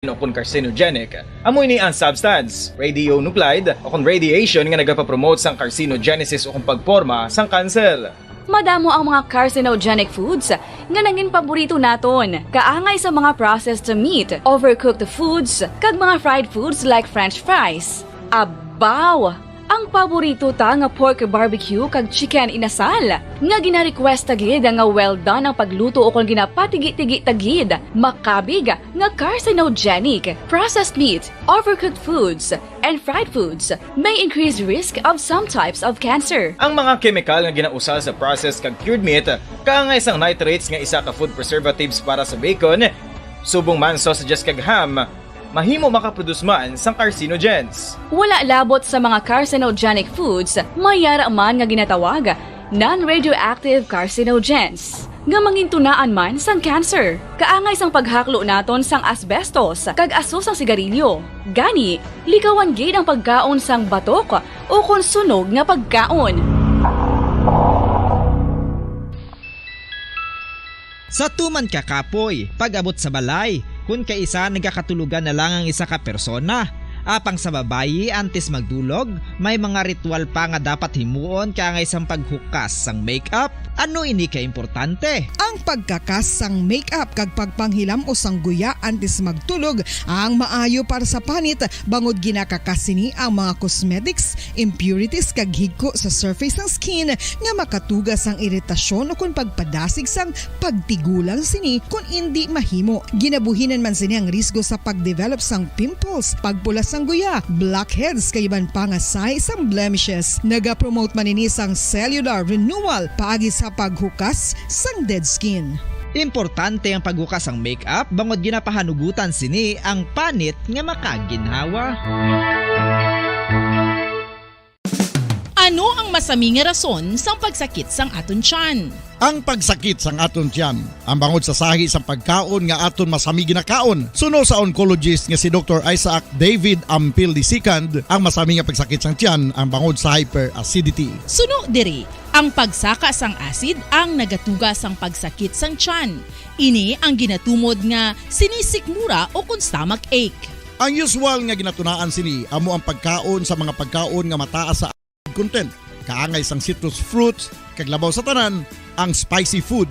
o kung carcinogenic, amoy ni ang substance, radionuclide o kung radiation nga nagapapromote sang carcinogenesis o kung pagporma sang cancer. Madamo ang mga carcinogenic foods nga naging paborito naton. Kaangay sa mga processed meat, overcooked foods, kag mga fried foods like french fries. Abaw! Ang paborito ta nga pork barbecue kag chicken inasal. Nga gina-request tagid nga well done ang pagluto o kung ginapatigi-tigi tagid. Makabig nga carcinogenic, processed meat, overcooked foods, and fried foods may increase risk of some types of cancer. Ang mga chemical nga ginausal sa processed kag cured meat, kaangay sang nitrates nga isa ka food preservatives para sa bacon, subong man sausages kag ham, mahimo makaproduce man sang carcinogens. Wala labot sa mga carcinogenic foods, mayara man nga ginatawag non-radioactive carcinogens nga mangintunaan man sang cancer. Kaangay sang paghaklo naton sang asbestos kag aso sang sigarilyo. Gani, likawan gid ang pagkaon sang batok o kung sunog nga pagkaon. Sa tuman ka kapoy, pag-abot sa balay, kung kaisa nagkakatulugan na lang ang isa ka persona. Apang sa babayi antes magdulog, may mga ritual pa nga dapat himuon kaangay sang paghukas sang makeup. Ano ini ka importante? Ang pagkakas sang makeup kag pagpanghilam o sang guya antes magtulog ang maayo para sa panit bangod ginakakas sini ang mga cosmetics, impurities kag higko sa surface ng skin nga makatugas sang iritasyon o kung pagpadasig sang pagtigulang sini kung hindi mahimo. Ginabuhinan man sini ang risgo sa pagdevelop sang pimples, pagpula sang guya, blackheads kay iban pa nga size sang blemishes. Naga-promote man ini sang cellular renewal paagi sa paghukas sang dead skin. Importante ang paghukas ang makeup bangod ginapahanugutan sini ang panit nga makaginhawa. Ano ang masami nga rason sang pagsakit sang aton tiyan? Ang pagsakit sang aton tiyan, ang bangod sa sahi sang pagkaon nga aton masami ginakaon. Suno sa oncologist nga si Dr. Isaac David Ampil II, ang masami nga pagsakit sang tiyan ang bangod sa hyperacidity. Suno diri, ang pagsaka sang acid ang nagatuga sang pagsakit sang tiyan. Ini ang ginatumod nga sinisikmura o kung stomach ache. Ang usual nga ginatunaan sini amo ang pagkaon sa mga pagkaon nga mataas sa acid content. Kaangay sang citrus fruits, kag labaw sa tanan, ang spicy food.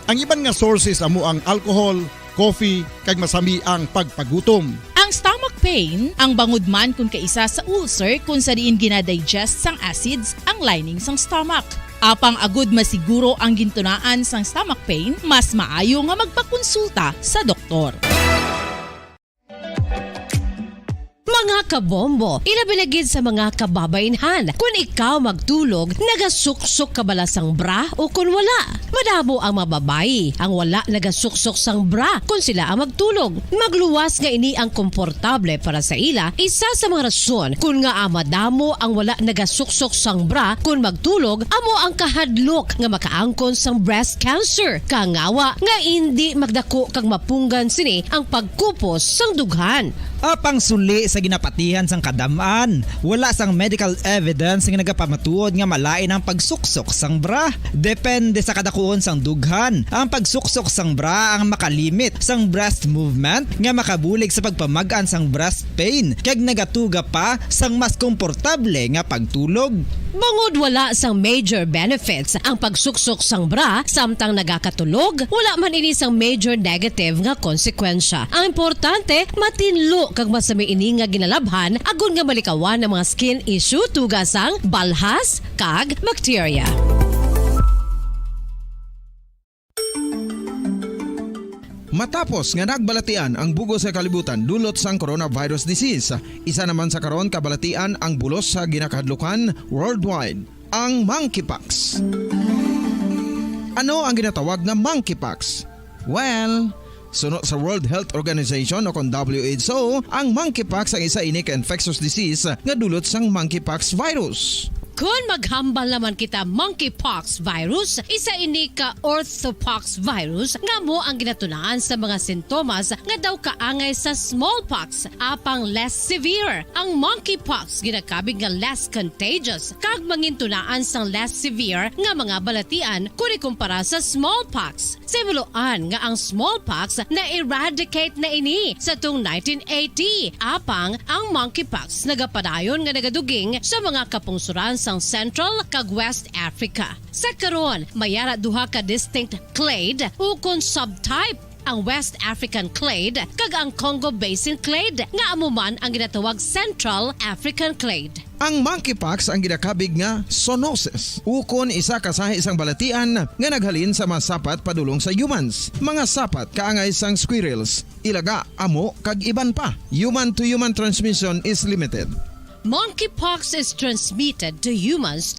Ang iban nga sources amo ang alcohol, coffee, kag masami ang pagpagutom. Ang stomach pain, ang bangod man kung kaisa sa ulcer kung sa diin ginadigest sang acids ang lining sang stomach. Apang agud masiguro ang gintunaan sang stomach pain, mas maayo nga magpakonsulta sa doktor. Mga kabombo, ilabilagid sa mga kababainhan. Kung ikaw magtulog, nagasuksok ka bala sang bra o kung wala. Madamo ang mababayi, ang wala nagasuksok sang bra kung sila ang magtulog. Magluwas nga ini ang komportable para sa ila, isa sa mga rason kung nga madamo ang wala nagasuksok sang bra kung magtulog, amo ang kahadlok nga makaangkon sang breast cancer. Kangawa nga hindi magdako kag mapunggan sini ang pagkupos sang dughan. Apang suli sa ginapatihan sang kadamaan, wala sang medical evidence nga nagapamatuod nga malain ang pagsuksok sang bra. Depende sa kadakuon sang dughan. Ang pagsuksok sang bra ang makalimit sang breast movement nga makabulig sa pagpamagan sang breast pain kag nagatuga pa sang mas komportable nga pagtulog. Bangod wala sang major benefits ang pagsuksok sang bra samtang nagakatulog, wala man ini sang major negative nga konsekwensya. Ang importante, matinlo kag masami ini nga ginalabhan agon nga malikawan ng mga skin issue tugas sang balhas kag bacteria. Matapos nga nagbalatian ang bugos sa kalibutan dulot sang coronavirus disease, isa naman sa karon kabalatian ang bulos sa ginakahadlukan worldwide, ang monkeypox. Ano ang ginatawag na monkeypox? Well, sunod sa World Health Organization o kung WHO, ang monkeypox ang isa ini ka infectious disease nga dulot sang monkeypox virus. Kung maghambal naman kita monkeypox virus, isa ini ka orthopox virus nga mo ang ginatunaan sa mga sintomas nga daw kaangay sa smallpox apang less severe. Ang monkeypox ginakabig nga less contagious kag mangintunaan sang less severe nga mga balatian kung ikumpara sa smallpox. Simuloan nga ang smallpox na eradicate na ini sa tung 1980 apang ang monkeypox nagapadayon nga nagaduging sa mga kapungsuran sang Central kag West Africa. Sa karon, mayara duha ka distinct clade ukon subtype ang West African clade kag ang Congo Basin clade nga amuman ang ginatawag Central African clade. Ang monkeypox ang ginakabig nga zoonosis. Ukon isa kasahi isang balatian nga naghalin sa mga sapat padulong sa humans. Mga sapat kaangay sang squirrels, ilaga, amo kag iban pa. Human to human transmission is limited. Monkeypox is transmitted to humans.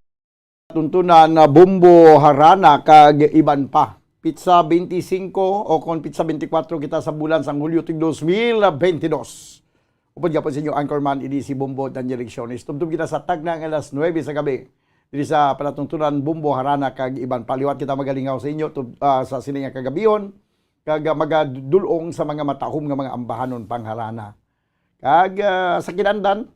Tuntunan na bumbo harana kag iban pa. Pizza 25 o kung pizza 24 kita sa bulan sang Hulyo tig 2022. Upod gyapon sa inyo anchorman idi si Bumbo Daniel Lecciones. Tumtum kita sa tag ng alas 9 sa gabi. Diri sa palatuntunan bumbo harana kag iban paliwat kita magalingaw sa inyo sa sining nga kagabion kag magadulong sa mga matahom nga mga ambahanon pangharana. Kag sa kinandan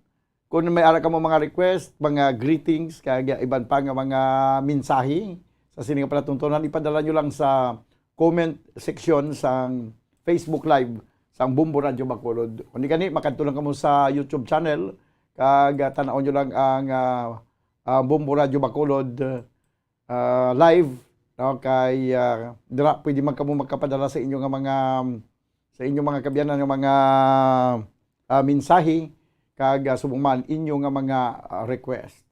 kung may ara ka mo mga request, mga greetings, kaya iban pa nga mga mensahe sa sining palatuntunan, ipadala nyo lang sa comment section sa Facebook Live sa Bumbo Radio Bacolod. Kung di kani, makadtulang ka mo sa YouTube channel, kag tanaon nyo lang ang Bumbo Radio Bacolod live. No? Kay dira, pwede man ka mo magkapadala sa inyong mga kabiyanan ng mga mensahe, kag subong man inyo nga mga request.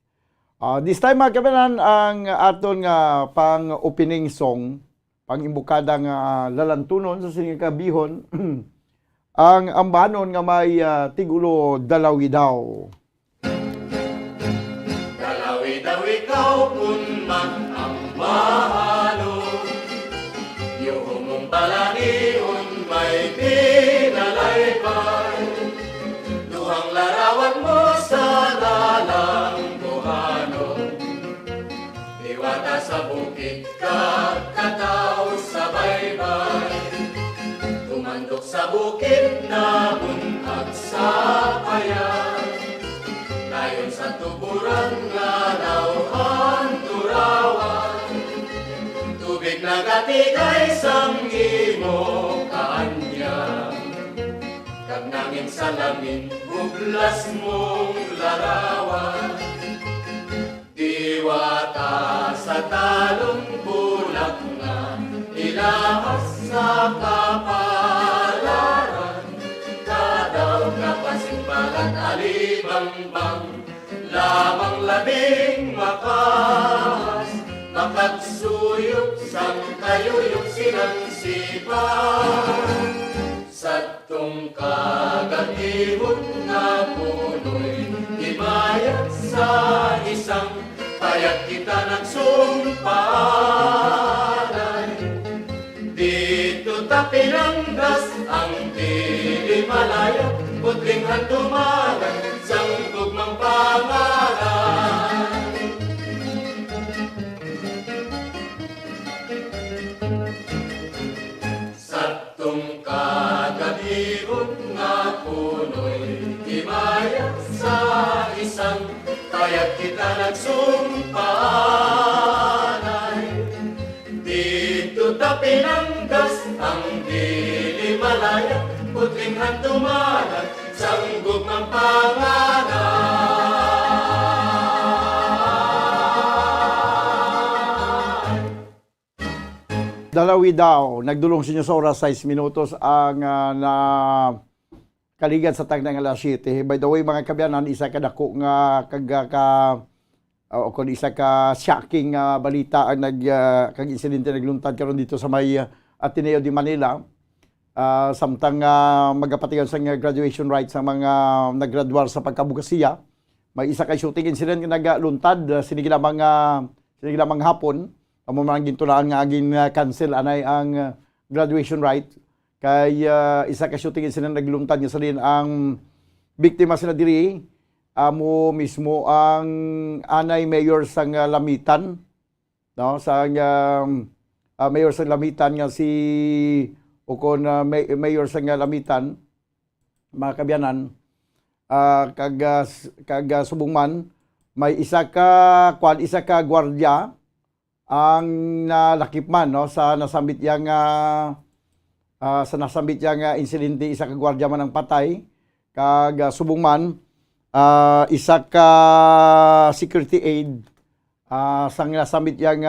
This time mga kabanan, ang aton nga pang-opening song, pang-imbukada nga lalantunon sa sining kabihon, ang ambanon nga may tigulo dalawi daw. Dalawi daw ikaw kun man ang mahalon, yung mong balanion may pinalaypay. Ang larawan mo sa lalang buhanon, iwata sa bukid ka, kataw sa baybay. Tumandok sa bukid na buntag sa payan, layon sa tuburan nga nauhan turawan. Tubig nagatigay sang imo kaanyang, kag nanging salamin buglas mong larawan. Diwata sa talong bulak nga ilahas sa kapalaran. Kadaw kapasimbalan alibangbang, lamang labing makas. Makagsuyok sang kayuyok sinangsipan. Satong kagatibot na puno'y himayat sa isang payat kita nagsumpalay. Dito ta pinanggas ang dili malaya, putling handumanan sang tugmang pangalan. Satong kagatibot nga puno'y himayat sa isang payat kita nagsumpalay. Dito ta pinanggas ang dili malaya, putling handumanan sang gugmang pangalan. Dalawi daw, nagdulong sa inyo sa oras 6 minutos ang na kaligan sa tag ng alas 7. By the way, mga kabyanan, isa ka dako nga o kung isa ka shocking balita ang kag insidente nagluntad karon dito sa may Ateneo de Manila. Samtang magapatigan sa graduation rites sa mga naggraduar sa pagkabukasiya. May isa ka shooting incident nga nagluntad sinigilamang hapon. Amo man gintulaan nga aging cancel anay ang graduation rite kay isa ka shooting incident naglumtad nga sa din ang biktima sila diri amo mismo ang anay mayor sang Lamitan, no, sang mayor sang Lamitan nga si ukon mayor sang Lamitan, mga kabyanan, kag subungman may isa ka gwardiya ang nalakip man, no, sa nasambit yang insidente. Isa ka gwardiya man ang patay, kag subungman isa ka security aid sang nasambit yang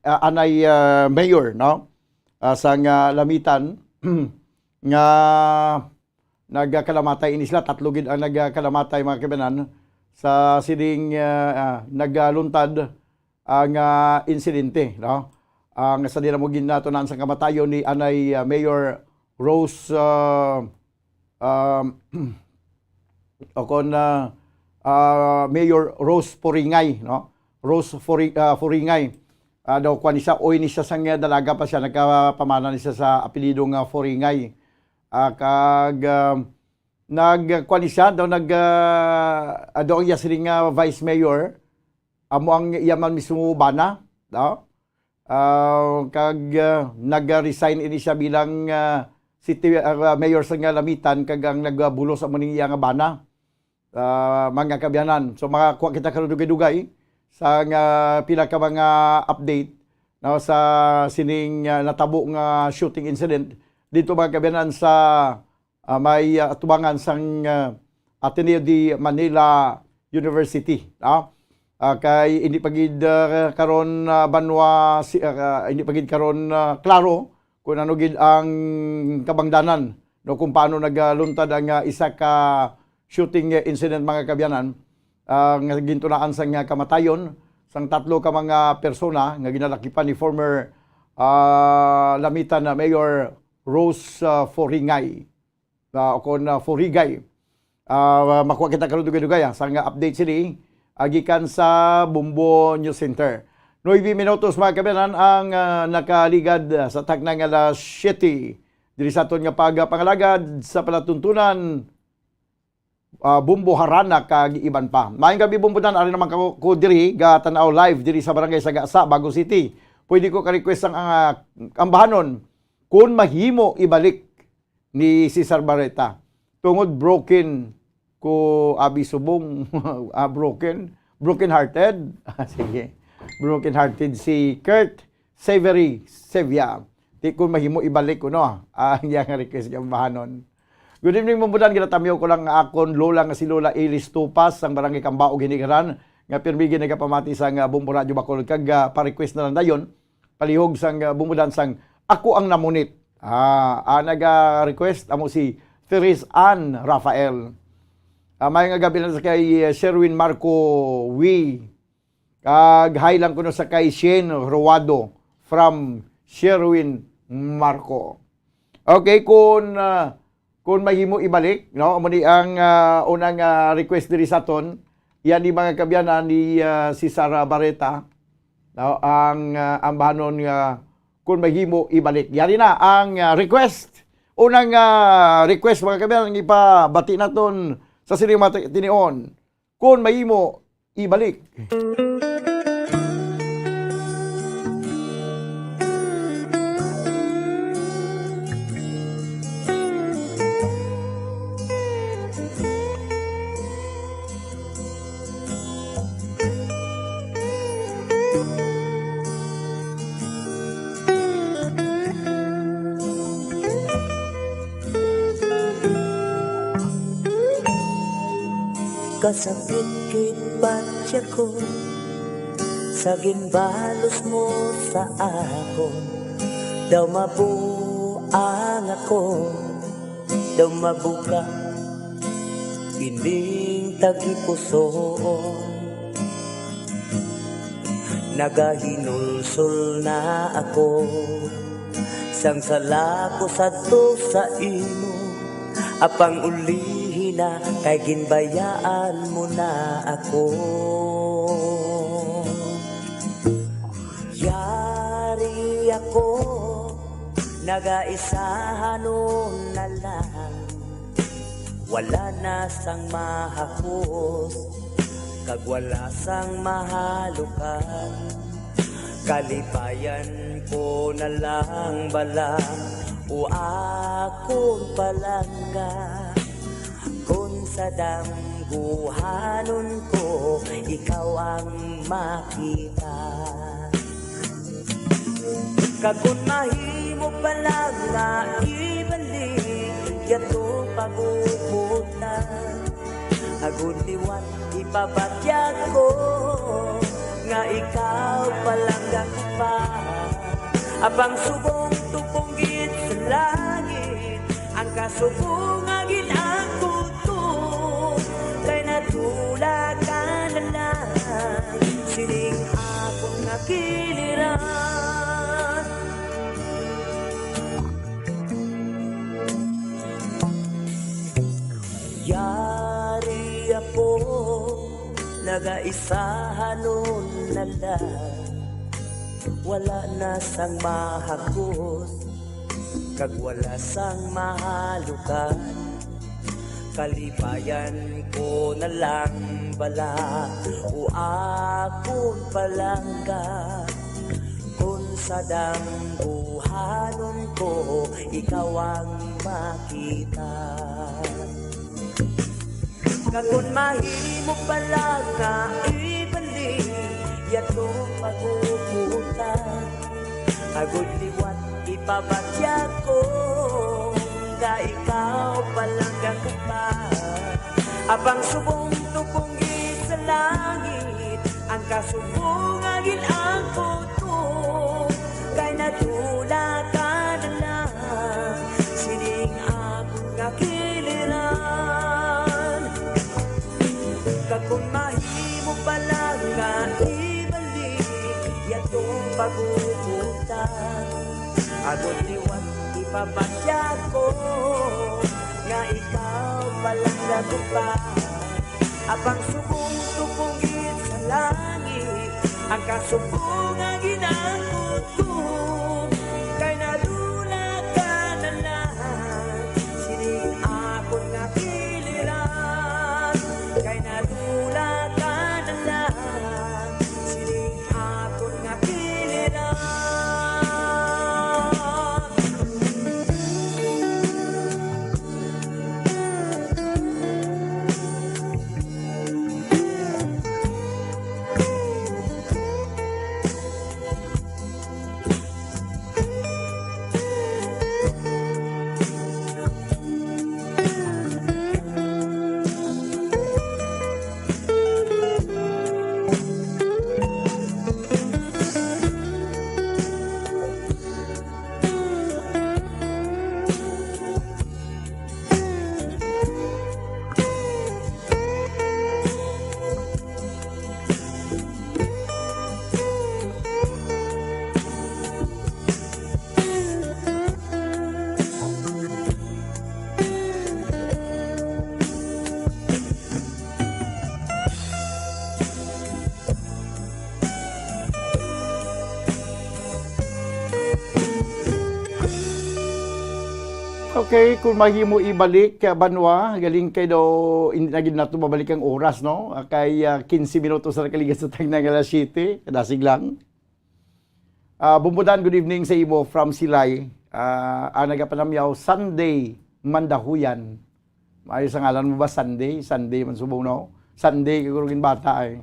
anay mayor, no, sang Lamitan nga nagkalamatay ini sila. Tatlo gid ang nagkalamatay, mga kabanan, sa sining nagluntad ang insidente, no. Ang sa dila mo ginatunan sa kamatayon ni anay Mayor Rose Mayor Rose Poringay, no. Rose Poringay. Daw kuan siya, oy ni siya sang dalaga pa siya, nagkapamana ni siya sa apelyido nga Poringay. Kag nagkuan siya daw daw iya sining vice mayor amo ang yaman mismo bana, no. Kag nag-resign ini siya bilang city mayor sa Lamitan, kag ang nagbulos amo ning iya nga bana, mga kabyanan. So makakuha kita karon dugay-dugay sa pila ka mga update, no, sa sining natabo nga shooting incident dito, mga kabyanan, sa may atubangan sang Ateneo de Manila University, no? Kay hindi pagid karon banwa hindi pagid karon klaro kung ano gid ang kabangdanan, no, kung paano nagluntad ang isa ka shooting incident, mga kabyanan, nga gintunaan sang kamatayon sang tatlo ka mga persona nga ginalakipan ni former Lamitan Mayor Rose Poringay, Forigay. Makuha kita karon dugay-dugay sa nga update sini gikan sa Bumbo News Center. 9 minutos, mga kabyanan, ang nakaligad sa tagnang alas 7 diri sa aton nga pangalagad sa palatuntunan Bumbo Harana kag iban pa. Maayong gabi, Bumbutan, ari naman ko diri ga tan-aw live diri sa barangay Sagasa, Bago City. Pwede ko ka-request ang ambahanon kung mahimo ibalik ni Cesar Barreta. Tungod broken ko abi subong broken hearted. Sige. Broken hearted si Kurt Severy Sevilla. Di kung mahimo ibalik ko, no. Ang yang request ng ambahanon. Good evening, Bumbutan. Ginatamiyo ko lang akon lola nga si Lola Elis Tupas ang barangay Kambao, Ginigaran, nga pirmigin nagapamati sang Bumbu Radio Bacolod, kag pa-request na lang dayon palihog sang Bumbudan sang ako ang namunit. Naga-request amo si Therese Ann Rafael. May nga gabi na sa kay Sherwin Marco Wee. Kag hi lang kuno sa kay Shane Ruado from Sherwin Marco. Okay, kung mahimo ibalik, no, amo ni ang unang request diri sa aton, yan ni mga kabyanan ni Cesar Barreta, no, ang ambahanon nga kung mahimo ibalik. Yari na ang request. Unang request, mga kabyanan, ipabati naton sa sining tinion. Kung mahimo ibalik. Kasabit kay patya ko sa ginbalos mo sa akon. Daw mabuang ako, daw mabuka ining tagipusoon. Nagahinulsol na ako sang sala ko sadto sa imo, apang uli na kay ginbayaan mo na ako. Yari ako, nagaisahan na lang, wala na sang mahakos, kag wala sang mahalukan. Kalipayan ko na lang bala, o akong palangga. Kung sa damguhanon ko, ikaw ang makita. Kagod mahimo palang na ibalik, yato paguputan. Agud liwat ipabatyag ko, nga ikaw palang pa. Abang subong tupunggit sa langit, ang kasubong agin ang kuto. Kay natula ka na lang, sining akong nakiliran. Yari ako, nagaisahanon na lang, wala na sang mahakos, kag wala sang mahalukan. Kalipayan ko na lang bala, o akong palangga. Kung sa dambuhanon ko, ikaw ang makita. Kagod mahimo pala nga ibalik, yato paguputan. Agod liwat ipabatya ko, nga ikaw palang gakupan. Abang subong tupunggit sa langit, ang kasubong agil ang puto. Kay natula ka na lang, sining akong nakiliran. Kung mahimo pala nga ibalik, yatong paguputan. Agod liwat ipabatya ko, nga ikaw palang gagupan. Abang subong tupunggit sa langit, ang kasubong ang ginangkuto. Kay nadula ka na lang, sining akong nakiliran. Kay nadula ka na lang, sining akong nakiliran. Okay, kung mahimo ibalik Banwa, galing kay do hindi na gid nato babalik ang oras no. Kay 15 minutos na kaligas sa tag ng alas 7, kadasig lang. Bumbudan, good evening sa imo from Silay. Ang nagapanamyaw Sunday Mandahuyan. Ayos ang ngalan mo ba Sunday? Sunday man subong no. Sunday kagurugin bata ay.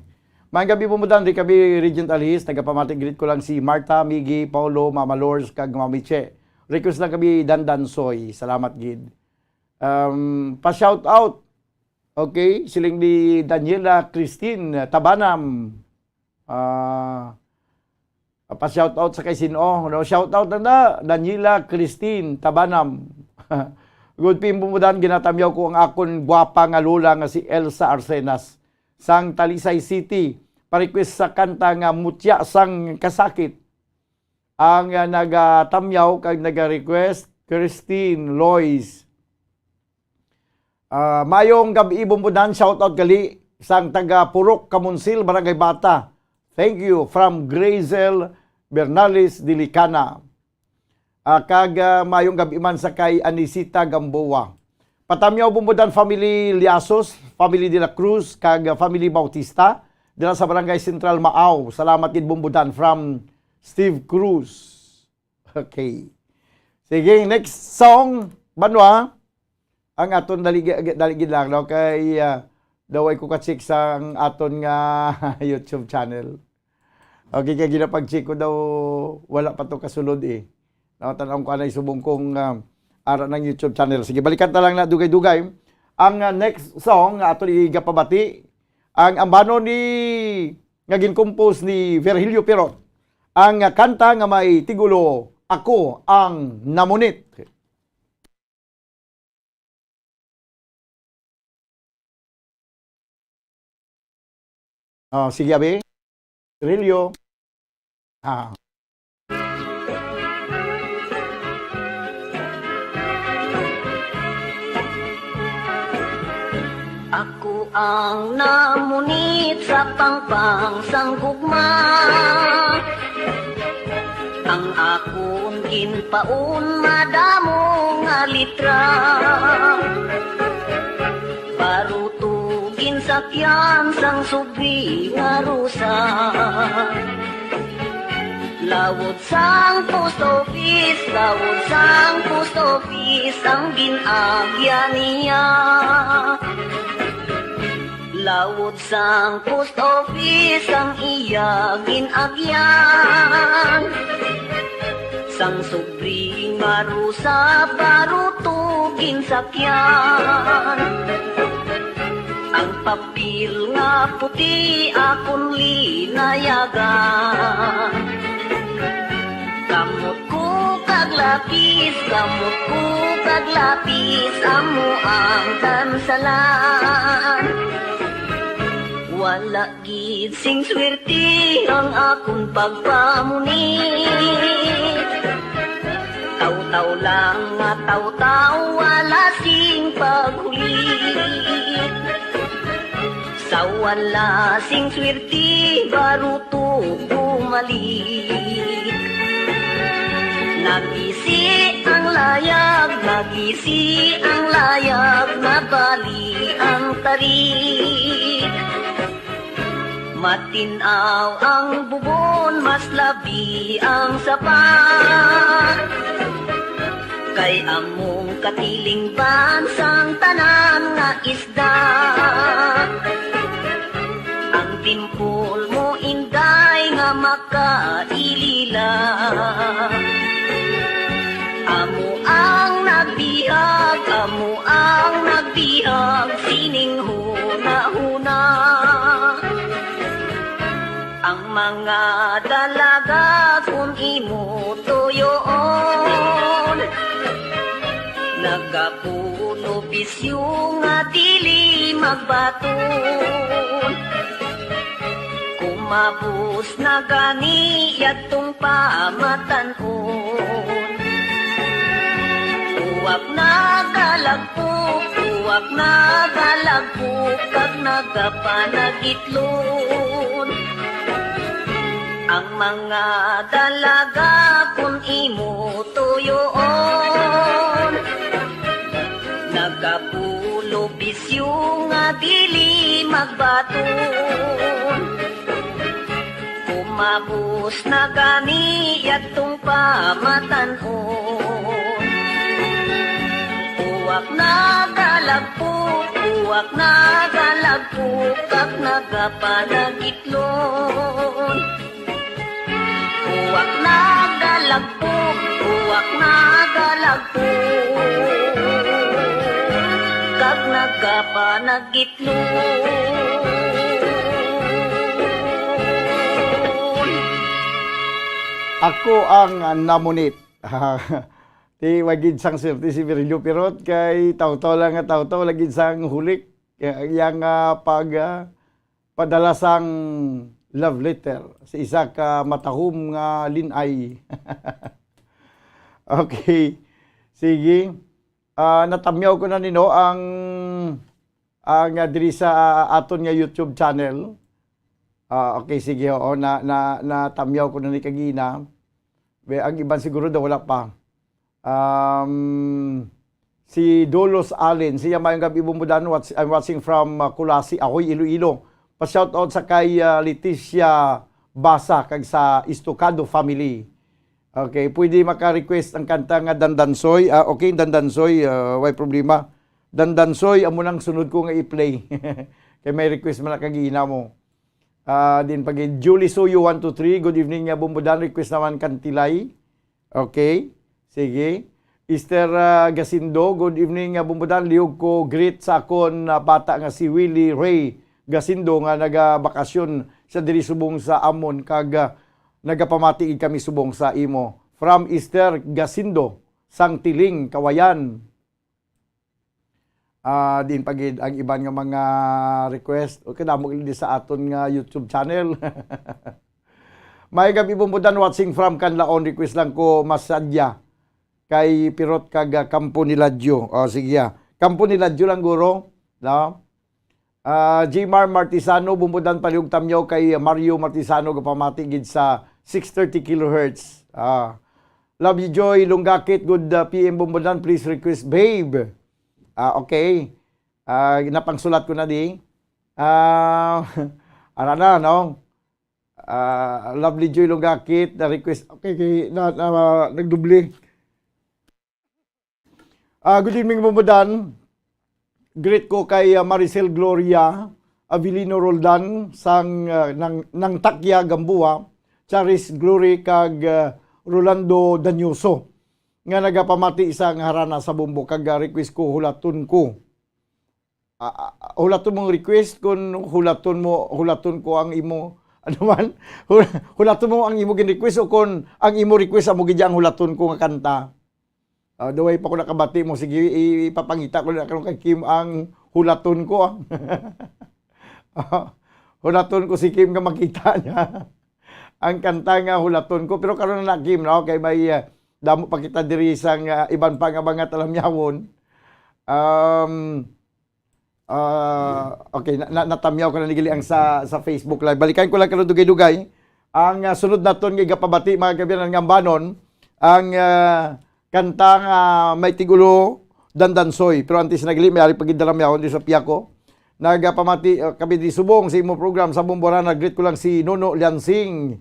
Maayong gabi bumbudan, di kami Regent Alhis, nagapamatig greet ko lang si Marta, Miggy, Paulo, Mama Lors, kag Mamiche. Request lang kami Dandan Soy. Salamat gid. Pa-shout out. Okay, siling ni Daniela Christine Tabanam. Pa-shout out sa kay sino. No, shout out na Daniela Christine Tabanam. Good pimumudan ginatamyaw ko ang akon gwapa nga lula nga si Elsa Arsenas sang Talisay City. Pa-request sa kanta nga Mutya sang Kasakit. Ang nagatamyaw kag naga-request Christine Lois. Mayong gabi bumbudan, shout out gali sang taga Purok Kamunsil, Barangay Bata. Thank you from Grazel Bernales Dilicana. Kag mayong gabi man sa kay Anisita Gamboa. Patamyaw bumbudan family Liasos, family de la Cruz, kag family Bautista, dila sa Barangay Central Maaw. Salamat gid bumbudan from Steve Cruz. Okay. Sige, next song, Banwa. Ang aton daligid lang no kay daway ko ka-check sa ang aton nga YouTube channel. Okay, kaya ginapag-check ko daw wala pa to kasulod eh. Nakatanaw ko anay subong kong ara ng YouTube channel. Sige, balikan ta lang na dugay-dugay. Ang next song nga aton igapabati ang ambano ni nga gin-compose ni Virgilio Pirot. Ang kanta nga may tigulo, Ako ang Namunit. Oh, sige abi. Virgilio. Ako ang namunit sa pangpang sanggugma, ang akong ginpaon madamo nga litra, parutugin sakyan sang subi nga rusa, lawod sang post office, lawod sang post office ang ginagya niya. Lawod sang post office ang iya ginagyan, sang subri nga rusa parutugin sakyan. Ang papel nga puti akong linayagan, kamot ko kag lapis, kamot ko kag lapis, amo ang kansalan. Wala gid sing swerte ang akong pagpamunit, taw-taw lang nga taw-taw, wala sing paghulit. Sa wala sing swerte baruto bumalik, nag-isi ang layag, nag-isi ang layag, nabali ang tarik. Matinaw ang bubon, mas labi ang sapat, kay among katiling bansang tanan nga isda. Ang timpol mo inday nga makailila, amo ang nagbihag, amo ang nagbihag, sining huna-huna. Ang mga dalaga kung imo tuyoon, nagapuno bisyo nga dili magbaton. Kumabos na gani yatong pamatanon, uwak na galagpok, uwak na galagpok, kag nagapanagitlon. Ang mga dalaga kung imo tuyoon, nagapulo bisyo nga dili magbaton. Kumabos na gani yatong pamatanon, uwak na galagpok, uwak na galagpok, kag nagapanagitlon. Uwak na galagpok, uwak na galagpok, kag nagapanagitlon. Ako ang namunit. Ti wagid sang sirti si Virgilio Pirot kay taw-taw lang nga taw-taw lagid sang hulik yang padala sang love letter sa isa ka matahom nga linay. Okay. Sige. Natamyaw ko na nino ang diri sa aton nga YouTube channel. Okay, sige. Oo, natamyaw ko na ni kagina. Ang iban siguro daw wala pa. Si Dolos Allen, siya mayong gabi bumudan, I'm watching from Kulasi, Ahoy, Iloilo. Pa-shoutout sa kay Leticia Basa, kag sa Estocado family. Okay, pwede maka-request ang kanta nga Dandansoy. Okay, Dandansoy, why problema. Dandansoy, amo nang sunod ko nga i-play. Kaya may request man na kagina mo. Din pag Julie Soyo 123, good evening nga bumudan, request naman Kantilay. Okay, sige. Esther Gasindo, good evening nga bumudan, liog ko greet sa akon bata nga si Willie Ray Gasindo nga naga-bakasyon sa diri subong sa Amon kag nagapamati kami subong sa imo. From Esther Gasindo, Sangtiling, Kawayan. Din pagid ang iban nga mga request. Okay, damo din sa aton nga YouTube channel. May gabi bumudan, watching from Canlaon, request lang ko masadya kay Pirot kag Kampo ni Ladyo. Sige Kampo ni Ladyo lang guro. No? Jmar Martisano, bumudan paliog tamyaw kay Mario Martisano, gapamati gid sa 630 kHz. Love you, Joy Lunggakit, good PM bumudan, please request Babe. Okay. Napangsulat ko na di. Ano na, no? Lovely Joy Lunggakit, na request. Okay, nagdubli. Good evening, bumudan. Greet ko kay Maricel Gloria Avilino Roldan sang nang Takya Gambua, Charis Glory kag Rolando Danyuso nga nagapamati isang harana sa bumbo kag request ko hulaton ko. Hulaton mong request kun hulaton ko ang imo ano man hulaton mo ang imo gin-request o kun ang imo request amo gid ang hulaton ko nga kanta. Daway pa ko nakabati mo, sige ipapangita ko na kay Kim ang hulaton ko. Hulaton ko si Kim nga makita niya ang kanta nga hulaton ko, pero karon na Kim, no? Kay may damo pa kita diri sang iban pa nga mga talamyawon. Okay, natamyaw ko na nigili ang sa Facebook live. Balikan ko lang karon dugay-dugay ang sunod naton nga gapabati mga kabiyanan nga ambanon ang kanta nga may tigulo Dandansoy. Pero antes nagli may ari pagidalam yaon di sa Piako. Nagapamati kami di subong sa imo program sa Bomboran. Greet ko lang si Nono Liansing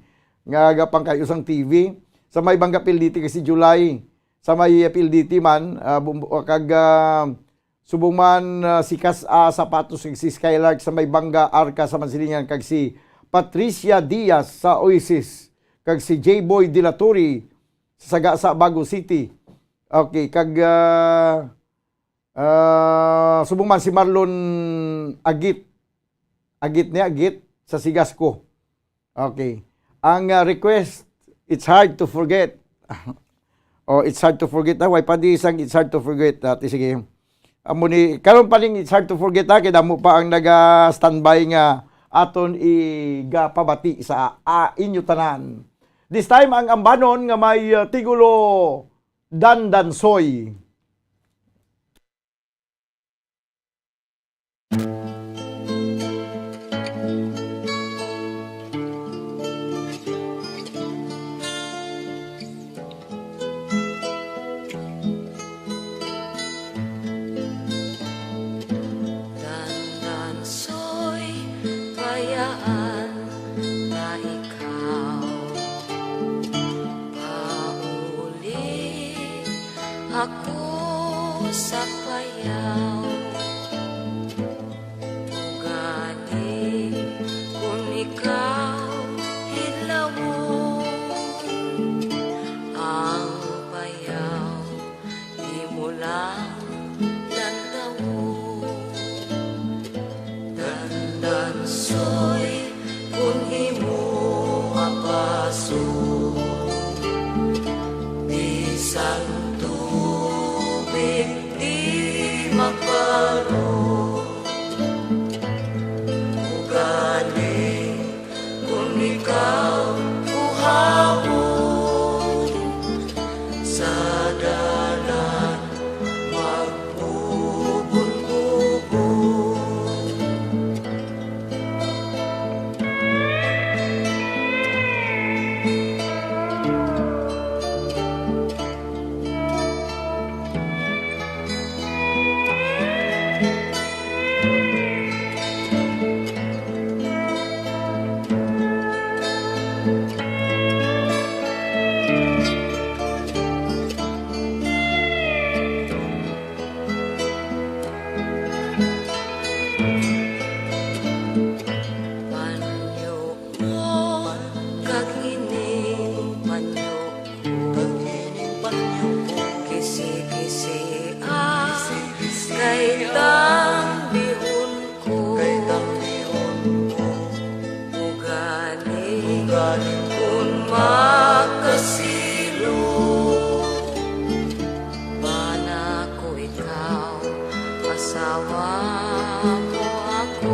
nga gapang kay usang TV. Sa may Bangga PLDT kasi July. Sa may PLDT man kag subong man si Kas Sapatos si Skylark sa may Bangga Arca sa Mansilingan kag si Patricia Diaz sa Oasis kag si J-Boy Dilaturi sa Sagasa Bago City. Okay, kag subong man si Marlon Agit sa Sigasco. Okay. Ang request, it's hard to forget. It's hard to forget. Why pa di isang it's hard to forget. Sige. Amo ni karon pa ning it's hard to forget kay damo pa ang naga-standby nga aton igapabati sa inyo tanan. This time ang ambanon nga may tigulo Dandansoy. Dandansoy, kayaan na ikaw pauli ako sa payaw. Ugani kung ikaw hilawon ang payaw, di mo lang nandawon. Dandansoy kung imo apaso, bisan tubig di maparo. Ugani kung ikaw uhabon sa dalan magbubon-bubon. Panyo mo kagining panyo kisi-kisi kay tambihon ko ugaling kung makasilo bana ko ikaw asawa mo ako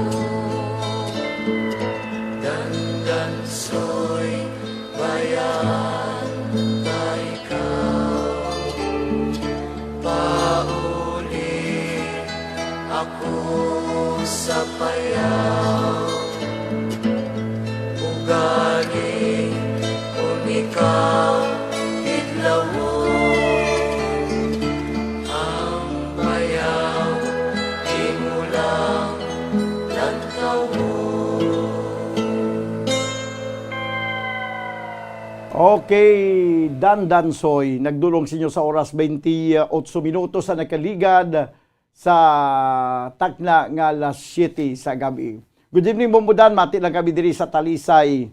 dandan soy bayan ka ikaw pauli ako sa payaw ugali kung ikaw idlawo ang bayaw imulang lantawo. Okay, Dandan Soy, nagdulong sa inyo sa oras 28 minutos sa nakaligad sa takna nga alas 7 sa gabi. Good evening, Bumbudan. Mati lang kami diri sa Talisay.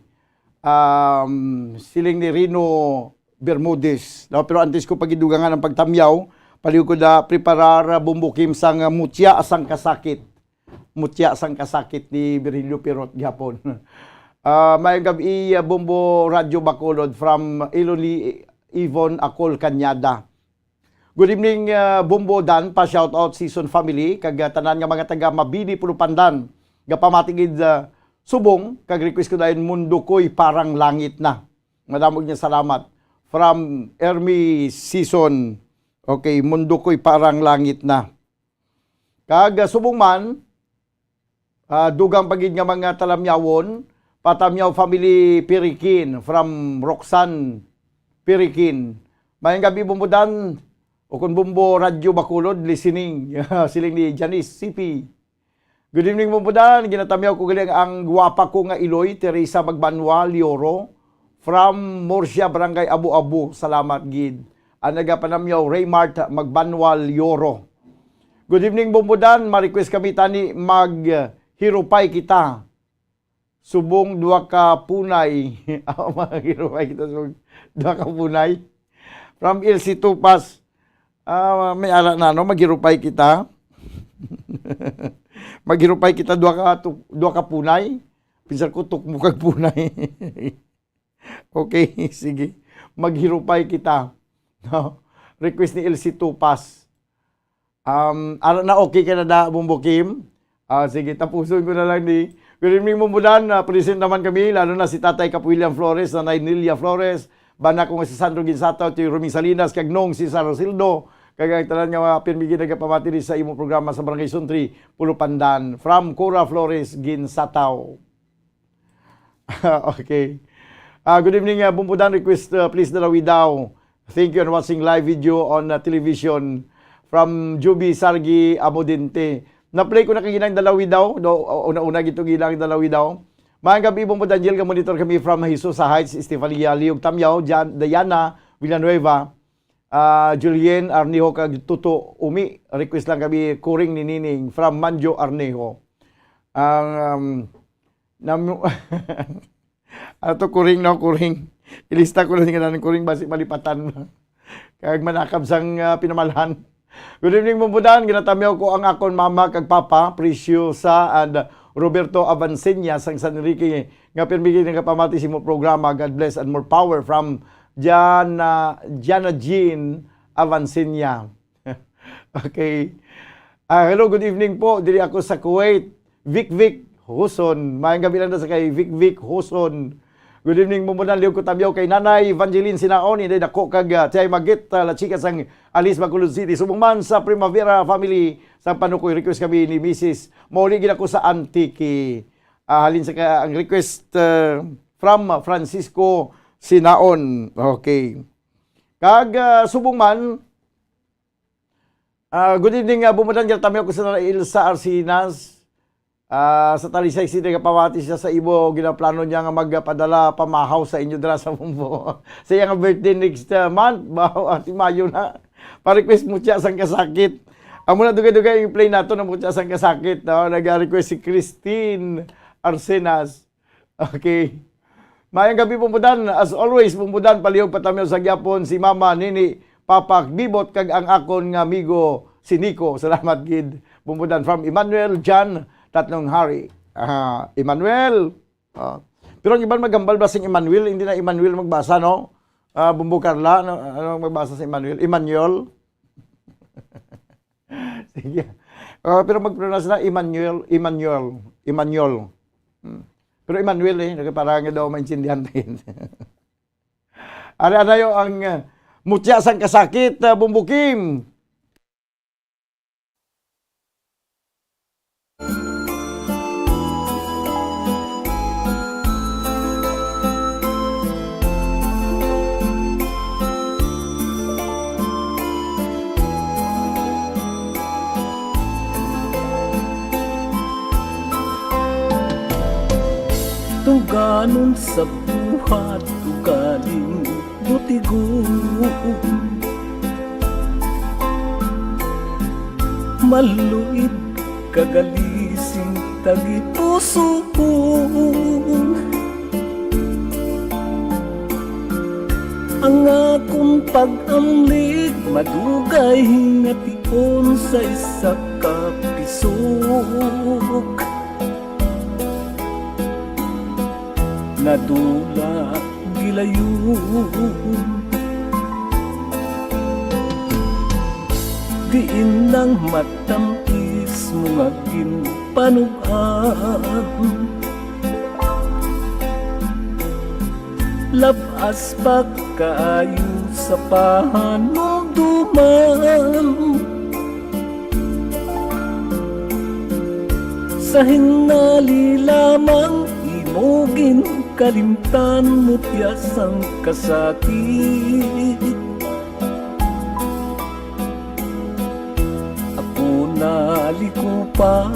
Siling ni Rino Bermudez. Pero antes ko pagidugangan ng pagtamyaw, paliw ko na preparar bumbukim sang mutya asang kasakit. Mutya asang kasakit ni Virilio Pirot gihapon. May gabi Bumbo Radio Bacolod from Iloli Yvonne Acol Cañada. Good evening Bumbo Dan, pa shout out season family kag tanan nga mga taga Mabini Pulupandan. Gapamatigid subong kag request ko dayon mundo ko'y parang langit na. Madamog niya salamat. From Ermi Season. Okay, mundo ko'y parang langit na. Kag subong man dugang pagid nga mga talamyawon, Patamyaw Family Pirikin from Roxanne Pirikin. Mayang gabi Bumbudan o kung Bumbo Radio Bacolod listening siling ni Janice CP. Good evening Bumbudan, ginatamyaw ko galing ang guwapa ko nga Iloy Teresa Magbanwa Lioro from Murcia Barangay Abu-Abu. Salamat gid. Ang nagapanamyaw Raymart Magbanwa Lioro. Good evening Bumbudan, ma-request kami tani maghirupay kita. Subong dua ka punay. Maghirupay kita subong dua ka punay. From Ilsi Tupas. May ala na no, maghirupay kita. Maghirupay kita dua ka punay. Pinsar ko tukmo kag punay. Okay, sige. Maghirupay kita. No? Request ni Ilsi Tupas. Ara na okay ka na da Bumbo Kim? Sige, tapusin ko na lang ni good evening Bumbudan, present naman kami, lalo na si Tatay Cap William Flores, Nanay Nilia Flores, bana ko nga si Sandro Ginsato, si Roming Salinas, kag Nong si Saro Sildo, kag ang tanan nga pinmigi nagpamatiri sa imo programa sa Barangay Suntri, Pulupandan, from Cora Flores Ginsataw. Okay. Good evening Bumbudan, request please dalawi daw. Thank you on watching live video on television from Juby Sargi Amodinte. Na-play ko na kaginang dalawi daw. Una-una gito gilang dalawi daw. Mga gabi po Daniel, monitor kami from Jesus sa Heights, Estefania, Liog Tamyaw, Diana Villanueva, Julien Arnejo, kag Tuto Umi. Request lang kami, Kuring ni Nining from Manjo Arnejo. Ano to Kuring no? Kuring. Ilista ko lang nga ng Kuring basi malipatan. Kag manakab sang pinamalhan. Good evening Bumbudan, ginatamyaw ko ang akon mama kag papa, Preciosa and Roberto Avancenia sang San Enrique nga pirmigi nga pamati si mo programa. God bless and more power from Jana Jean Avancenia. Okay. Hello, good evening po. Diri ako sa Kuwait. Vic Huson. Mayang gabi lang na sa kay Vic Huson. Good evening Bumbudan, liw ko tamyaw kay Nanay Evangeline Sinaon, hindi dako kag Tiay Magit, la chika sang Alis Bacolod City. Subong man sa Primavera family sa panukoy request kami ni Mrs. Mauli gid ako sa Antique. Halin sa ang request from Francisco Sinaon. Okay. Kag subong man good evening Bumbudan, tamyaw ko sa Ilsa Arsinas. Sa Talisay City kapamati siya sa ibo, ginaplano niya nga magpadala pamahaw sa inyo dira sa Bumbo. Sa iyang birthday next month, Mayo na. Pa-request mo siya sang kasakit. Ang muna dugay-dugay yung play nato na mutya sang kasakit. No? Nag-request si Christine Arsenas. Okay. Mayang gabi pumudan. As always, pumudan palihog patamyo sa gyapon si Mama, Nini, Papa, Bibot, kag ang akon nga amigo si Nico. Salamat, Gid. Pumudan from Emmanuel, John, tatlong hari. Emmanuel. Pero ang iban magambal ba sing Emmanuel? Hindi na Emmanuel magbasa, no? Bumbo Carla, ano magbasa sa Emmanuel? Emmanuel. Sige. Pero mag-pronounce na Emmanuel. Pero Emmanuel para nga daw maintindihan din. Ano yung ang mutya sang kasakit, Bumbukim? Tuganon sa buhat, tugaling butigon, maluid kagalising tagipuso. Ang akong pag-amlig madugay nga tion sa isa ka pisok. Nadula gilayon, diin lang matamis mga ginpanugan. Labas pa kaayo sa pahanumduman, sa hinali lamang imogin kalimtan mutyas ang kasakit. Ako nalikupan,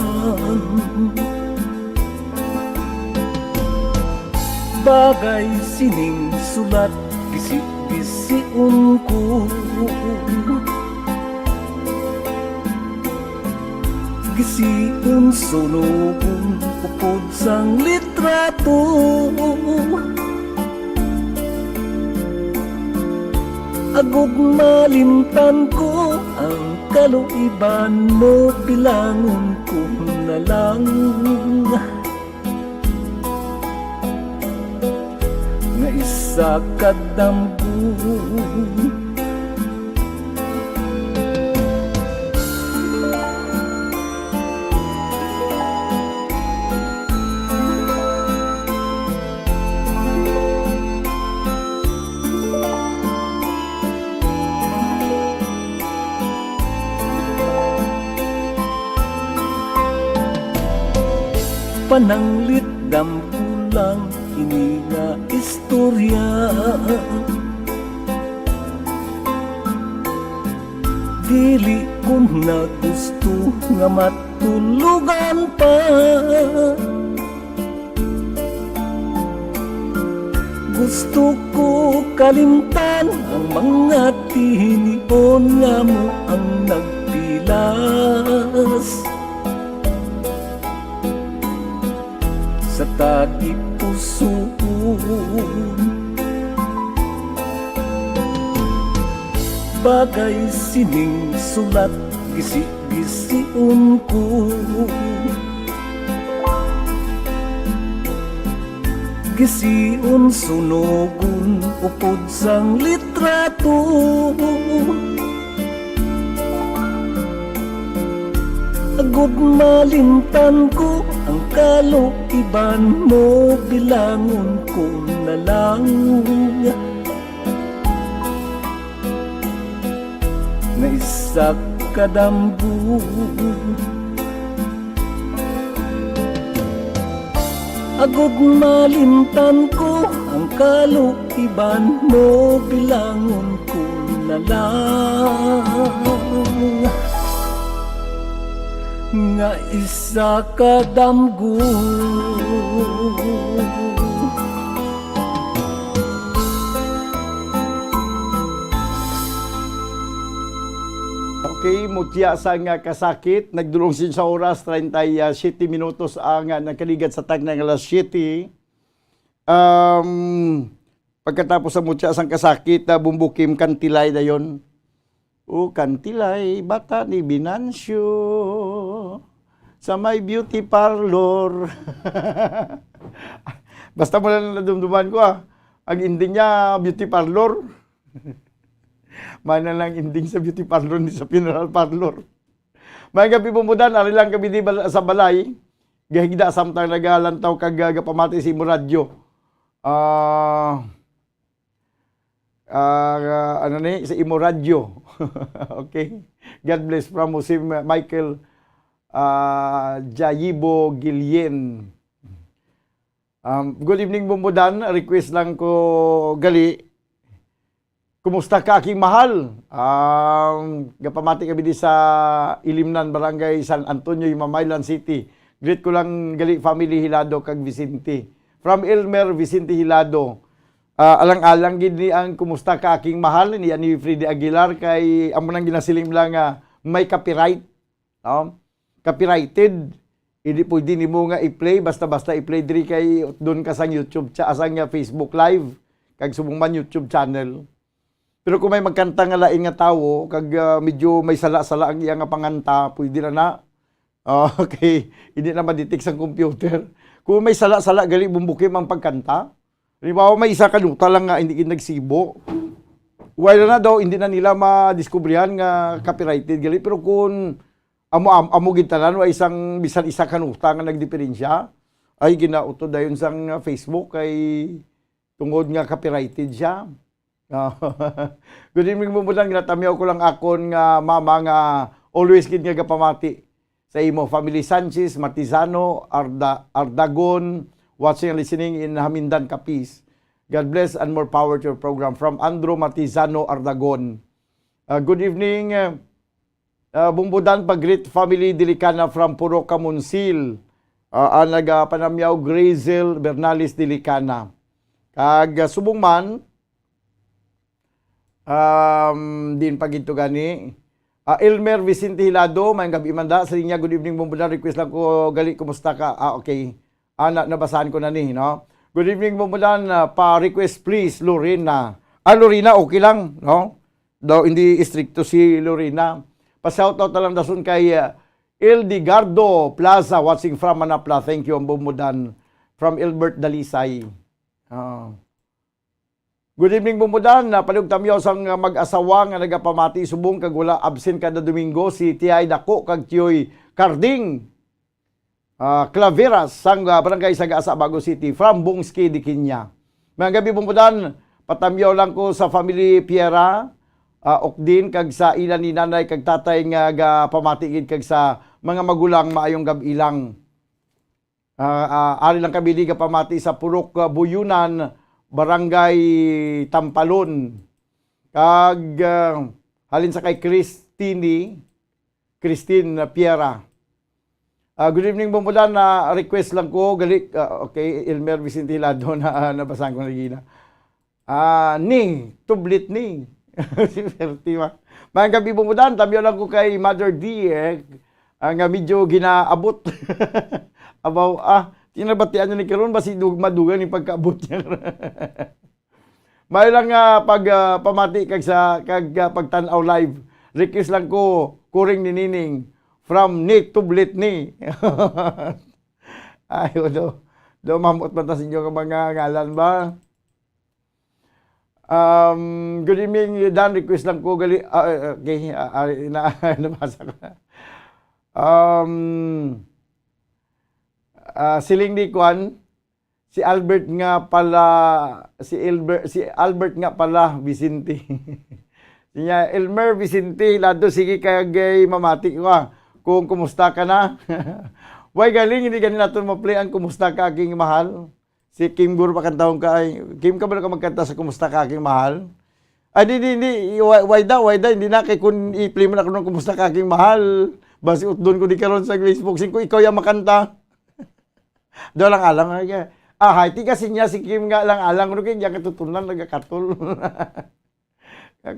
bagay sining sulat, gisi-gisiun ko. Gisiun sunugun upod sang litrato, agud malimtan ko ang kaluiban mo, bilangon ko na lang nga isa kadamgun. Pananglit dampulang ini nga istorya, dili ko na gusto nga matulugan pa. Gusto ko kalimtan ang mga tinion nga mo ang nagpilas sa tagipusoon. Bagay sining sulat, gisi-gisiun ko. Gisiun sunugun upod sang litrato, agud malimtan ko ang kaluiban mo, bilangon ko na lang na isa kadambugan. Agud malimtan ko ang kaluiban mo, bilangon ko na lang nga isa kadamgun. Okay, mutya sa nga kasakit. Nagdulong sin sa oras, 37 minutos ang nakaligad sa tag ng alas 7. Pagkatapos sa mutya sang kasakit, bumbukim kantilay na yun. O kantilay, bata ni Binancio sa may beauty parlor. Basta mo lang nadumduman ko ang ending niya, beauty parlor. Mana lang ending sa beauty parlor ni sa funeral parlor. May gabi pumudan, ari lang kami di sa balay. Gahigda samtang nagalantaw kag gapamati si Muradyo. Ano ni sa Imo Radio. Okay. God bless from si Michael Jayibo Gilien. Good evening Bumbudan, request lang ko gali. Kumusta ka aking mahal? Gapamati kami di sa Ilimnan, Barangay San Antonio, Mamaylan City. Greet ko lang gali family Hilado kag Vicente. From Elmer Vicente Hilado. Alang-alang gid ni ang kumusta ka aking mahal ni Freddy Aguilar kay amo nang ginasiling lang may copyright. Copyrighted. Hindi pwede nimo nga i-play basta-basta i-play diri kay doon ka sa YouTube asang Facebook live kag subong man YouTube channel. Pero kung may magkanta nga lain nga tawo kag medyo may sala-sala ang iya nga panganta, pwede na. Okay, hindi na ma-detect sa computer. Kung may sala-sala gali bumbukim ang pagkanta. Halimbawa may isa kanuta lang nga hindi nagsibo. While na daw hindi na nila madiskubrihan nga copyrighted gali pero kung amo gintanan wa isang bisan isa kanuta nga nagdiferensya ay ginauto dayon sang Facebook kay tungod nga copyrighted siya. Good evening mo lang, ginatamiyaw ko lang akon nga mama nga always gid nga gapamati sa imo family Sanchez, Matizano, Ardagon, watching and listening in Hamindan, Capiz. God bless and more power to your program. From Andro Matizano, Ardagon. Good evening, Bumbudan Pag-Greet Family Dilicana from Puro Camonsil. Nagapanamyaw Grazel Bernales Dilicana. Kag subong man, din pagito gani. Elmer Vicente Hilado, may gabi manda sa linya. Good evening Bumbudan, request lang ko gali, kumusta ka? Okay. Nabasahan ko na ni, no? Good evening Bumbudan, pa-request please Lorena. Lorena, okay lang, no? Daw hindi stricto si Lorena. Pa-shoutout na lang dasun kay Ildigardo Plaza, watching from Manapla. Thank you Bumbudan. From Albert Dalisay. Good evening Bumbudan, palugtamyaw sang mag-asawa nga nagapamati subong kag wala absent kada Domingo si Tiay Dako kag Tiyoy Carding Claveras sang barangay Sagasa Bago City from Bungski Dikinya. Mga gabi Bumbudan, patamyaw lang ko sa family Piera, Okdin kag sa ilan ni nanay kag tatay nga gapamati gid kag sa mga magulang maayong gabi lang. Ari lang kami di gapamati sa Purok Buyunan, Barangay Tampalon. Kag halin sa kay Christine Piera. Good evening Bumbudan, request lang ko gali okay Elmer Vicente Hilado na nabasahan ko na gina. Ni tublit ni. Mga gabi Bumbudan, tamyo lang ko kay Mother D nga medyo ginaabot. Abaw tinabatian niya ni karon basi madugan ni pagkaabot niya. May lang pamati kag sa pagtan-aw live. Request lang ko kuring ni Nining from Nick to Blit ni. Ay do mamot man ta sa inyo nga mga ngalan ba. Good evening Dan, request lang ko gali okay nabasa ko. Siling ni Kwan, si Albert nga pala Vicente. Siya Elmer Vicente Hilado, sige kagay mamati ko kung kumusta ka na. Why galing hindi ganin natin ma-play ang kumusta ka aking mahal. Si Kim Gur pakantahon ka ay Kim ka ba ka magkanta sa kumusta ka aking mahal? Hindi why da hindi na kay kun i-play mo na kuno kumusta ka aking mahal. Basi utdon ko di karon sa Facebook sing ko ikaw yang makanta. Do lang alang ay haiti kasi niya si Kim nga lang alang kuno kay katutunan nagakatul.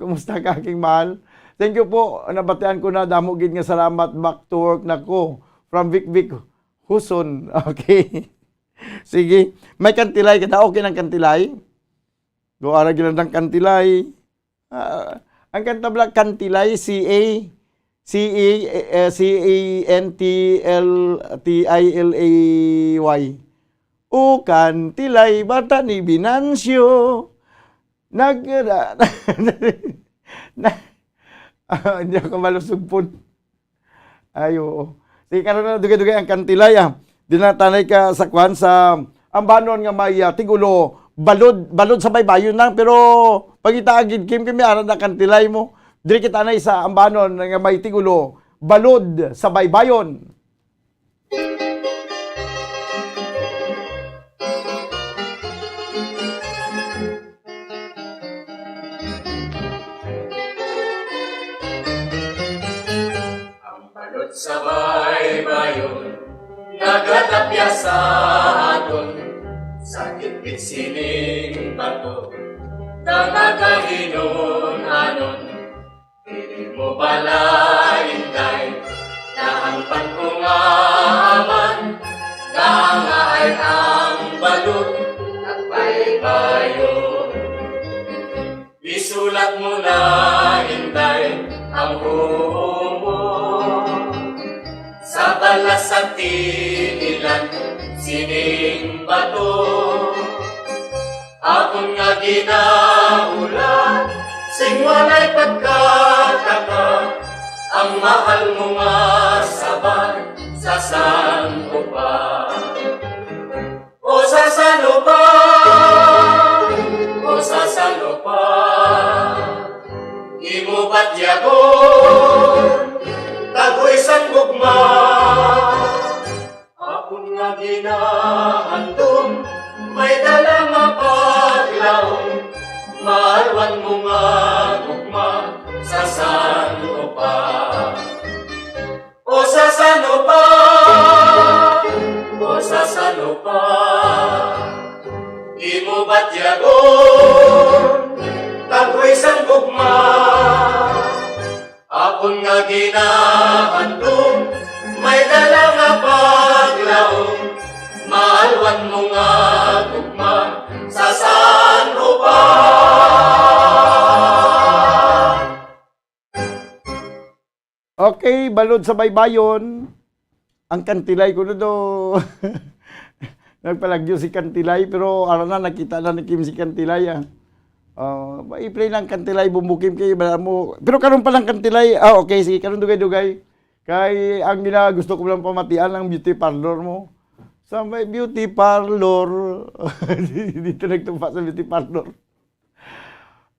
Kumusta ka aking mahal? Thank you po. Nabatian ko na. Damo gid nga salamat. Back to work na ko. From Vic Huson. Okay. Sige. May kantilay ka na. Okay ng kantilay? Doara gila ng kantilay. Ang kanta bala kantilay, Cantilay. O kantilay, bata ni Binancio. Hindi ako malusog po. Ayo. Sige, karon na dugay-dugay ang kantilay. Dinatanay ka sa kwan sa ambanon nga may tigulo. Balod sa baybayon lang. Pero pagita agid kim kami aran na kantilay mo. Diri kita na sa ambanon nga may tigulo. Balod sa baybayon. Sa baybayon, nagatapya sa aton, sakit sining bato, nagakahinon anon, hindi mo pala intay, na ang pagkungaman, naangay ang balot, at baybayon. Isulat mo na intay, ang buong mo, sa balas at tinilan, sining bato. Akong nga ginaulan, sing walay pagkataka, ang mahal mo nga sabay, sa santo pa. O sa santo pa, o sa santo pa, di mo ba't yagon, tago'y sang gugma. Akong nga ginahandom, may dala nga paglaong, maalwan mo nga gugma, sa santo pa. O sa santo pa, o sa santo pa, di mo ba't yagon, tago'y sang gugma. Akong nga ginahandom, may dala nga paglaong, maalwan mo nga tugma, sa santo pa. Okay, balod sa baybayon. Ang kantilay ko na do. Nagpalagyo si kantilay, pero alam na, nakita na ni Kim si kantilay. I-play lang kantilay, bumbukim kayo, mo. Pero karon pa lang kantilay, okay, sige, karon dugay-dugay. Kay ang gusto ko lang pamatian ang beauty parlor mo. Sa may beauty parlor. Dito nagtumpa sa beauty parlor.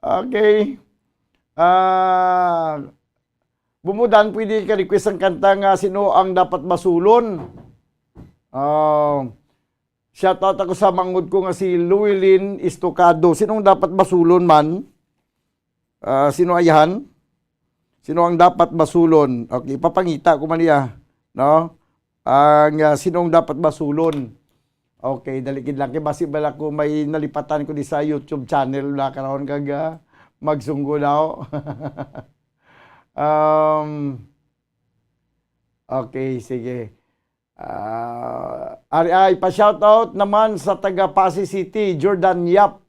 Okay. Bumudan, pwede ka request ang kanta nga sino ang dapat basulon. Shoutout ako sa mangod ko nga si Llewellyn Estocado. Sinong dapat basulon man? Sino ayahan? Sino ang dapat basulon? Okay, papangita ko man niya. No? Sinong dapat basulon? Okay, dalikid lang. Kaya basi bala ko may nalipatan ko di sa YouTube channel na karoon kag magsunggo daw. Okay, sige. Pa-shoutout naman sa taga Pasig City, Jordan Yap.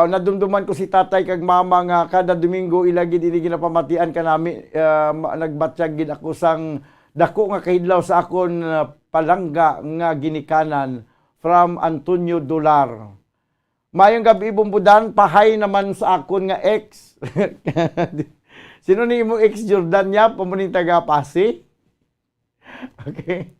Nadumduman ko si tatay kag mama nga kada Domingo ilagi dili ginapamatian kanami, nagbatsyag gid ako sang dako nga kahidlaw sa akon palangga nga ginikanan from Antonio Dolar. Mayong gabi bumbudan, pahay naman sa akon nga ex. Sino ni mo ex Jordan Yap, pamuning taga Pasig? Okay.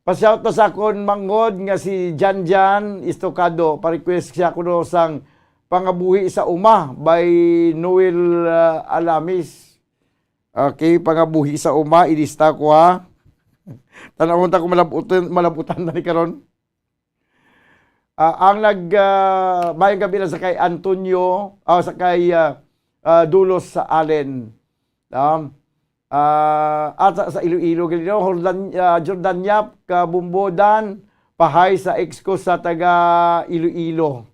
Pa-shout to sa akon mangod nga si Janjan Estocado. Pa-request siya ko sang Pangabuhi sa Uma by Noel Alamis. Okay, Pangabuhi sa Uma, ilista ko ha. Tanawon ta ko malabutan na ni karon. Ang mayang gabi na sa kay Antonio, sa kay Dulos sa Allen. At sa Iloilo, Jordan Yap, Kabumbodan, pahay sa ex ko sa taga Iloilo.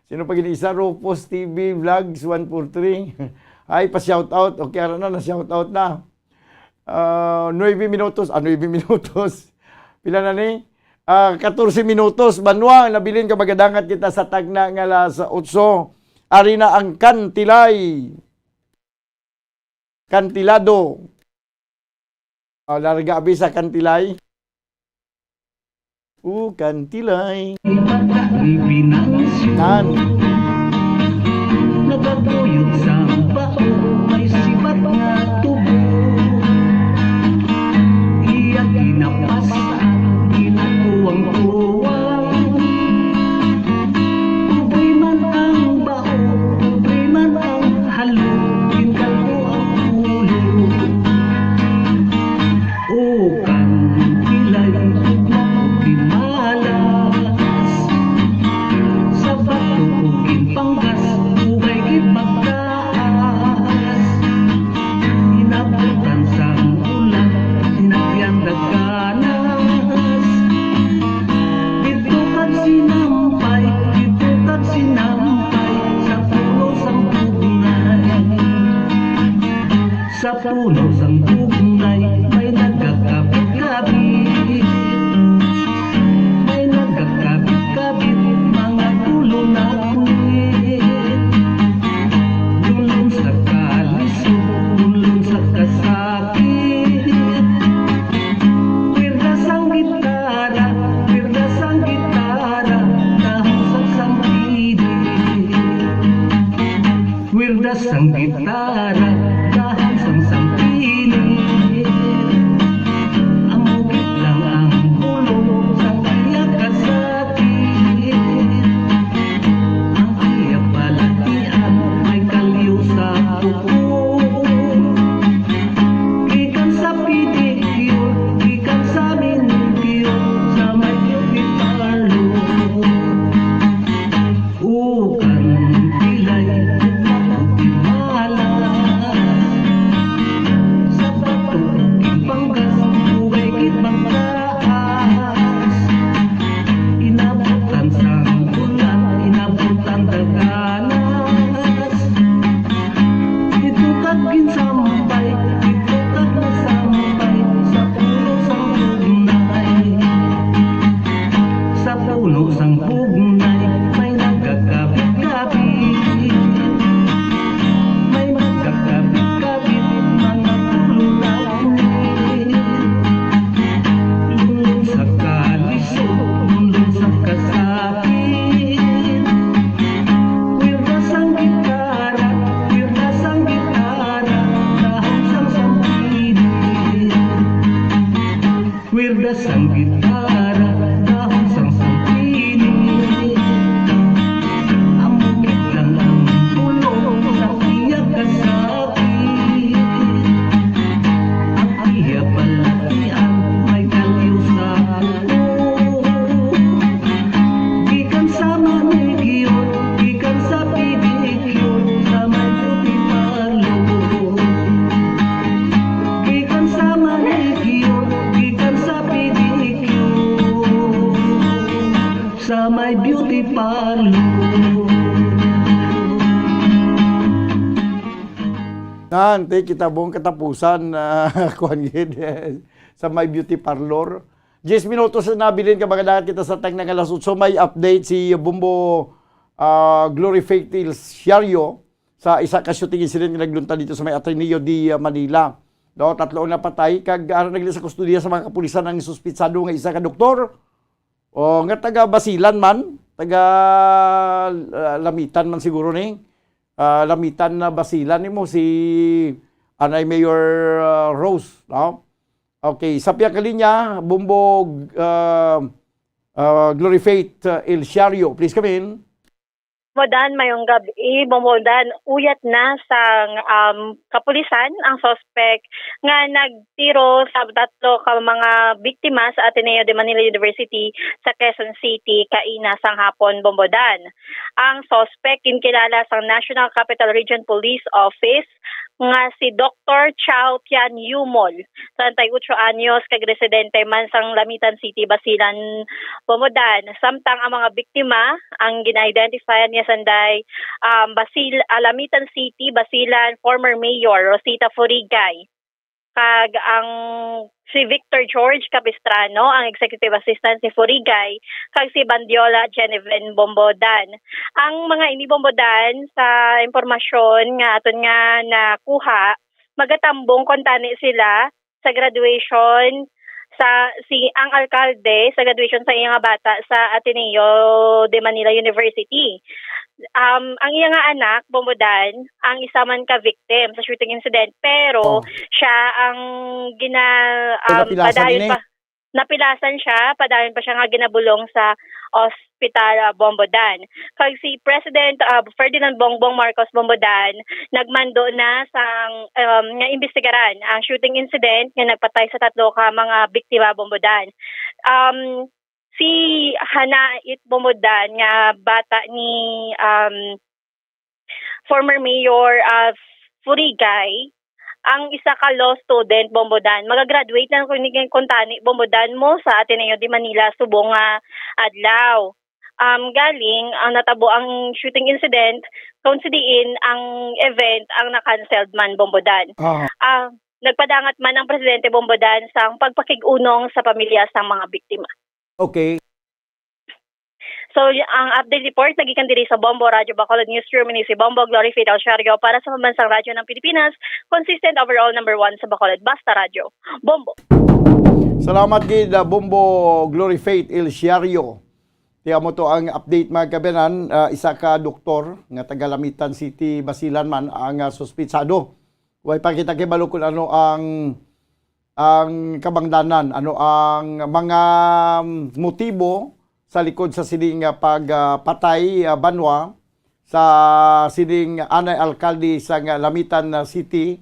Sino pa gini-isa? Rufus TV Vlogs 143. Ay, pa-shoutout. Okay, ara na, na-shoutout na. 9 minutos. 9 minutos. Pila na ni? 14 minutos. Banwa, nabilin ka magadangat kita sa tagna nga sa 8. Ari na ang kantilay. Kantilado. Larga abi sa kantilay. Kantilay. Nan. Nagatuyog sa bao, may sibat nga tubo. Iya kinapasaan, ginatuwang-tuwang. Ubay man ang bao, ubay man ang halo, tingkal ko ang ulo. O kantilay, malas sa bato ugin panggas, ugay gid magtaas. Inabutan sa ulan, sinagyan dagkanas. Dito kag sinampay, dito kag sinampay, sa puno sang tugnay. Sa puno sang tugnay, may nagkakapit-kapit. May nagkakabit-kabit, mga tulo na punit. Lulun sa kalisod, lulun sa kasakit. Wirdas ang gitara, dahon sa sampidit. Wirdas ang gitara, dahon sa sampidit. Ang bukit lang ang bulong sa kaya kasakit. Ang kaya palatian may kaliw sa tuko. Gikan sa pedicure, gikan sa manicure, sa may beauty parlor. O kantilay, malas sa bato uging panggas, ugay gid magtaas. Inabutan sang ulan, inabutan daganas. Dito kag ginsampay, dito kag nasampay, sa puno sang bugnay. Sa puno sang bugnay, may nagkakabit-kabit. May nagkakabit-kabit, mga tulo na punit. Lulun sa kalisod, lulun sa kasakit. Wirdas ang gitara, dahon sang sampidit. Wirdas ang gitara, dahon sang sampidit. Ang bukit lang ang pulong sa iya kasakit. Ang iya palatian, may kaliw sa tuko. Gikan sa manicure, gikan sa pedicure, sa may beauty parlor. Gikan sa manicure, gikan sa pedicure, sa may beauty parlor. Nante, kita buong katapusan kuhan gid sa My Beauty Parlor. 10 minutos na nabilin ka magadagat kita sa tag ng alas 8. So may update si Bumbo Glory Fatal Siario sa isa ka shooting incident nga naglunta dito sa may Ateneo di Manila. Do, 3 na patay kag nagli sa kustudiya sa mga kapulisan ang suspitsado nga isa ka doktor. O nga taga Basilan man, taga Lamitan man siguro ni. Lamitan na Basilan nimo si Anay Mayor Rose, no? Okay, sa piya kalinya Bumbo Glory Faith El Siario, please come in. Modan, mayong gabi, Modan, uyat na sa kapulisan ang suspect nga nagtiro sa 3 ka mga biktima sa Ateneo de Manila University sa Quezon City kaina sang hapon, Bombodan. Ang suspect kinkilala sa National Capital Region Police Office nga si Dr. Chow Tian Yumol, 38 anyos, kag residente man sang Lamitan City, Basilan, Bomodan. Samtang ang mga biktima ang gina-identify niya sanday Lamitan City, Basilan, former Mayor Rosita Furigay. Kag ang si Victor George Capistrano, ang executive assistant ni Furigay, kag si Bandiola Genevieve Bombodan. Ang mga ini Bombodan sa impormasyon nga aton nga nakuha, magatambong kontani sila sa graduation sa ang alkalde sa graduation sa iyang bata sa Ateneo de Manila University. Ang iyang anak, Bombodan, ang isa man ka-victim sa shooting incident, pero siya ang napilasan siya, padayon pa siya nga ginabulong sa Hospital Bombodan. Kag si President Ferdinand Bongbong Marcos Bombodan nagmando na sang nga imbestigaran ang shooting incident nga nagpatay sa 3 ka mga biktima Bombodan. Si Hanait Bombodan nga bata ni former Mayor Furigay, ang isa ka law student Bombodan, magagraduate na kuntani Bombodan mo sa Ateneo de Manila subong adlaw. Galing ang natabo ang shooting incident, considering ang event ang na-cancelled man Bombodan. Nagpadangat man ang Presidente Bombodan sa pagpakig-unong sa pamilya sa mga biktima. Okay. So, ang update report nagikan diri sa Bombo Radio Bacolod Newsroom ni si Bombo Glory Faith Alciario para sa Pambansang Radyo ng Pilipinas, consistent overall number 1 sa Bacolod. Basta Radio. Bombo. Salamat gid Bombo Glory Faith Alciario. Tiya mo to ang update mga kabenan, isa ka doktor nga taga Lamitan City, Basilan man ang suspitsado. Way pakita kay balo kung ano ang kabangdanan, ano ang mga motibo sa likod sa sining pagpatay banwa sa sining anay alkalde sa Lamitan City,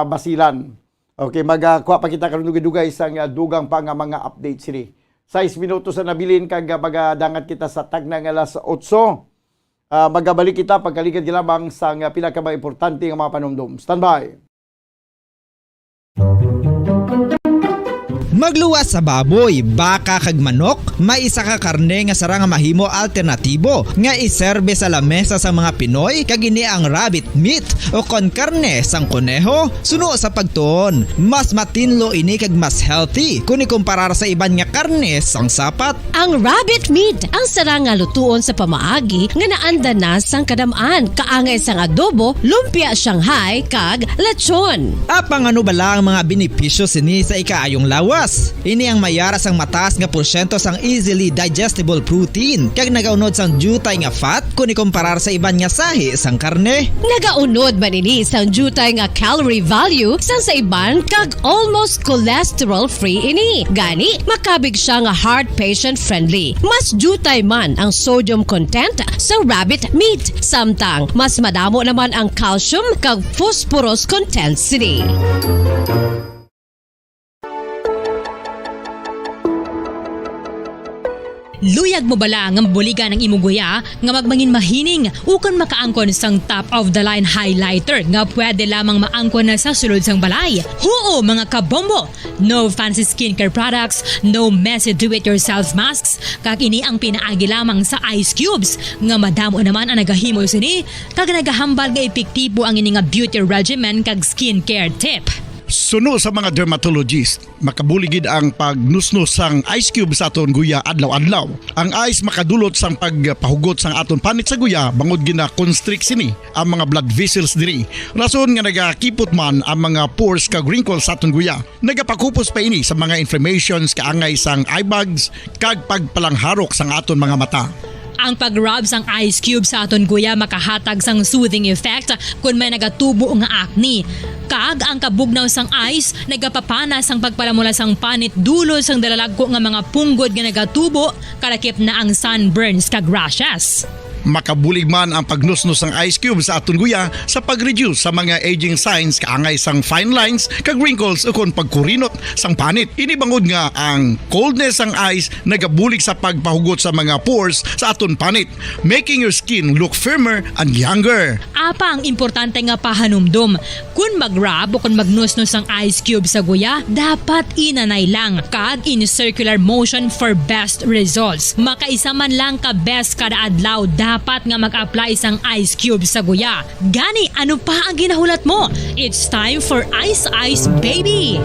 Basilan. Okay, magkuha pa kita karon dugay sa dugang pa nga mga update sini. 6 minutos na nabilin kag magadangat kita sa tagnang alas 8. Magabalik kita pagkaligid lamang sa pinaka-importante nga mga panumdum. Standby. Magluwas sa baboy, baka kag manok, may isa ka karne nga sara nga mahimo alternatibo nga iserbe sa lamesa sa mga Pinoy kag ini ang rabbit meat o kon karne sang kuneho. Suno sa pagtuon, mas matinlo ini kag mas healthy kung ikumparar sa iban nga karne sang sapat. Ang rabbit meat ang sara nga lutuon sa pamaagi nga naanda na sang kadamaan, kaangay sang adobo, lumpia Shanghai kag lechon. Apang ano bala ang mga benepisyo sini sa ikaayong lawas? Ini ang mayaras ang mataas nga porsyento sang easily digestible protein kag nagaunod sang jutay nga fat kung ikumparar sa iban nga sahi sang karne. Nagaunod man ini sang jutay nga calorie value sang sa iban kag almost cholesterol free ini. Gani makabig siya nga heart patient friendly. Mas jutay man ang sodium content sa rabbit meat, samtang mas madamo naman ang calcium kag phosphorus content sini. Luyag mo bala nga mabuligan ng imong guya nga magmangin mahining ukon makaangkon sang top of the line highlighter nga pwede lamang maangkon na sa sulod sang balay. Huo mga kabombo! No fancy skincare products, no messy do-it-yourself masks, kag ini ang pinaagi lamang sa ice cubes nga madamo naman ang nagahimo sini kag nagahambal nga epektibo ang ini nga beauty regimen kag skincare tip. Suno sa mga dermatologist, makabuligid ang pagnusnos sang ice cube sa aton guya adlaw-adlaw. Ang ice makadulot sang pagpahugot sang aton panit sa guya bangod gina constrict sini ang mga blood vessels diri. Rason nga nagakipot man ang mga pores kag wrinkles sa aton guya. Nagapakupos pa ini sa mga inflammations kaangay sang eye bags kag pagpalangharok sang aton mga mata. Ang pag-rub sang ice cube sa aton guya makahatag sang soothing effect kung may nagatubo nga acne. Kag ang kabugnaw sang ice nagapapana sang pagpalamula sang panit dulo sang dalalagko nga mga punggod nga nagatubo kalakip na ang sunburns kag rashes. Makabulig man ang pagnusnos ng ice cube sa aton guya sa pag-reduce sa mga aging signs kaangay sang fine lines kag wrinkles ukon pagkurinot sang panit. Ini bangod nga ang coldness sang ice nagabulig sa pagpahugot sa mga pores sa aton panit, making your skin look firmer and younger. Apang importante nga pahanumdum, kung mag-rub o kung magnusnos ang ice cube sa guya, dapat inanay lang kag in circular motion for best results. Makaisa man lang ka best kada adlaw, dapat nga mag-apply sang ice cube sa guya. Gani, ano pa ang ginahulat mo? It's time for Ice Ice Baby!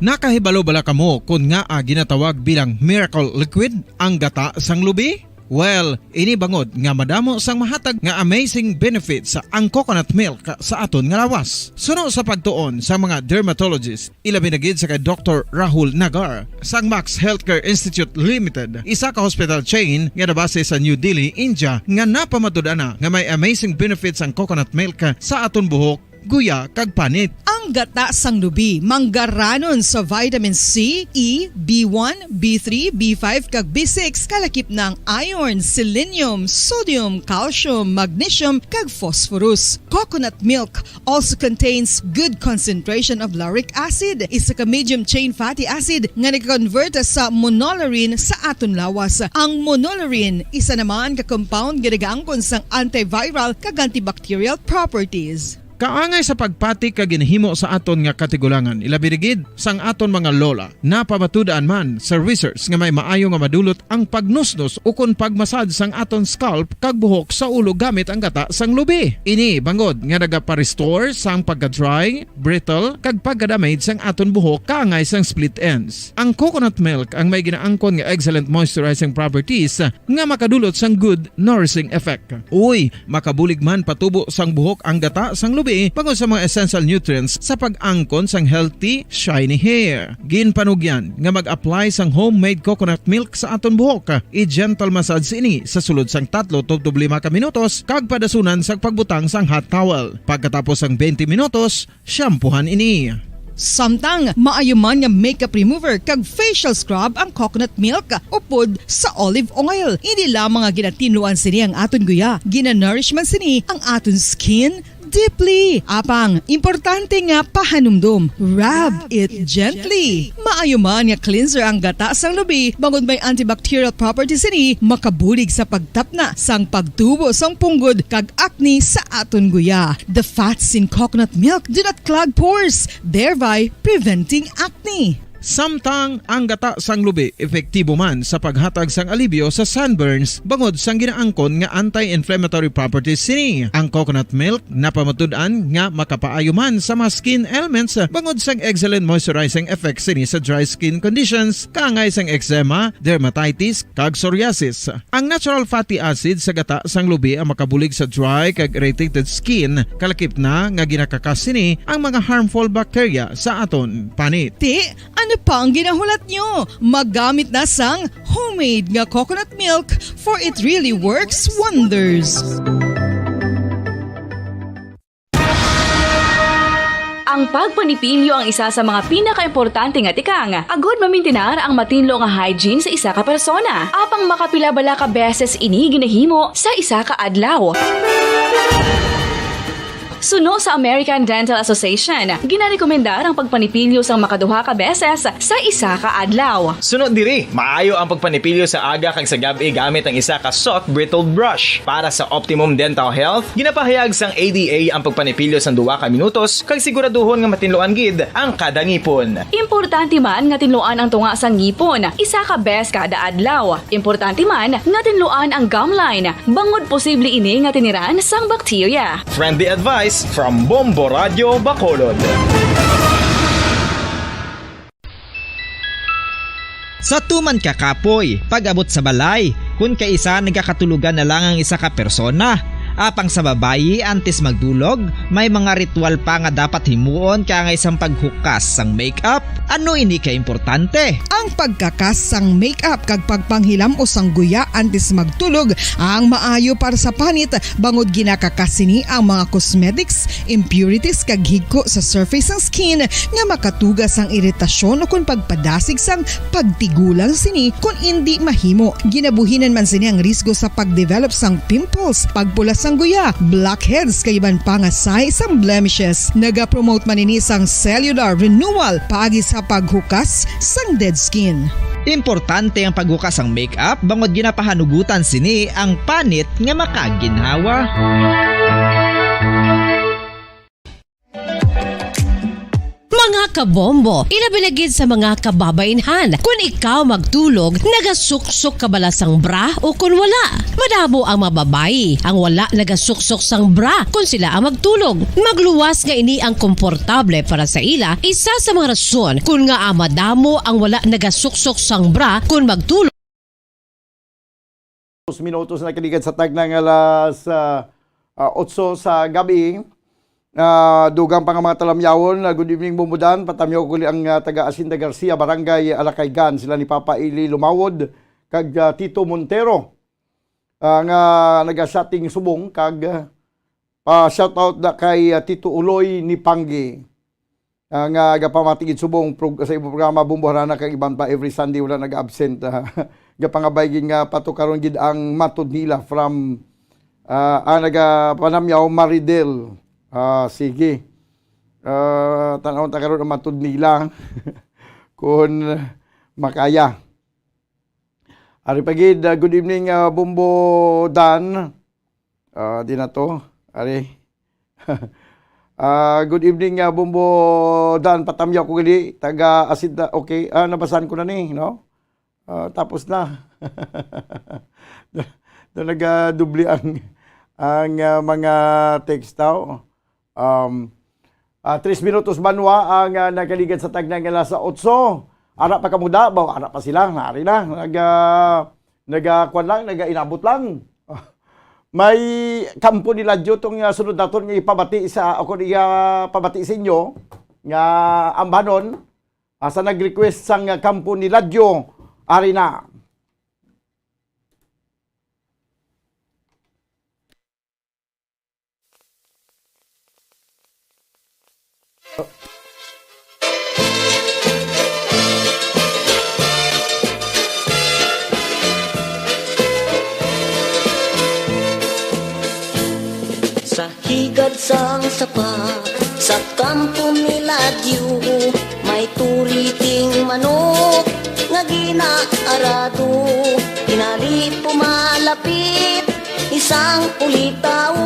Nakahibalo bala kamo kung nga ginatawag bilang miracle liquid ang gata sang lubi? Well, ini bangod nga madamo sang mahatag nga amazing benefits sa ang coconut milk sa aton nga lawas. Suno sa pagtuon sa mga dermatologist, ilabi na gid sa kay Dr. Rahul Nagar sang Max Healthcare Institute Limited, isa ka hospital chain nga nabase sa New Delhi, India, nga napamatud-ana nga may amazing benefits ang coconut milk sa aton buhok, guya kag panit. Ang gata sang lubi manggaranon sa vitamin C, E, B1, B3, B5 kag B6 kalakip ng iron, selenium, sodium, calcium, magnesium kag phosphorus. Coconut milk also contains good concentration of lauric acid, isa ka medium chain fatty acid nga nag-convert sa monolarin sa aton lawas. Ang monolarin isa naman ka compound nga nagaangkon sang antiviral kag antibacterial properties. Kaangay sa pagpati kag ginhimo sa aton nga katigulangan, ilabirigid sang aton mga lola, napamatud-an man sa research nga may maayo nga madulot ang pagnusnos ukon pagmasad sang aton scalp kag buhok sa ulo gamit ang gata sang lubi. Ini bangod nga nagapa-restore sang pagka-dry, brittle kag pagka-damage sang aton buhok kaangay sang split ends. Ang coconut milk ang may ginaangkon nga excellent moisturizing properties nga makadulot sang good nourishing effect. Uy, makabulig man patubo sang buhok ang gata sang lubi bangod sa mga essential nutrients sa pag-angkon sang healthy, shiny hair. Ginpanugyan nga mag-apply sang homemade coconut milk sa aton buhok. I-gentle massage ini sa sulod sang 3 to 5 ka minutos kag padasunan sang pagbutang sang hot towel. Pagkatapos sang 20 minutos, shampoohan ini. Samtang maayo man nga makeup remover kag facial scrub ang coconut milk upod sa olive oil. Hindi lamang nga ginatinluan sini ang aton guya, gina-nourish man sini ang aton skin deeply. Apang, importante nga pahanumdum. Rub it gently. Maayo man nga cleanser ang gata sang lubi, bangod may antibacterial properties ini, makabulig sa pagtapna sang pagtubo sang punggod kag acne sa aton guya. The fats in coconut milk do not clog pores, thereby preventing acne. Samtang ang gata sang lubi epektibo man sa paghatag sang alibyo sa sunburns bangod sang ginaangkon nga anti-inflammatory properties sini. Ang coconut milk napamatud-an nga makapaayo man sa mga skin ailments bangod sang excellent moisturizing effect sini sa dry skin conditions kaangay sang eczema, dermatitis kag psoriasis. Ang natural fatty acid sa gata sang lubi ang makabulig sa dry kag irritated skin, kalakip na nga ginakakas sini ang mga harmful bacteria sa aton panit. Ano pa ang ginahulat nyo? Magamit na sang homemade nga coconut milk, for it really works wonders. Ang pagpanipilyo ang isa sa mga pinaka-importante nga tikang. Agod mamintinar ang matinlo nga hygiene sa isa ka persona. Apang makapilabala ka beses ini ginahimo sa isa ka adlaw. Suno sa American Dental Association, ginarekomendar ang pagpanipilyo sang makaduha ka beses sa isa ka adlaw. Sunod diri, maayo ang pagpanipilyo sa aga kag sa gabi gamit ang isa ka soft brittle brush. Para sa optimum dental health, ginapahayag sang ADA ang pagpanipilyo sang 2 ka minutos kag siguraduhon nga matinloan gid ang kada ngipon. Importante man nga tinluan ang tunga sang ngipon, isa ka bes kada adlaw. Importante man nga tinluan ang gum line, bangod posible ini nga tiniran sang bakterya. Friendly advice from Bombo Radio Bacolod. Sa tuman ka kapoy, pag-abot sa balay, kung kaisa nagkakatulugan na lang ang isa ka persona, Apang sa babayi antes magdulog, may mga ritual pa nga dapat himuon kaya nga isang paghukas sang makeup. Ano ini ka importante? Ang pagkakas sang makeup kag pagpanghilam o sang guya antes magtulog ang maayo para sa panit bangod ginakakasini ang mga cosmetics, impurities kag higko sa surface sang skin nga makatugas sang iritasyon o kung pagpadasig sang pagtigulang sini kung hindi mahimo. Ginabuhinan man sini ang risgo sa pagdevelop sang pimples, pagpula sang guya, blackheads kay iban pa nga size sang blemishes. Naga-promote man ini sang cellular renewal paagi sa paghukas sang dead skin. Importante ang paghukas ang makeup bangod ginapahanugutan sini ang panit nga makaginhawa. Mga kabombo, ilabilagid sa mga kababainhan. Kung ikaw magtulog, nagasuksok ka bala sang bra o kung wala. Madamo ang mababayi, ang wala nagasuksok sang bra kung sila ang magtulog. Magluwas nga ini ang komportable para sa ila, isa sa mga rason kung nga madamo ang wala nagasuksok sang bra kung magtulog. 2 minutos na kinigan sa tag ng alas 8 sa gabi. Dugang pa nga mga talamyawon. Good evening bumudan. Patamyaw ko ang taga Asinda Garcia, Barangay Alacaygan. Sila ni Papa Ili Lumawod kag Tito Montero nga nagasyating subong kag shoutout na kay Tito Uloy ni Panggi nga gapamatigid subong sa ibang programa Bumbuharana kag iban pa every Sunday wala nag-absent. Gapangabay gid nga patukaron gid ang matod nila from nagapanamyaw Maridel. Sige. Tanawon ta karon ang matud nila kung makaya. Ari pagid, good evening Bumbo Dan. Di na to. Ari. Good evening Bumbo Dan, patamyaw ko gali taga Asinda. Okay, nabasahan ko na ni, no? Tapos na. Doon nag-dubli ang mga text daw. 3 minutos banwa ang nakaligad sa tag ng alas 8. Ara pa kamuda, ara pa sila, nari na. Nagakwan lang, nagainabot lang. May kampo nila dyo itong sunod na ito nga ipabati sa, ako pabati sa inyo, nga ambanon, sa nag-request sang kampo nila dyo, ari na. Sa higad sang sapa, sa kampo nila Diyo, may turiting manok nga ginaarado. Inali pumalapit, isang ulitaw,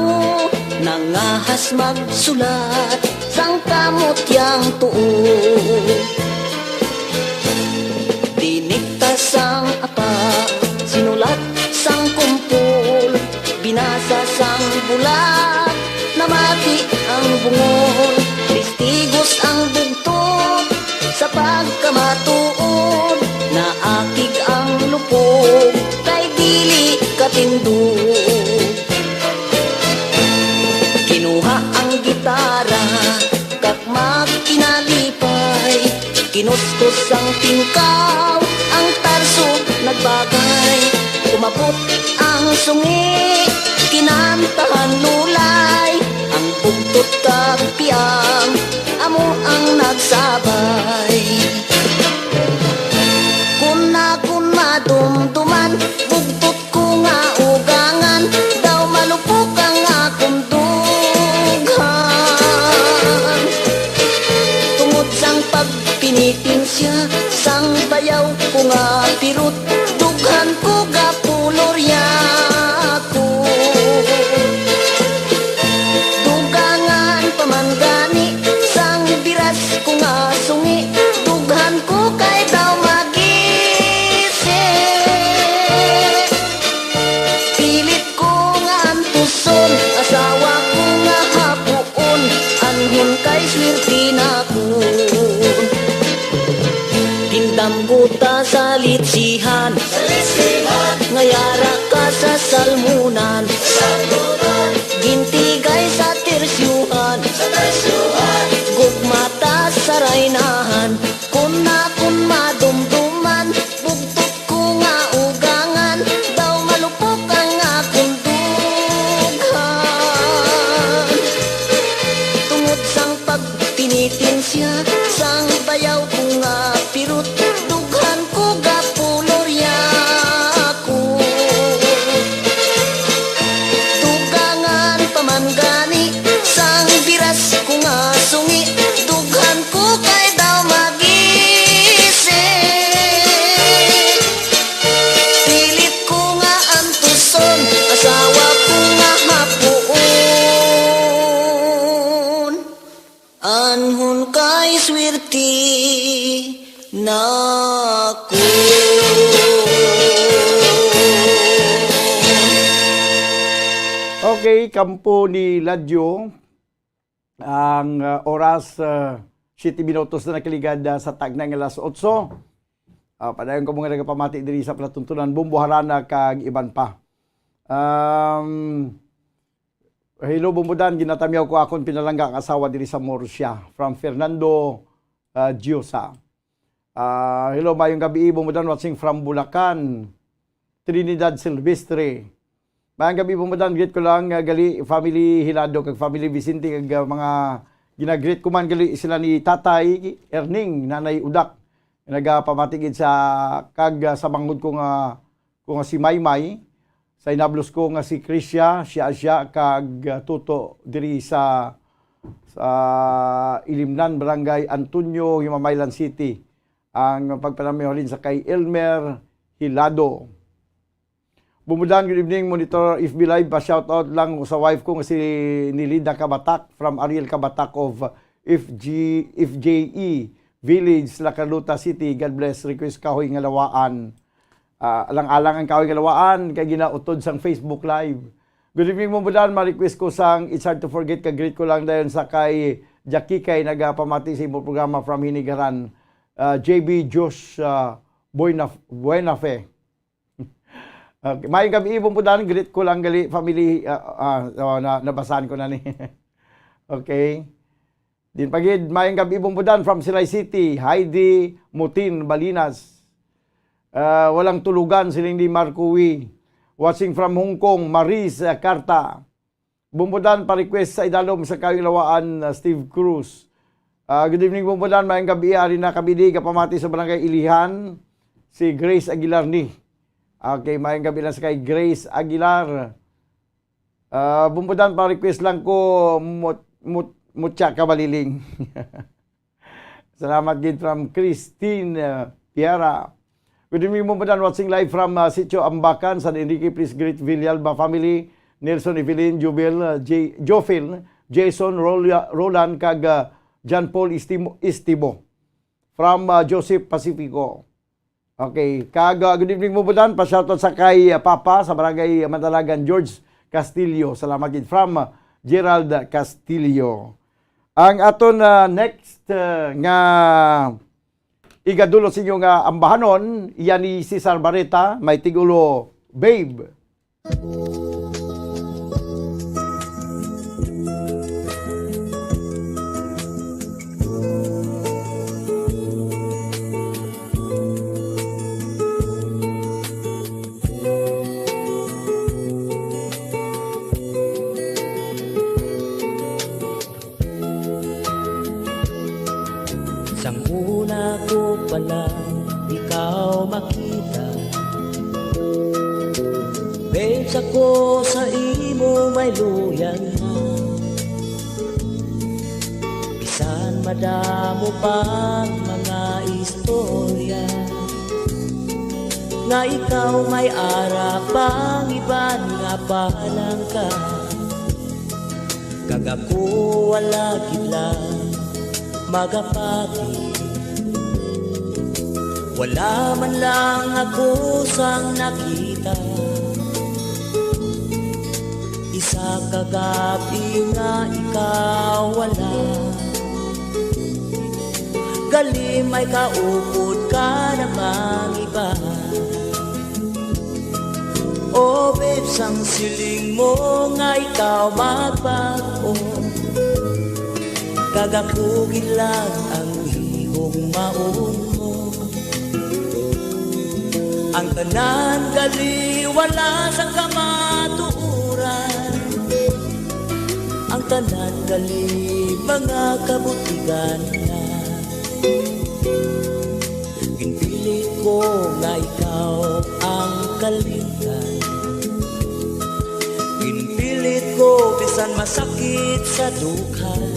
nangahas magsulat, sang kamot yang tuo. Dinikta sang apa, sinulat sang kumpol, binasa sang bulat, namati ang bungol, testigos ang bugtod, sa pagkamatuod, naakig ang lupog, kay dili katindog. Kinuha ang gitara, kag magkinalipay, kinuskus ang tingkaw, ang tarso nagbagay, umabot ang sungi, kinantahan lulay, ang bugtot kag piyang, amo ang nagsabay. Kun madumduman, bugtot ko nga ugangan, daw malupok ang akong dughan. Tungod sang pagpinitin siya, sang bayaw ko nga pirut, dughan ko gapulorya ko. Dugangan pamanggani, sang biras ko nga sungi, dughan ko kay daw magisip. Pilit ko nga antuson, asawa ko nga hapuon, anhon kay swerte na ko. Tindam guta sa litsihan, ngayara ka sa salmunan, inahan kun madumduman bugtot ko nga ugangan daw malupok ang akong dughan tungod sang pagtinitin siya sang bayaw ko nga pirut dughan ko gapulorya ako tugangan paman gani sang biras ko nga sungi dughan ko kay daw magising pilit ko nga antuson asawa ko nga hapuon anhon kay swerte nako. Okay, kampo ni Ladyo. Ang oras 7 minutos na nakaligad sa tagna ng alas 8. Padayon ko mga nagapamati diri sa platuntunan Bumbo Harana kag iban pa. Hello Bumbudan, ginatamyaw ko akong pinalangga ang asawa diri sa Murcia from Fernando Giosa. Hello, mayong gabi Bumbudan, watching from Bulacan, Trinidad Silvestre. Mayang gabi Bumbudan, greet ko lang gali family Hilado kag family Vicente kag mga ginagreet ko man gali sila ni Tatay Erning, Nanay Udak. Nagapamatigid sa kag sa bangod ko nga si Maymay. Sa inablos ko nga si Krisya, siya kag Tuto diri sa Ilimnan, Barangay Antonio, Himamaylan City. Ang pagpanamiholin sa kay Elmer Hilado. Bumudan, good evening, Monitor FB Live. Pa-shoutout lang sa wife ko nga si Nilida Kabatak from Ariel Kabatak of FJE Village, Lacaluta City. God bless. Request kahoy nga lawaan. Alang-alang ang kahoy nga lawaan kay ginautod sang Facebook Live. Good evening, Bumudan. Ma-request ko sang It's Hard to Forget. Kag-greet ko lang dayon sa kay Jackie kay nagapamati sa imong programa from Hinigaran. JB Josh Buenafe. Okay. Mayong gabi ibong po dahil, greet ko lang gali family, nabasahan ko na ni. Okay. Din pagid, mayong gabi ibong po dahil from Silay City, Heidi Mutin Balinas. Walang tulugan, siling di Marcowi. Watching from Hong Kong, Maris Carta. Bumbudan, pa-request sa idalom sa kawing lawaan, Steve Cruz. Good evening, Bumbudan, mayong gabi, ari na kabidi, kapamati sa barangay Ilihan, si Grace Aguilar ni. Okay, mayang gabi lang sa kay Grace Aguilar. Bumbudan, pa-request lang ko mutya kabaliling. Salamat din from Christine Piera. Good evening, Bumbudan, watching live from Sitio Ambacan, San Enrique, please greet Villalba family, Nelson Evelyn, Jofil, Jason, Roland, kag John Paul Istibo from Joseph Pacifico. Okay, good evening mo budan, pa-shoutout sa kay Papa sa barangay Mandalagan, George Castillo. Salamat din from Gerald Castillo. Ang aton next nga igadulo sa inyo nga ambahanon, iyan ni Cesar Barreta, may tigulo, Babe. Makita Babes ako sa imo may luyan na Bisan madamo pang mga istorya Nga ikaw may ara pang iban nga palang ka Kagako wala gila magapati Wala man lang ako sang nakita Isa kagabi nga ikaw wala Galim ay kaupod ka namang iba Oh babes, ang siling mo nga ikaw magbago Kagakugin lang ang higugmaon mo. Ang tanan gali wala sa kamatuuran, ang tanan gali mga kabutigan na. Ginpili ko nga ikaw ang kalingan, ginpilit ko bisan masakit sa dukhan,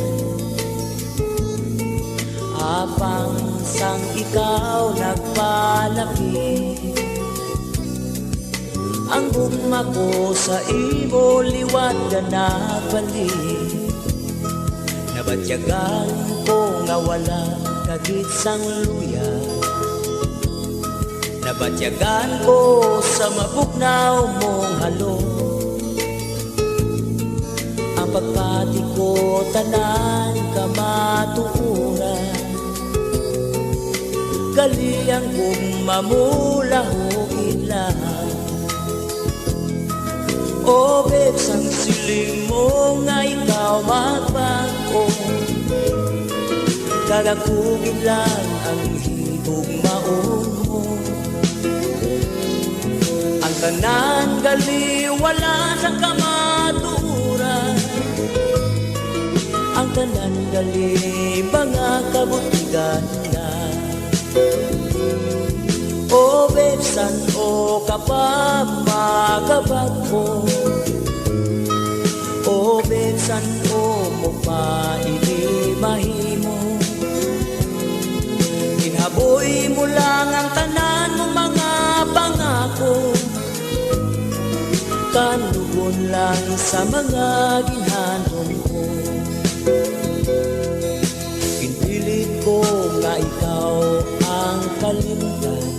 apang sang ikaw nagpalaki. Ang gugma ko sa imo liwat ka nagbalik, nabatyagan ko nga wala kagit sang luya, nabatyagan ko sa mabugnaw mong halo. Ang pagpati ko tanan kamatuuran, kaliyang kong mamulahugin lang. O babes, ang siling mo nga ikaw magbago, kagakugin lang ang higugmaon mo. Ang tanan gali wala sa kamaturan, ang tanan gali mga kabutigan na. O besan o kapamagabag ko, o besan o mukha inimahimo. Inhaboy mo lang ang tanan mo mga pangako, kanugon lang sa mga ginhandong ko. Pinpilit ko nga ikaw ang kalimtan,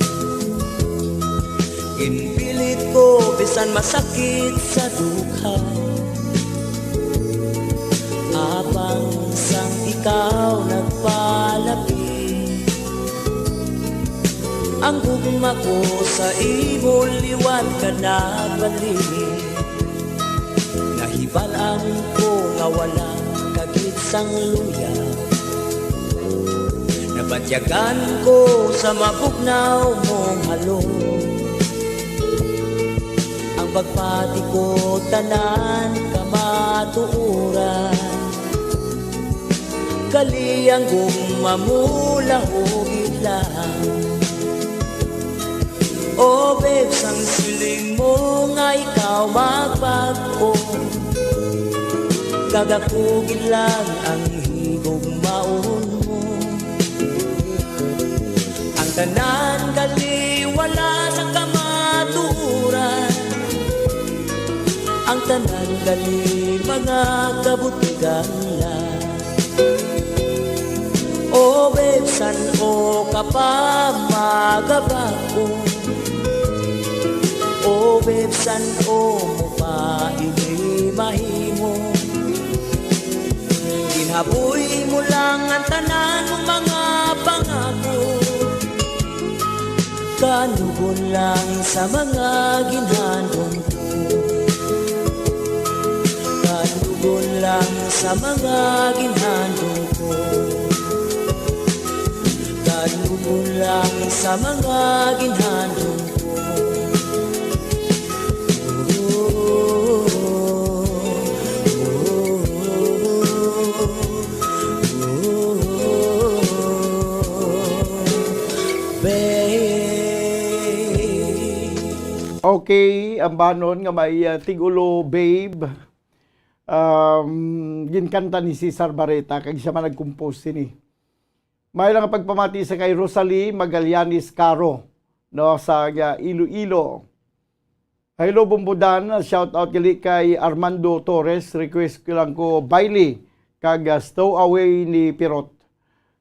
ginpilit ko bisan masakit sa dukhan, apang sang ikaw nagpalapit. Ang gugma ko sa imo liwat ka nagbalik, nahibalaan ko nga wala kagit sang luya, nabatyagan ko sa mabugnaw mong halo. Ang pagpati ko tanan kamatuuran, kaliyang gumamulahugin lang. O babes, ang siling mo nga ikaw magbago, kagakugin lang ang higugmaon mo. Ang tanan gali wala sa kamaturan, ang tanan gali mga kabutigan lang. O besan o kapamagabag ko, o besan o mukha inimahimo. Ginhaboy mo lang ang tanan mong mga pangako, kanugon lang sa mga ginhandong ko, kanugon lang sa mga ginhandong ko, kanugon lang sa mga ginhandong ko. Okay, ang banon nga may tigulo babe. Ginkanta ni Cesar Barreta kag siya man nag-compose ni. May lang pagpamati sa kay Rosalie Magallanes Caro no sa Iloilo. Hello Bumbudan, shout out gali kay Armando Torres, request ko lang ko Bailey kag Stowaway ni Pirot.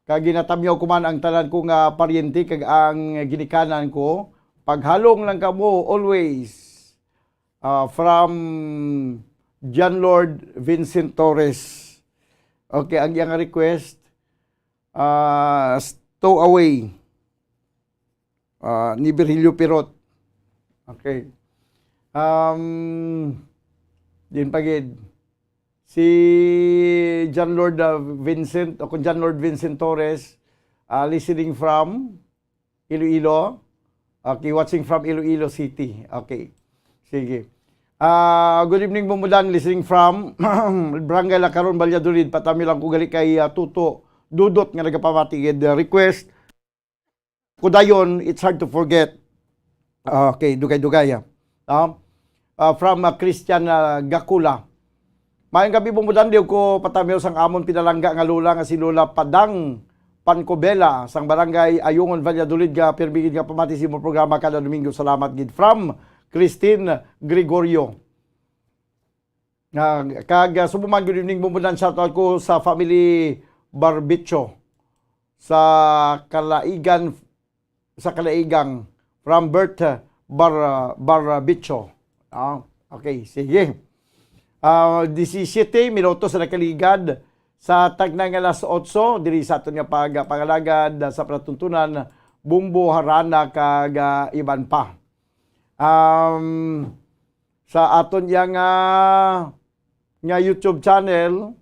Kag ginatamyaw ko man ang tanan ko nga paryente kag ang ginikanan ko. Paghalong lang kamo always. From John Lord Vincent Torres. Okay, ang iyang request, Stowaway ni Virgilio Pirot. Okay. Din pagid. Si John Lord Vincent, o kung John Lord Vincent Torres, listening from Iloilo. Okay, watching from Iloilo City. Okay, sige. Good evening, Bumudan, listening from Barangay Lacaron, Valladolid. Patami lang ko gali kay Tuto Dudot nga nagapamatid. Request, Kudayon, it's hard to forget. Okay, dugay-dugay. From Christian Gakula. Mayang gabi, Bumudan, di ko patamiw sang amon pinalangga nga lula nga si Lola Padang Pancobela sang barangay Ayungon, Valladolid nga pirbigid nga pamati mo programa kada Domingo. Salamat gid from Christine Gregorio. Subuman, good evening, Bumudan, shoutout ko sa family Barbicho sa Kalaigan from Bert Barbicho. Okay, sige. 17 minutos na nakaligad sa tagnang alas 8, diri sa aton nga pangalagad sa panatuntunan Bumbo Harana kag iban pa. Sa aton nga YouTube channel,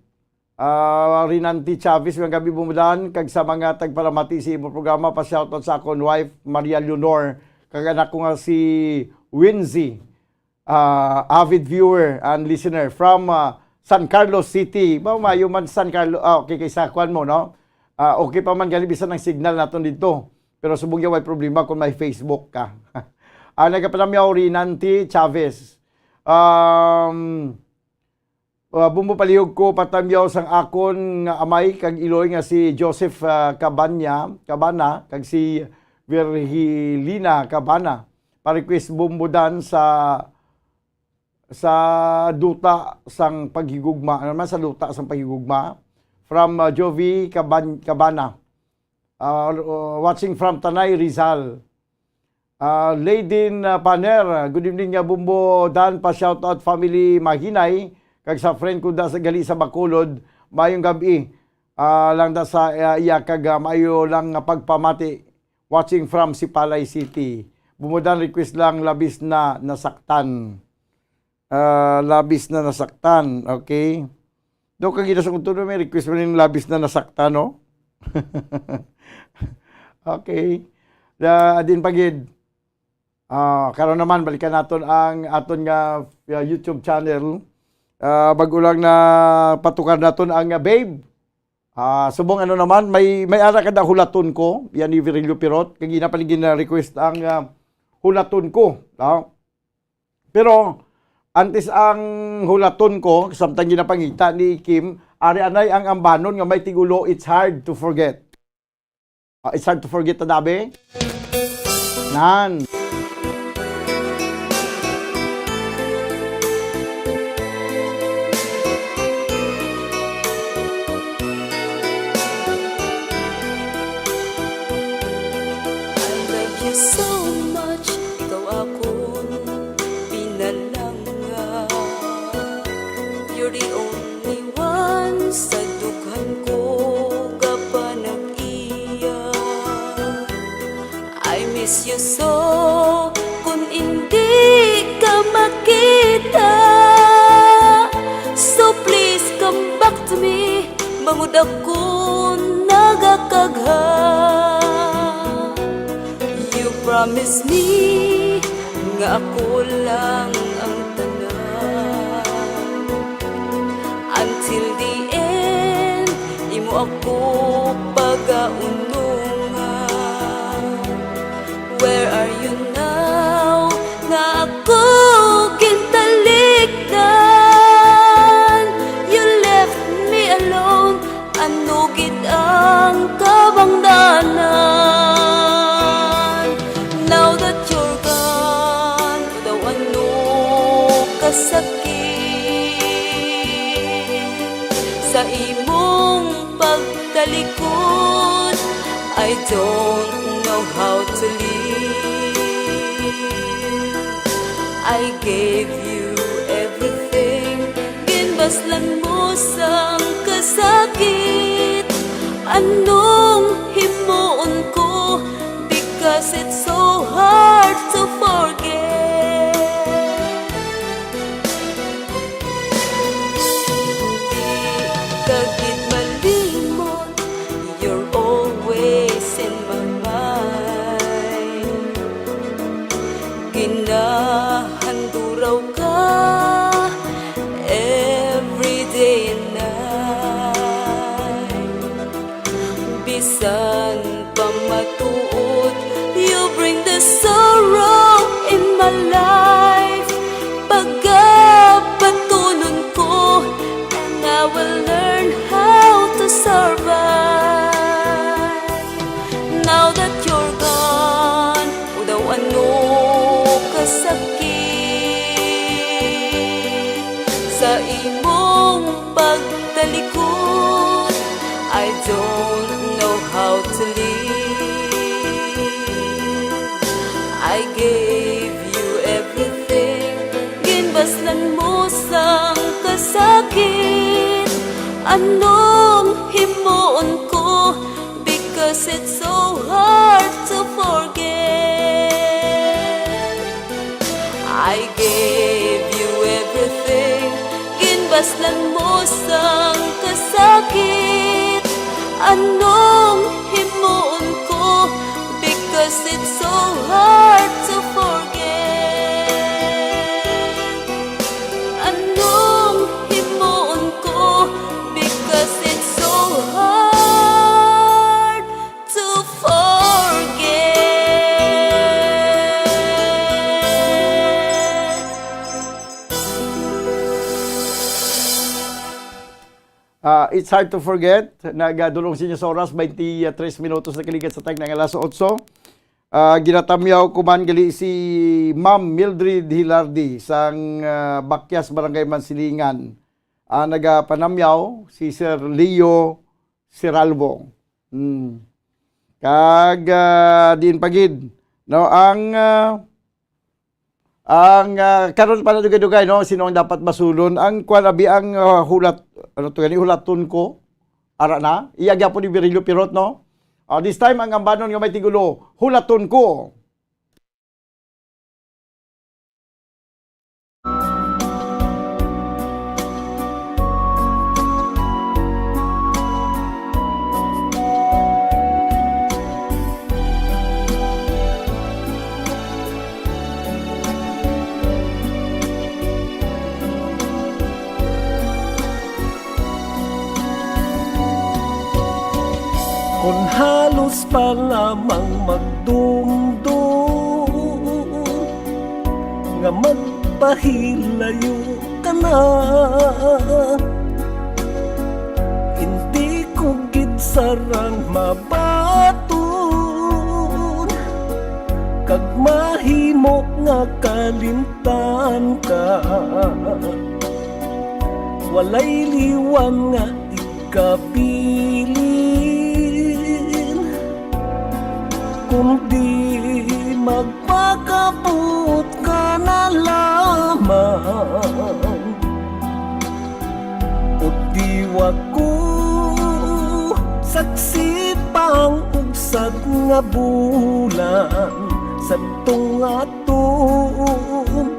Rinanti Chavez, mga gabi, Bumudan, kag sa mga tagpalamati sa imong programa, pa-shoutout sa akong wife, Maria Leonor, kag anak ko nga si Winzy, avid viewer and listener from San Carlos City. Mayo man San Carlos. Okay, kay sakwan mo, no? Okay pa man gali bisan ng signal naton dito. Pero subong way problema kung may Facebook ka. Nagapanamyaw Rinanti Chavez. Bumbo palihog ko patamyaw sang akon nga amay kag iloy nga si Joseph Cabana kag si Virgilina Cabana. Pa-request Bumbudan sa duta sang paghigugma. Ano naman sa duta sang paghigugma? From Jovi Cabana. Watching from Tanay, Rizal. Laydin Paner, good evening nga, Bumbo Dan, pa-shoutout family Mahinay, kag sa friend ko da sa gali sa Bacolod, mayong gabi. Lang da sa iya kag mayo lang nga pagpamati. Watching from Sipalay City. Bumbo Dan, request lang labis na nasaktan. Okay. Do kag ina sa kuntuno may request mo ning labis na nasaktan, no? Okay. Adin pagid. Karon naman balikan naton ang aton nga YouTube channel. Bago lang na patukar naton ang Babe. Subong ano naman may ara kada hulaton ko, yan ni Virilio Pirot, kag ginapaligin na request ang hulaton ko. Pero antes ang hulaton ko, samtang ginapangita ni Kim, ari anay ang ambanon nga may tigulo, it's hard to forget. It's hard to forget tadabe. Nan. So much, ikaw akong pinalanga. You're the only one sa dughan ko kapag nag-iya. I miss you so kung hindi ka makita. So please come back to me, bangod ako nagakagha. Promise me nga ako lang ang tanan. Until the end, imo ako pag-aunungan. Where are you now? Nga ako kintalikdan. You left me alone. Ano gid ang kabangdanan? Sakit sa imong pagtalikod, I don't know how to live. I gave you everything, ginbaslan mo sang kasakit. Anong himuon ko, because it's so hard to forget. Kagit malimot, you're always bisan pa matuod. You bring the sorrow in my life. Pagkapatunon ko, and I will learn how to survive. Now that you're gone, daw ano kasakit sa imong pagtalikod. I don't know how to live. I gave you everything, ginbaslan mo sang kasakit. Anong himuon ko, because it's so hard to forget. I gave you everything, ginbaslan mo sang kasakit. Anong himuon ko, because it's so hard to forget. Anong himuon ko, because it's so hard to forget. It's hard to forget. Nagadulong sa inyo sa oras, 23 minutos na kaligat sa tag ng alas 8. Ginatamyaw kuman gali si Ma'am Mildred Hilardi sang Bakyas, Barangay Mansilingan. Nagapanamyaw si Sir Leo Siralbo. Kag diin pagid. No, ang karon pa na dugay-dugay, no, sino ang dapat masulon ang kwalabi ang hulat, ano to gani, hulaton ko ara na iyagya po ni Virilio Pirot, no. This time ang ambanon nga may tigulo, hulaton ko. Kung halos pa lamang magdumdum nga magpahilayo ka na, hindi ko gid sarang mabaton kag mahimo nga kalimtan ka. Walay liwan nga ikabilin kundi magpakabot ka na lamang. O diwa ko saksi pang ugsad nga bulan sa tungatong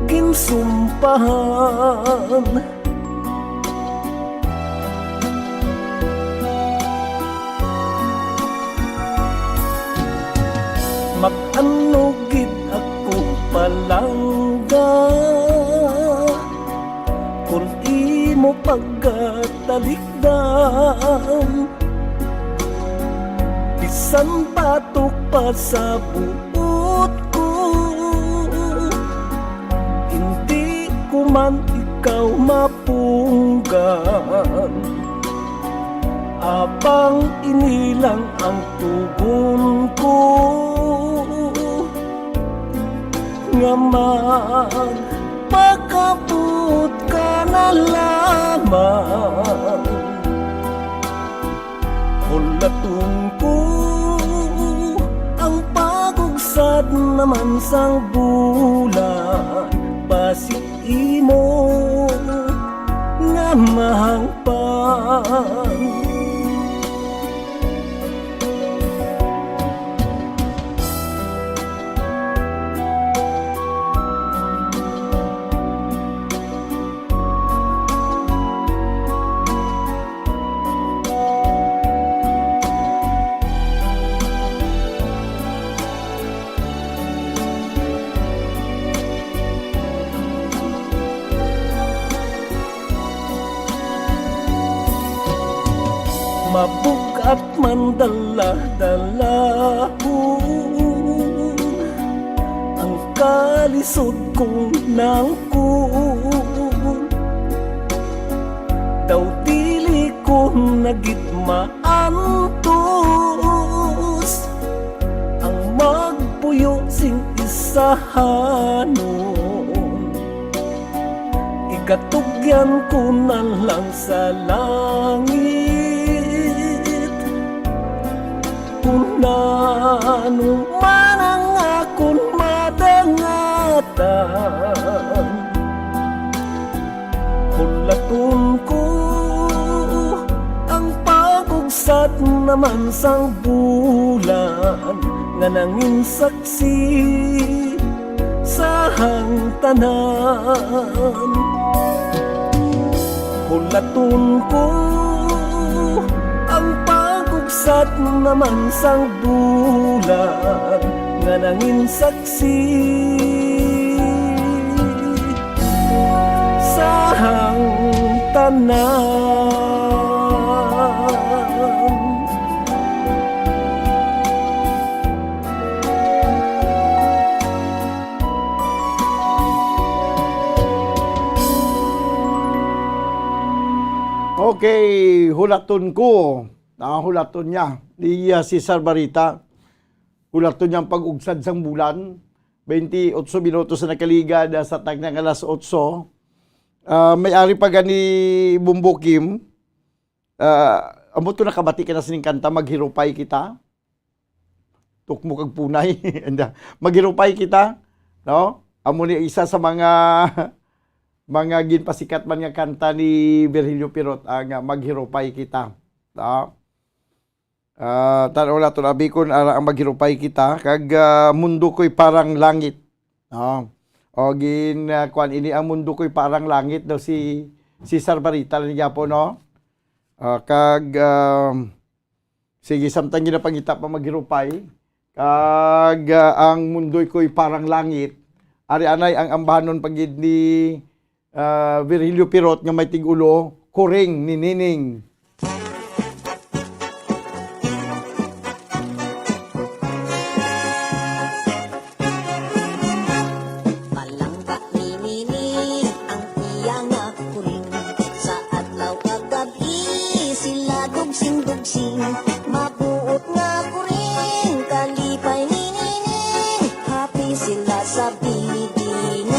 ginsumpahan. Makanugid ako palangga kung imo pagkatalikdan. Bisan batok pa sa buot ko, hindi ko man ikaw mapunggan. Abang inilang ang tugon ko nga magpakabot ka na lamang. Hulaton ko ang pagugsad naman sang bulan, basi imo nga mahangpan. Mabuk at mandala-dala ang kalisod kong nangkun. Daw dili ko nagitmaantos ang magpuyo sing isahanon. Ikatugyan ko na lang sa langit kung nano man ang akon madangatan. Hulaton ko ang pagugsat naman sang bulan nga nangin saksi sa hangtanan. Hulaton ko ang pagugsat naman sang bulan nga nangin saksi sa hangtanan. Okay, hulaton ko. Hulaton niya. Ni Cesar Barita. Hulaton niya ang pag-ugsad sang bulan. 28 minutos na nakaligad sa tagnang alas 8. May-ari pa gani Bumbo Kim. Amot ko nakabati ka na sining kanta, maghirupay kita. Tukmo kag punay. Maghirupay kita. No? Amo ni isa sa mga ginpasikat man nga kanta ni Virgilio Pirot ang maghirupay kita. No? Tanaw na ito, nabi ko ang maghirupay kita, kag mundo ko'y parang langit. No? O kuan ini ang mundo ko'y parang langit daw si Cesar Barita niya po, no? Sige, samtang ginapangita pa maghirupay, kag ang mundo'y ko'y parang langit. Ari anay ang ambanon pagid ni Virgilio Pirot nga may tigulo, kuring ni Nining. Palangka ni Nining ang iya nga kuring, sa adlaw kag gabi sila dugsing-dugsing. Mabuot nga kuring kalipay ni Nining, happy sila sa bibining.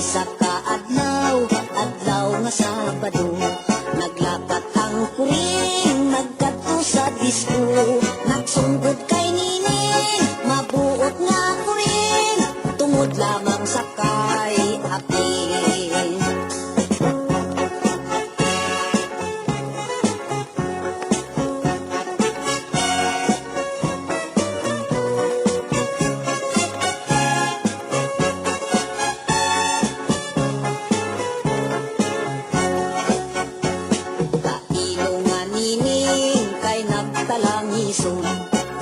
Sa kaadlaw nga Sabado, naglapat ang kuring, nagkadto sa disco, nagsunggod kay Nining, mabuot nga kuring, tungod lamang sa kay apil.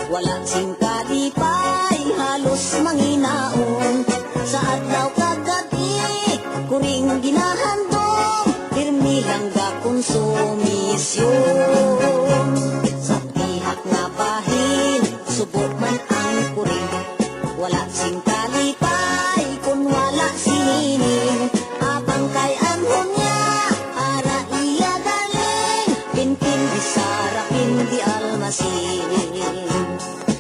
Wala sing kalipay, halos manginaon. Sa adlaw kag gabi, kuring ginahandom, pirmi lang ga konsumisyon. Sa tihak nga bahin, subok man ang kuring. Wala sing kalipay, kung wala si Nining. Abang kay anhon niya, ara iya galing, pinpin di Sara, pindi almasin.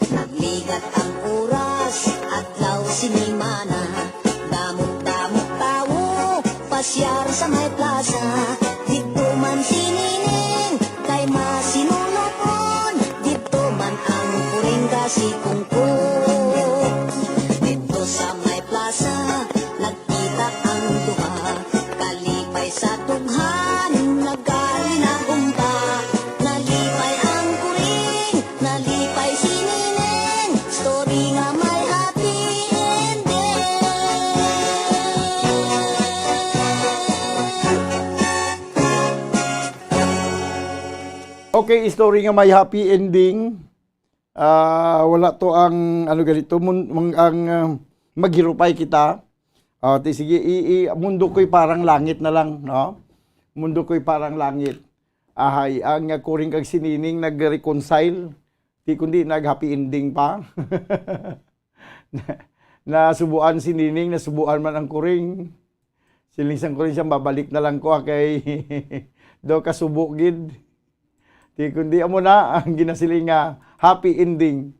Nagligat ang oras, adlaw sinimana, damot-damot tawo, pasyar sa may plaza. Dito man si Nining, kay masinunokon, dito man ang kuring kasi kungkong. Dito sa may plaza, nagkita ang duha, kalipay sa tughan, naggali na gumba. Nalipay ang kuring, nalipay si Nining, story nga may happy ending. Okay, story nga may happy ending. Wala to ang ano ganito, ang maghirupay kita. Sige, mundo ko'y parang langit na lang, no? Mundo ko'y parang langit. Ahay, ang kuring kag sinining nag-reconcile, di kundi nag-happy ending pa. Nasubuan si Nining, nasubuan man ang kuring. Siling kuring siya, babalik na lang ko kay do kasubo gid. Di kundi amo na ang ginasiling nga happy ending.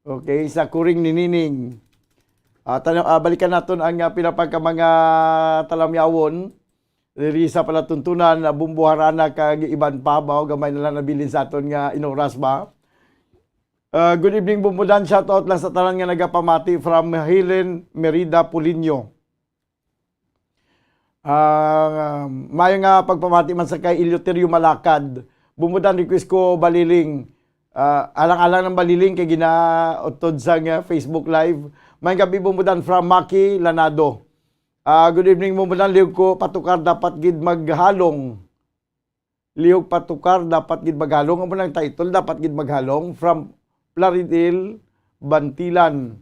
Okay, sa kuring ni Nining. Balikan naton ang pinapagka mga talamyawon. Diri sa palatuntunan na bumbuharana kag iban pa ba gamay na lang nabilin sa aton nga inoras ba. Good evening Bumbudan, shout out lang sa tanan nga nagapamati from Helen Merida Pulinyo. Mayo nga pagpamati man sa kay Eleuterio Malakad. Bumbudan, request ko baliling. Alang-alang ng baliling kay ginautod sa Facebook Live. May gabi Bumbudan from Maki Lanado. Good evening Bumbudan, lihog ko patukar dapat gid maghalong. Lihog patukar dapat gid maghalong. Amo nang title, dapat gid maghalong from Plaridel, Bantilan.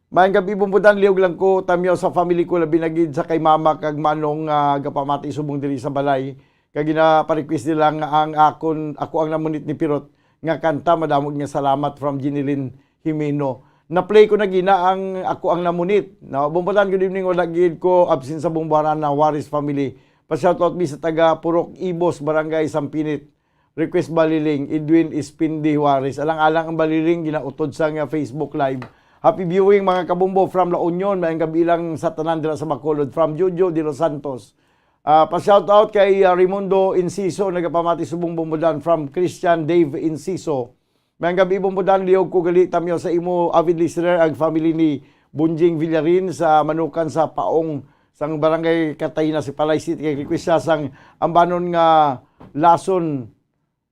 Mayang gabi Bumbudan, lihog lang ko tamyaw sa family ko labi nagid sa kay mama kag manong gapamati subong diri sa balay. Kag gina-request nila nga ako ang namunit ni Pirot nga kanta madamog nga salamat from Ginilin Jimeno. Na-play ko na gina ang ako ang namunit. No, Bumbudan, good evening, wala gid ko absent sa bumbuaran na Waris family. Pa-shoutout mi sa taga Purok Ibos, Barangay Sampinit. Request baliling, Edwin Espindi Juarez. Alang-alang ang baliling, ginautod sa nga Facebook Live. Happy viewing mga kabumbo from La Union, may kabilang sa tanan dira sa Bacolod, from Jojo de Los Santos. Pa-shoutout kay Raimundo Inciso, nagapamati subong Bumbudan from Christian Dave Inciso. May gabi Bumbudan, lihog ko gali tamyo sa imo avid listener ang family ni Bunjing Villarin sa Manukan sa Paong sang barangay Katayna si Palay City. Kay request siya sang ambanon nga lason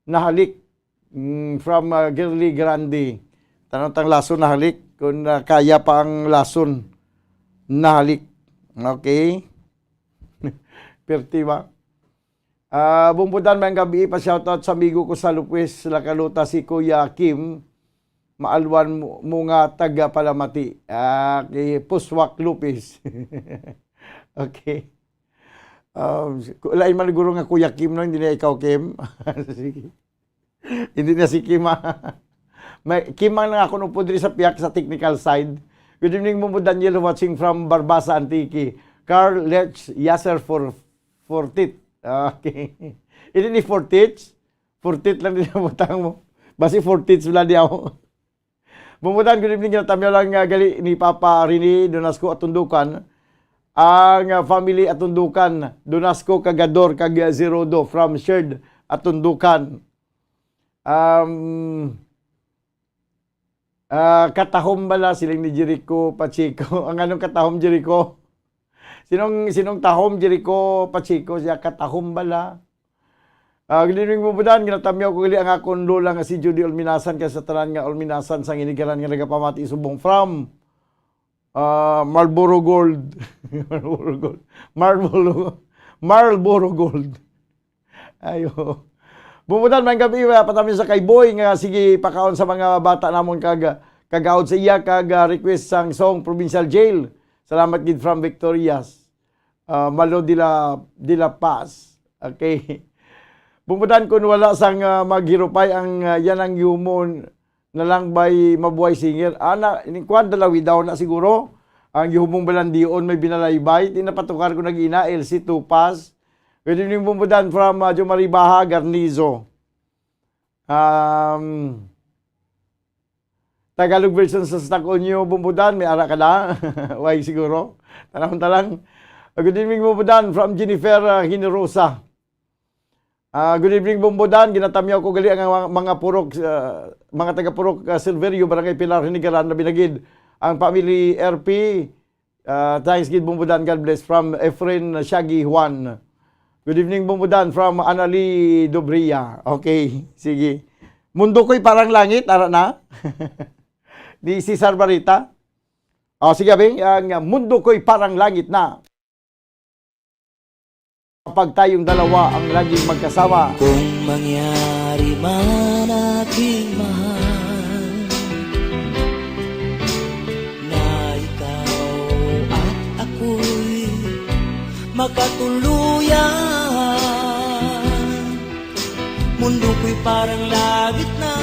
nahalik from Girly Grande. Tanong lason nahalik kung kaya pa ang lason nahalik. Okay? Perti ba? Bumbudan may gabi pa shoutout sa amigo ko sa Lupwes Lakaluta si Kuya Kim. Maalwan mo nga taga Palamati. Kay Puswak Lupis. Okay. Lain man guro nga Kuya Kim, no? Hindi na ikaw Kim. Sige. Hindi na si Kim. May Kim ang nga ako nung po sa piyak sa technical side. Good evening mo Daniel watching from Barbasa Antique. Carl Let's Yasser for Fortit. Okay. Hindi ni Fortits. Fortit lang din ang butang mo. Basi Fortits wala di ako. Bumutan, good evening. Tamyo lang gali ni Papa Rini Donasco at Tundukan. Ang family at Tundukan. Donasco Kagador kag Zerodo from Shared at Tundukan. Katahom bala silang ni Jericho Pacheco. Ang anong katahom Jericho? Sinong tahom Jericho Pacheco siya katahom bala. Good evening Bumbudan, ginatamyaw ko gali ang akong lola nga si Judy Olminasan kay sa tanan nga Olminasan sang inigaran nga nagapamati subong from Marlboro Gold. Marlboro Gold. Ayo. Bumbudan man gabi patamin sa kay Boy nga sige pakaon sa mga bata namon kagaod sa iya kag request sang song Provincial Jail. Salamat gid from Victorias. Malo dila Paz. Okay. Bumbudan kun wala sang maghirupay ang yan ang yumon na lang bay mabuhay singer. Ana ini kwan dalawi daw na siguro. Ang yuhumong balandion may binalaybay. Tinapatukar ko nag-ina LC Tupaz. Good evening Bumbudan from Jumaribaha, Garnizo. Tagalog version sa Stock on You, Bumbudan. May ara ka na? Why siguro? Tanang-tanang. Good evening Bumbudan from Jennifer Hinerosa. Good evening Bumbudan. Ginatamyaw ko gali ang mga purok, mga taga-purok Silverio, Barangay Pilar, Hinigaran na binagid. Ang family RP. Thanks gid Bumbudan. God bless from Efren Shaggy Juan. Good evening Bumbudan from Anali Dobria. Okay, sige. Mundo ko'y parang langit, ara na. Di Cesar Barita. Sige abing, ang mundo ko'y parang langit na. Kapag tayong dalawa ang laging magkasama. Kung mangyari man aking mahal na ikaw at ako'y magkatuluyan, Mundo ko'y parang langit na,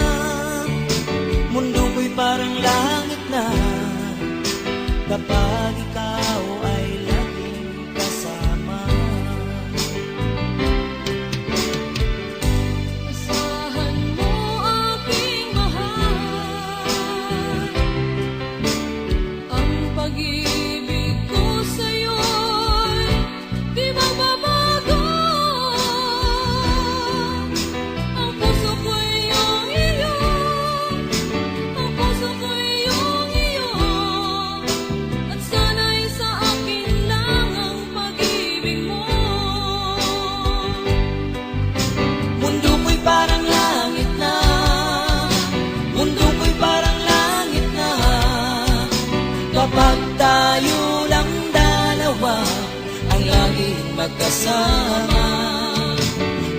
mundo ko'y parang langit na, kapag ikaw ay laging kasama. Asahan mo aking mahal, ang pag-ibig ko sa'yo'y di magbabago. Ang puso ko'y iyong iyo, ang puso ko'y iyong iyo, at sana'y sa akin lang ang pag-ibig mo. Mundo ko'y parang langit na, mundo ko'y parang langit na, kapag tayo lang dalawa ang laging magkasama.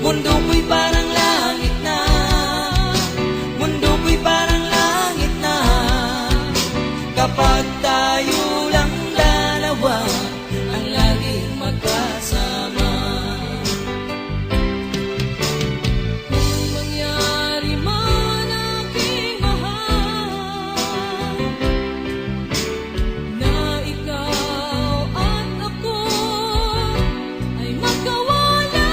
Mundo ko'y parang langit na, mundo ko'y parang langit na, kapag tayo lang dalawa ang laging magkasama. Kung mangyari man aking mahal, na ikaw at ako ay magkawalay,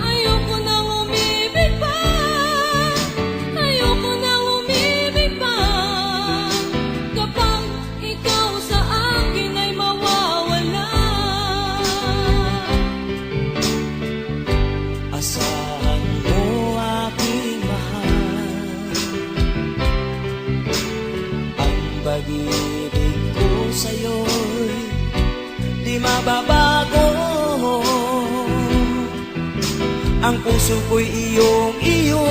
ayoko nang umibig pa, ayoko nang umibig pa, kapag ikaw sa akin ay mawawala. Asahan mo aking mahal, ang pag-ibig ko sa'yo'y di mababago. Ang puso ko'y iyong iyo,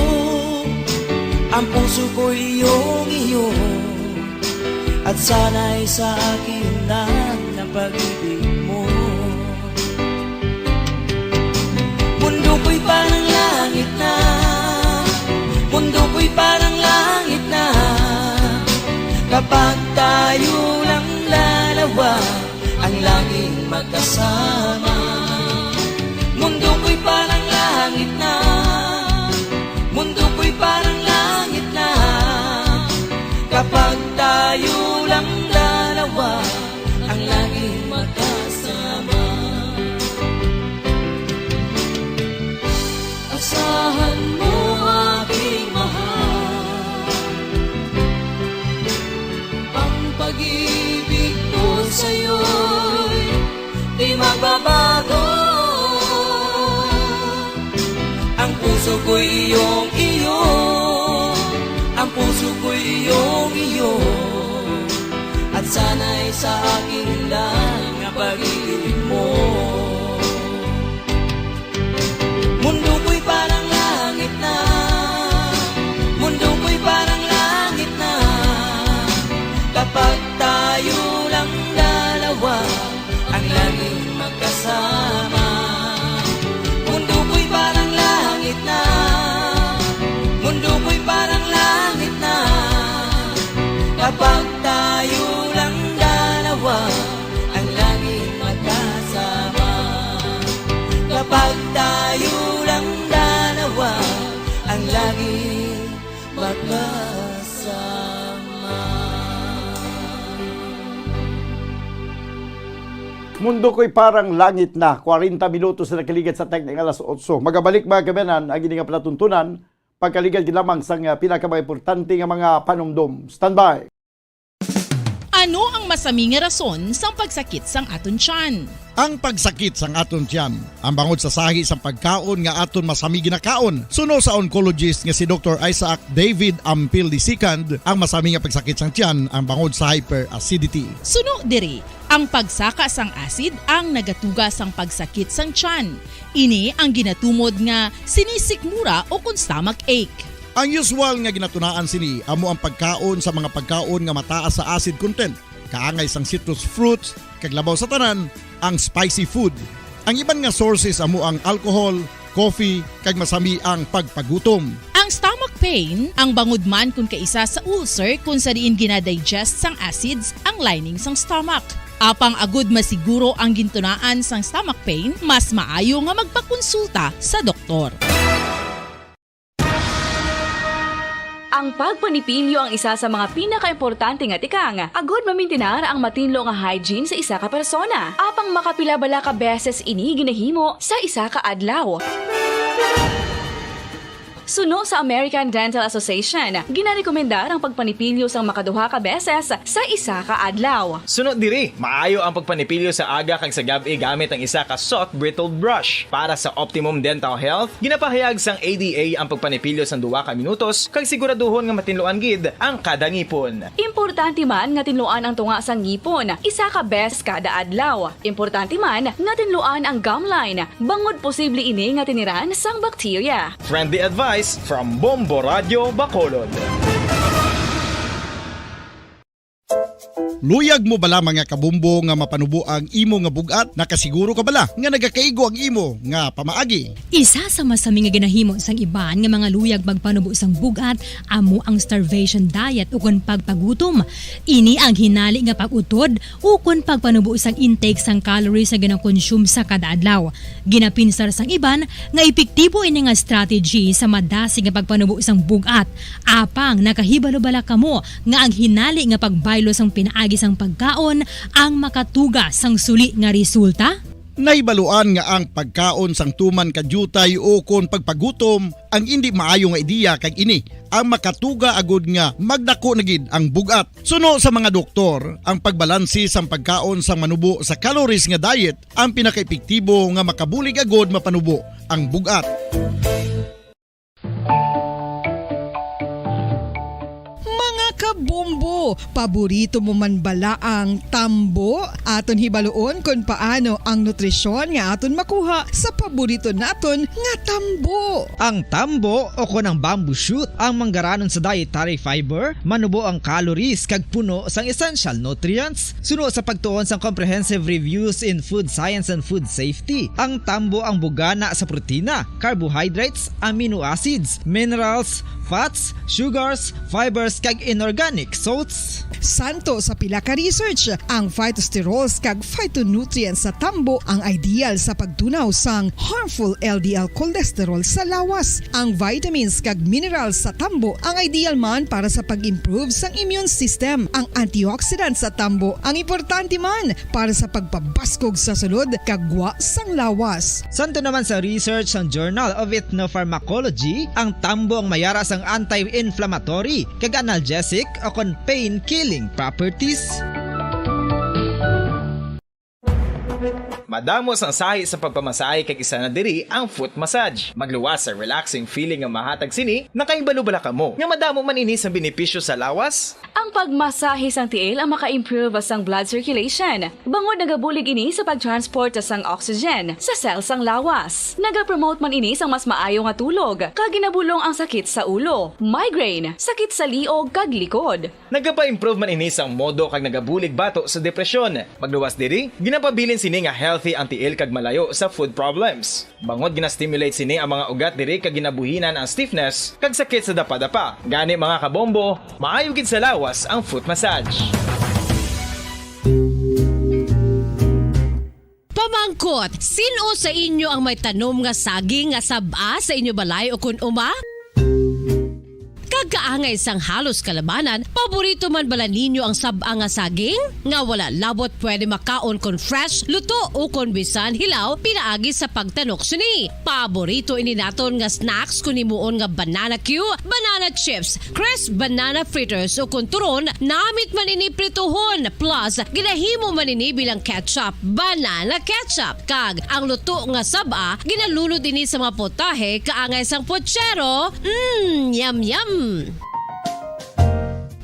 ang puso ko'y iyong iyo, at sana'y sa akin lang ang pag-ibig mo. Mundo ko'y parang langit na, mundo ko'y parang langit na, kapag tayo lang dalawa ang laging magkasama. Mundo ko'y parang langit na, mundo ko'y parang langit na, kapag tayo lang dalawa ang laging magkasama. Asahan mo aking mahal, ang pag-ibig ko sa'yo'y di magbabago. Ang puso ko'y iyong iyo, ang puso ko'y iyong iyo, at sana'y sa akin lang ang pag-ibig mo. Mundo ko'y parang langit na, mundo ko'y parang langit na, kapag tayo lang dalawa ang laging magkasama. Mundo ko'y parang langit na, mundo ko'y parang langit na, kapag tayo lang dalawa ang laging magkasama. Kapag tayo lang dalawa ang laging magkasama. Mundo ko'y parang langit na, 40 minutos na nakaligat sa teknik alas 8. Magabalik mga kabanan, ang ining palatuntunan, pagkaligat lamang sa pinakaimportante nga mga panumdum. Standby! Ano ang masaming nga rason sang pagsakit sang aton tiyan? Ang pagsakit sang aton tiyan, ang bangod sa sahi sang pagkaon nga aton masami ginakaon. Suno sa oncologist nga si Dr. Isaac David Ampil II, ang masami nga pagsakit sang tiyan ang bangod sa hyperacidity. Suno diri, ang pagsaka sang acid ang nagatuga sang pagsakit sang tiyan. Ini ang ginatumod nga sinisikmura o kung stomach ache. Ang usual nga ginatunaan sini amo ang pagkaon sa mga pagkaon nga mataas sa acid content. Kaangay sang citrus fruits, kaglabaw sa tanan, ang spicy food. Ang iban nga sources amo ang alcohol, coffee, kag masami ang pagpagutom. Ang stomach pain, ang bangod man kung kaisa sa ulcer kung sa diin ginadigest sang acids ang lining sang stomach. Apang agud masiguro ang gintunaan sang stomach pain, mas maayo nga magpakonsulta sa doktor. Ang pagpanipilyo ang isa sa mga pinaka-importante nga tikang. Agod mamintinar ang matinlo nga hygiene sa isa ka persona. Apang makapila-bala ka beses ini ginahimo sa isa ka adlaw. Suno sa American Dental Association, ginarekomendar ang pagpanipilyo sang makaduha ka beses sa isa ka adlaw. Sunod diri, maayo ang pagpanipilyo sa aga kag sa gabi gamit ang isa ka soft brittle brush. Para sa optimum dental health, ginapahayag sang ADA ang pagpanipilyo sang 2 ka minutos kag siguraduhon nga matinluan gid ang kada ngipon. Importante man nga tinluan ang tunga sang ngipon, isa ka beses kada adlaw. Importante man nga tinluan ang gum line, bangod posible ini nga tiniran sang bakterya. Friendly advice from Bombo Radio Bacolod. Luyag mo bala mga kabumbo nga mapanubo ang imo nga bugat? Nakasiguro ka bala nga nagakaigo ang imo nga pamaagi? Isa sa masami nga ginahimo sang iban nga mga luyag magpanubo sang bugat amo ang starvation diet ukon pagpagutom. Ini ang hinali nga pag-utod ukon pagpanubo sang intake sang calories sa gina-consume sa kada adlaw. Ginapinsar sang iban nga epektibo ini nga strategy sa madasig nga pagpanubo sang bugat. Apang nakahibalo bala kamo nga ang hinali nga pagbaylo sang pinaagi sang pagkaon ang makatuga sang suli nga resulta? Naibaluan nga ang pagkaon sang tuman kadyutay o kon pagpagutom ang hindi maayo nga ideya kag ini ang makatuga agud nga magdako na gid ang bugat. Suno sa mga doktor, ang pagbalansi sang pagkaon sang manubo sa calories nga diet ang pinakaepektibo nga makabulig agud mapanubo ang bugat. Kabombo, paborito mo man bala ang tambo? Aton hibaloon kung paano ang nutrisyon nga aton makuha sa paborito naton nga tambo. Ang tambo o kon ang bamboo shoot ang manggaranon sa dietary fiber, manubo ang calories kag puno sang essential nutrients. Suno sa pagtuon sang comprehensive reviews in food science and food safety, ang tambo ang bugana sa protina, carbohydrates, amino acids, minerals, fats, sugars, fibers kag inorganic salts. Santo sa pila ka research, ang phytosterols kag phytonutrients sa tambo ang ideal sa pagtunaw sang harmful LDL cholesterol sa lawas. Ang vitamins kag minerals sa tambo ang ideal man para sa pag-improve sang immune system. Ang antioxidants sa tambo ang importante man para sa pagpabaskog sa sulod kag gwa sang lawas. Santo naman sa research ng Journal of Ethnopharmacology, ang tambo ang mayara sang anti-inflammatory kag analgesic o kon pain-killing properties. Madamos ang sahi sa pagpamasahe kag isa na diri ang foot massage. Magluwas sa relaxing feeling nga mahatag sini, nakaibalo bala kamo. Nga madamo man ini sa benepisyo sa lawas. Ang pagmasahe sang tiil ang maka-improve sang blood circulation. Bangod nagabulig ini sa pagtransport sang oxygen sa cells sang lawas. Nagapromote man ini sang mas maayo nga tulog, kag ginabulong ang sakit sa ulo, migraine, sakit sa liog kag likod. Nagapa-improve man ini sang modo kag nagabulig bato sa depresyon. Magluwas diri, ginapabilin sini nga healthy ang tiil kag malayo sa food problems. Bangod gina-stimulate sini ang mga ugat diri kag ginabuhinan ang stiffness kag sakit sa dapa-dapa. Gani mga kabombo, maayo gid sa lawas ang foot massage. Pamangkot, sino sa inyo ang may tanom nga saging nga saba sa inyo balay o kun uma? Kagaangay sang halos kalabanan, paborito man bala ninyo ang saba nga saging? Nga wala labot pwede makaon kon fresh, luto o kon bisan hilaw, pinaagi sa pagtanok suni. Paborito ini naton nga snacks kun imuon nga banana Q, banana chips, crisp banana fritters o kun turon, namit man ini prituhon, plus ginahimo man ini bilang ketchup, banana ketchup. Kag ang luto nga saba, ginalunod ini sa mga potahe kaangay sang pochero. Yum yum.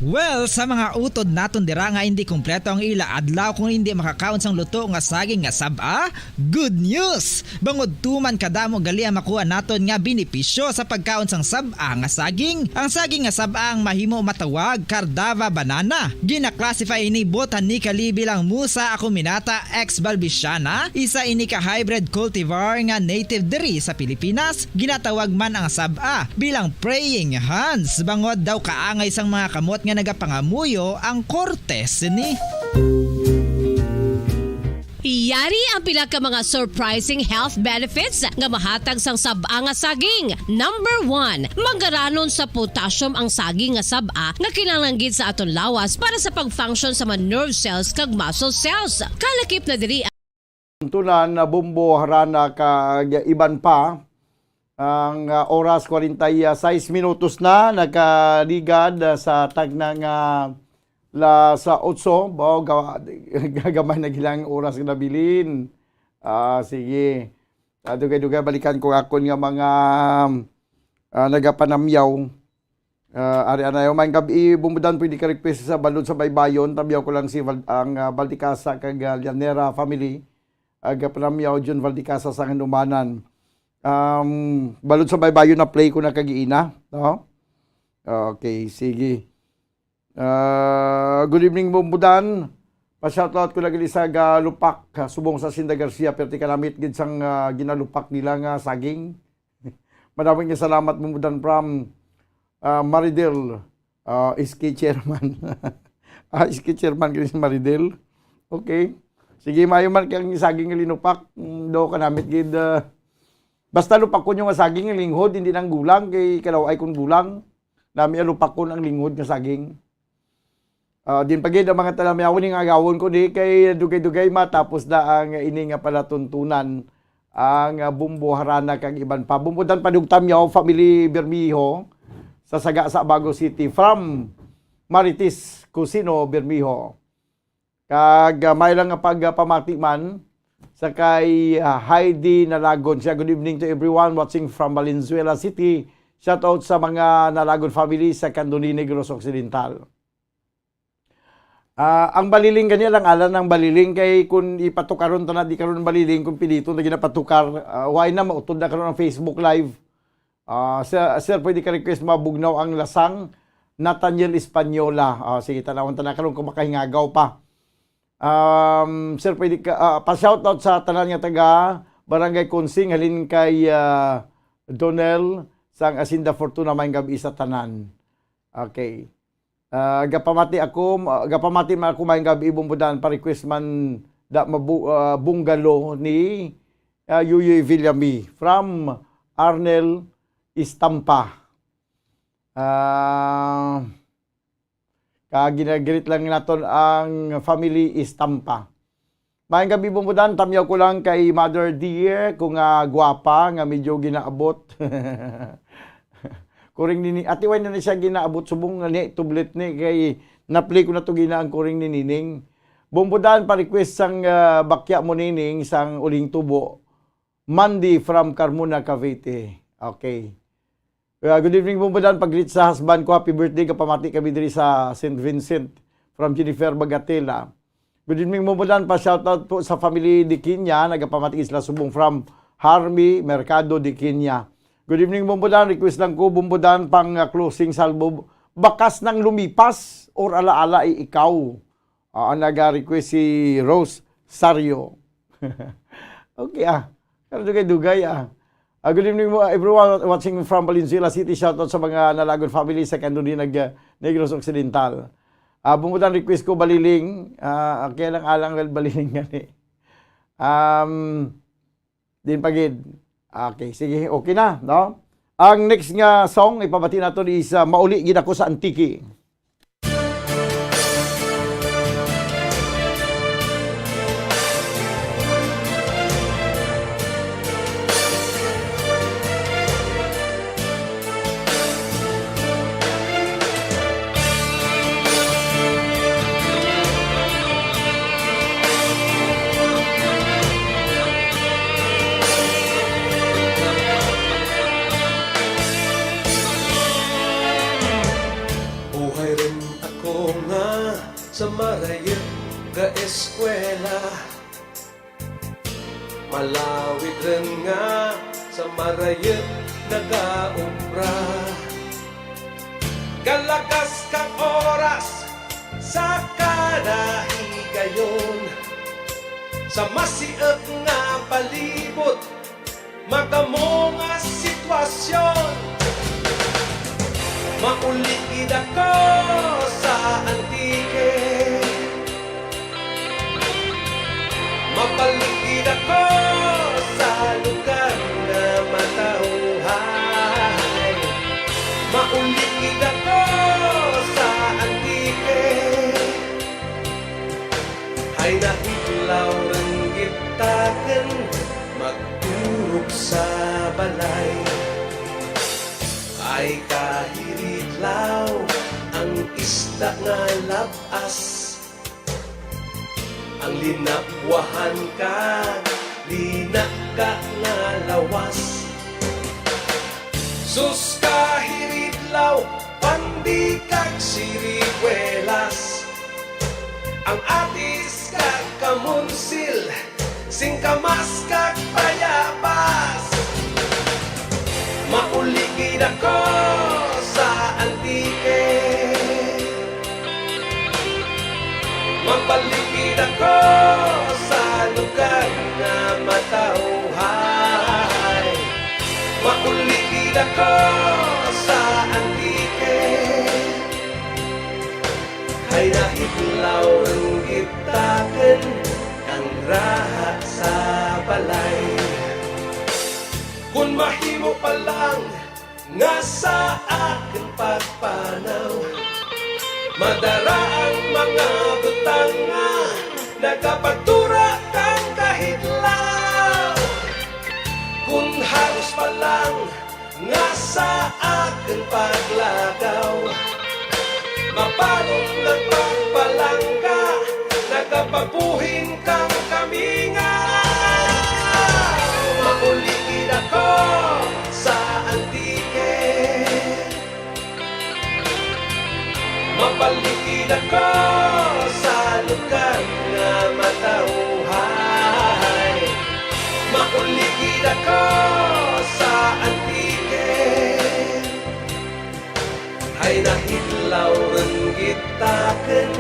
Well, sa mga utod naton dira nga hindi kumpleto ang ila adlaw kung hindi makakaon sang luto nga saging nga saba, good news! Bangod tuman kadamo gali ang makuha naton nga benepisyo sa pagkaon sang saba nga saging. Ang saging nga saba ang mahimo matawag Cardava banana. Gina-classify ini botanically bilang Musa acuminata ex balbisiana, isa ini ka hybrid cultivar nga native diri sa Pilipinas. Ginatawag man ang saba bilang praying hands. Bangod daw kaangay sang mga kamot nga nagapangamuyo ang kortes ni. Yari ang pila ka mga surprising health benefits nga mahatag sang sab-a nga saging. Number 1, manggaranon sa potassium ang saging nga sab-a nga kinahanglan gid sa aton lawas para sa pag-function sa mga nerve cells kag muscle cells. Kalakip na diri Tunan na bumbo harana kag iban pa ang oras 46 minutos na nakaligad sa tagnang sa 8 bao gagamay na gilang oras nga nabilin. Sige. Dugay-dugay balikan ko akon nga mga nagapanamyaw. Ari anayo man gabi bumudan pwede ka request sa balod sa baybayon tamyaw ko lang si ang Valdicasa kag Llanera family. Gapanamyaw John Valdicasa sa Hanumanan. Balod sa baybayon na play ko na kagiina, no? Okay, sige. Good evening bumbudan. Pa-shoutout ko lagi sa Lupak, subong sa Sinda Garcia, perti kanamit gid sang ginalupak nila nga saging. Maraming salamat bumbudan from Maridel, Iski Chairman. Iski Chairman gid si Maridel. Okay. Sige, mayo man kang saging nga linupak, do kanamit gid basta lupak ko yung saging nga linghod, hindi nang gulang kay kalaw ay kun gulang. Nami lupak ko ang linghod nga saging. Din pagid ang mga talamyaw ni nga gawon ko di kay dugay-dugay matapos na ang ini nga pala tuntunan ang bumbo harana kag iban pa. Bumbudan padugtamyaw family Bermijo sa Saga sa Bago City from Marites Cusino Bermijo. Kag may lang nga pagpamati man sa kay Heidi Nalagon. Siya, good evening to everyone watching from Valenzuela City. Shout out sa mga Nalagon family sa Candoni Negros Occidental. Ang baliling ganyan lang alam ng baliling kay kung ipatukaron ta na di karon baliling kung pilito na ginapatukar why na mautod na karon ang Facebook live. Sir pwede ka request mabugnaw ang lasang Nathaniel Española. Sige tanawon ta na karon kung makahingagaw pa. Sir pwede ka pa-shoutout sa tanan nga taga Barangay Consing halin kay Donel sang Asinda Fortuna may gabi sa tanan. Okay. Gapamati man ako may gabi bumbudan pa request man da bungalo ni Yuyoy Villami from Arnel Istampa. Ginagrit lang naton ang family Istampa. May gabi bumbudan tamyaw ko lang kay Mother Dear kung gwapa nga medyo ginaabot. Kuring nini atiway na siya ginaabot subong ni tublet ni kay na-play ko na to gina ang kuring ni Nining. Bumbudan pa request sang bakya mo Nining sang uling tubo. Mandy from Carmona, Cavite. Okay. Good evening bumbudan pag-greet sa husband ko. Happy birthday kapamati kami diri sa St. Vincent from Jennifer Bagatela. Good evening bumbudan pa shoutout po sa family di Kenya nagapamati Isla Subong from Harmy Mercado di Kenya. Good evening bumbudan, request lang ko bumbudan pang closing salvo bakas nang lumipas or alaala ay ikaw. Nag-request si Rose Sario. Okay dugay. Good evening everyone watching from Valenzuela City. Shoutout sa mga Nalagon family sa Candoni Negros Occidental. Bumbudan request ko baliling. Kaya lang alang baliling gani. Din pagid. Okay, sige, okay na, no? Ang next nga song ipabati nato is Mauli gid ako sa Antiki. Sa marayot ka eskwela malawig rin nga sa marayot nagaumbra kalakas kang oras sa kanahigayon sa masiot nga palibot magamo nga sitwasyon maulit ako sa Antike Mauligid ako sa lugar na matauhay. Mauligid ako sa antike. Ay nahitlaw ng gitaken, magturok sa balay. Ay kahiritlaw ang isda nga labas. Ang linapwahan ka, linak ka nga lawas. Sus kahiritlaw, pandi kag sirigwelas. Ang atis kag kamunsil, singkamas kag payabas. Mauligid ako sa antike. Mapaligid ako sa lugar na matauhay. Mauligid ako sa antike. Ay nahitlaw ng gitaken, ang raha sa balay. Kung mahimo pa lang nga sa akin pagpanaw, madara ang mga butang nga nagapagtura kang kahitlaw. Kung halos pa lang nga sa akin paglagaw, mapalong nagpagpalangka, nagapagbuhin kang kamingaw. Mauligid ako sa antike. Mapaligid ako sa lugar na matauhay. Mauligid ako sa antike. Ay nahitlaw ng gitaken,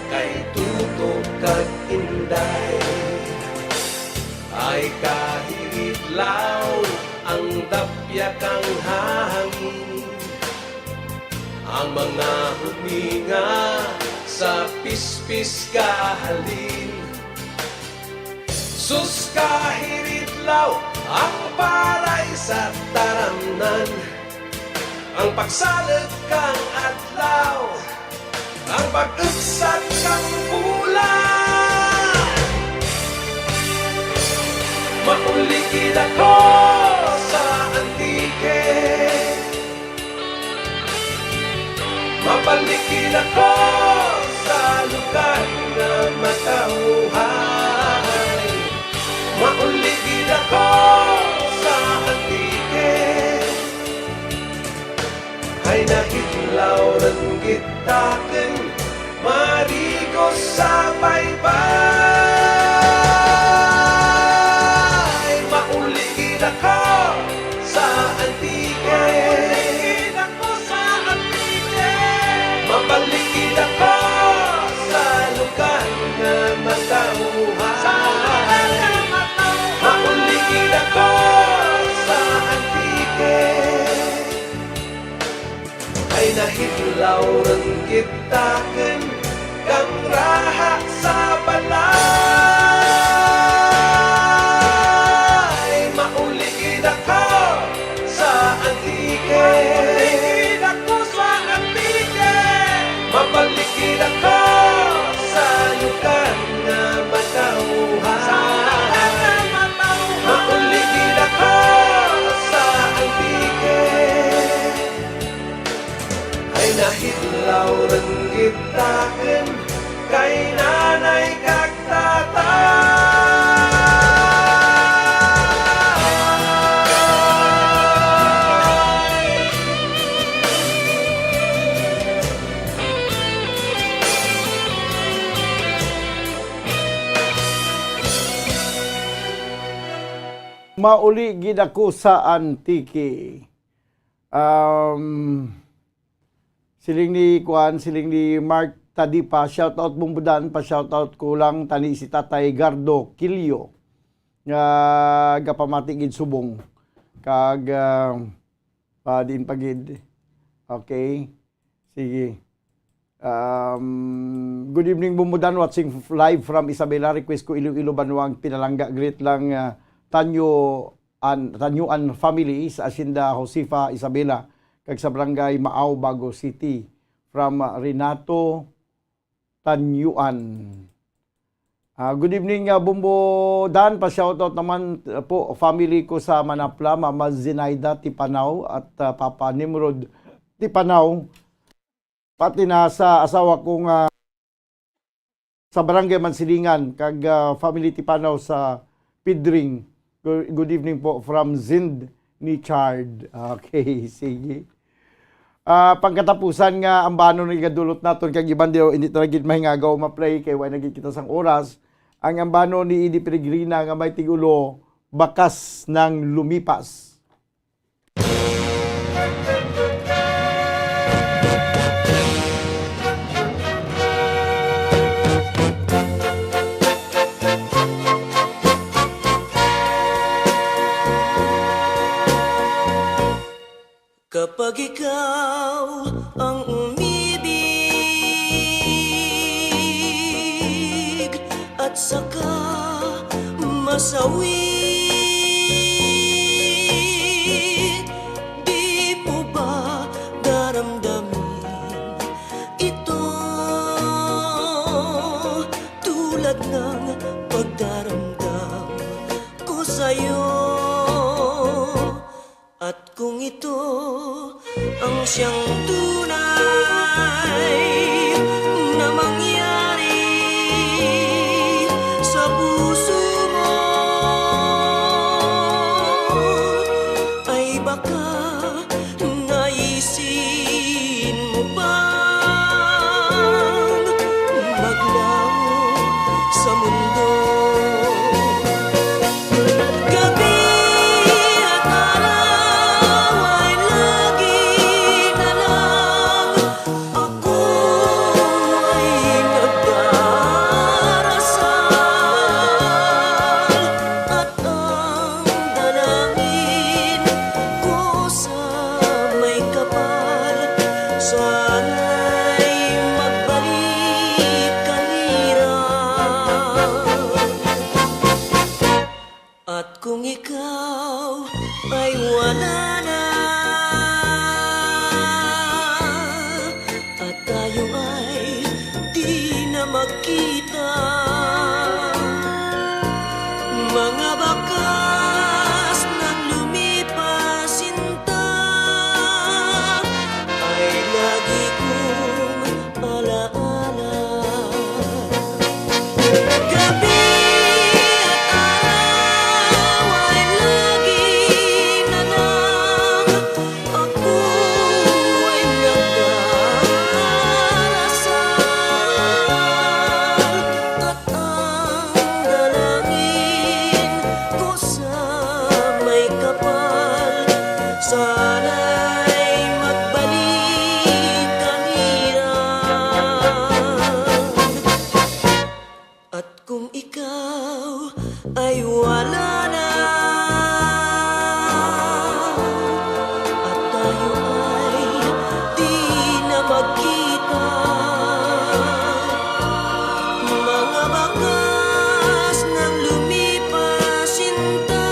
kay tutok kag inday. Ay kahiritlaw ang dapya kang hangin. Ang mga huminga sa pispis kahalin. Sus kahiritlaw ang paray sa taramnan. Ang pagsalag kang adlaw, ang pag-ugsat kang bulan. Mauligid ako sa antike. Mapaligid ako sa lugar na matauhay. Mauligid ako sa antike. Ay nahitlaw ng gitaken, marigo sa baybay. Mauligid ako sa antike. Mauligid ako sa antike. Mapaligid ako sa lugar na matauhay. Mauligid ako sa antike. Ay nahitlaw ng gitaken, kang raha sa balay. Mauligid ako sa antike. Mauligid ako sa antike. Mapaligid ako sa lugar na matauhay. Mauligid ako sa antike. Ay nahitlaw ng gitaken, kay nanay kag tatay. Mauligid ako sa antike. Siling ni Mark Tadipa, shoutout Bumbudan, pa shoutout ko lang tani si Tatay Gardo Kilio nga gapamatigid subong kag din pagid. Okay? Sige. Good evening, Bumudan, watching live from Isabela. Request ko Iloilo Banwang Pinalangga. Great lang Tanyuan family sa Asyenda Josefa, Isabela. Kag sa barangay Maaw, Bago City. From Renato Tanyuan. Good evening, Bumbo Dan. Pa-shoutout naman po family ko sa Manapla, Mama Zinaida Tipanaw at Papa Nimrod Tipanaw. Pati na sa asawa kong sa Barangay Mansilingan, kag family Tipanaw sa Pidring. Good evening po from Zind ni Chard. Okay, sige. Pagkatapusan nga ang bano ng gadulot naton kag iban dio hindi ta gid mahingagaw ma-play kay way nagit kita sang oras. Ang ambano ni Edie Peregrina nga may tigulo bakas ng lumipas. Kapag ikaw ang umibig at saka masawi, di mo ba daramdamin ito tulad ng pagdaramdam ko sa'yo? At kung ito ang siyang tunay na mangyari sa puso mo, ay baka naisin mo bang maglaho sa mundo? Kung ikaw ay wala na at tayo ay di na magkita, mga bakas ng lumipas sinta ay lagi kong alaala. Gabi ay wala na at tayo ay di na magkita, mga bakas ng lumipas sinta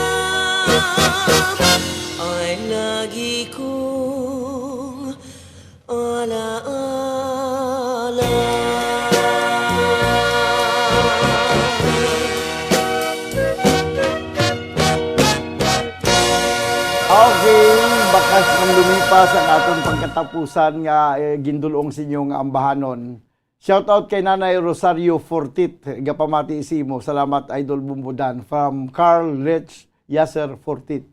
ay lagi kong alaala. Okay, bakas ng lumipas ang atong pagkatapusan nga gindulong sa inyo nga ambahanon. Shoutout kay Nanay Rosario Fortit, gapamati isimo. Salamat Idol Bumbudan from Carl Rich Yasser Fortit.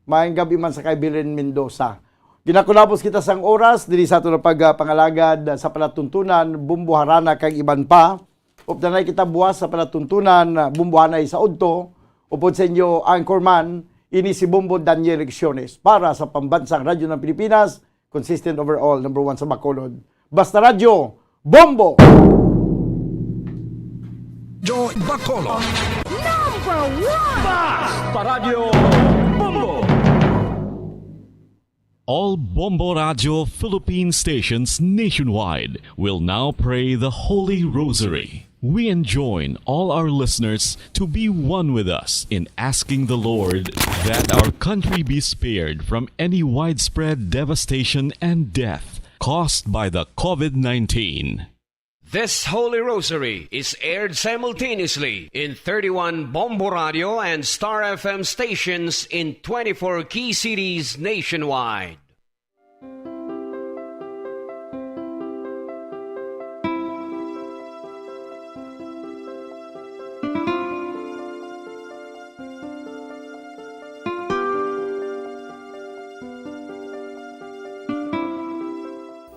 Maayong gabi man sa kay Bilen Mendoza. Ginakulapos kita sang oras diri sa ato na pagpangalagad sa palatuntunan Bumbuharana kag iban pa. Updanay kita buwas sa palatuntunan Bumbuhanay sa udto. Upod sa inyo Anchorman ini si Bombo Daniel Lecciones para sa Pambansang Radyo ng Pilipinas, consistent overall, number 1 sa Bacolod. Basta Radyo, Bombo! Joy Bacolod. Number 1! Basta Radio Bombo! All Bombo Radio Philippine stations nationwide will now pray the Holy Rosary. We enjoin all our listeners to be one with us in asking the Lord that our country be spared from any widespread devastation and death caused by the COVID-19. This Holy Rosary is aired simultaneously in 31 Bombo Radio and Star FM stations in 24 key cities nationwide.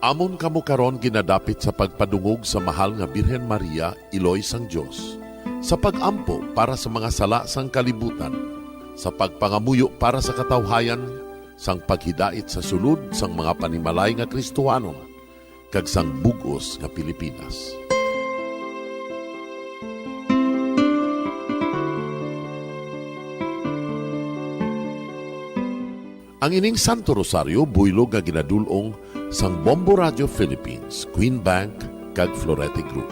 Amon kamo karon ginadapit sa pagpadungog sa mahal nga Birhen Maria, Iloy sang Dios, sa pagampo para sa mga sala sang kalibutan, sa pagpangamuyo para sa katawhayan, sang paghidait sa sulod sang mga panimalay nga Kristohanon, kag sang bugos nga Pilipinas. Ang ining Santo Rosario buylog nga ginadulong sang Bombo Radio Philippines, Queen Bank, kag Florete Group.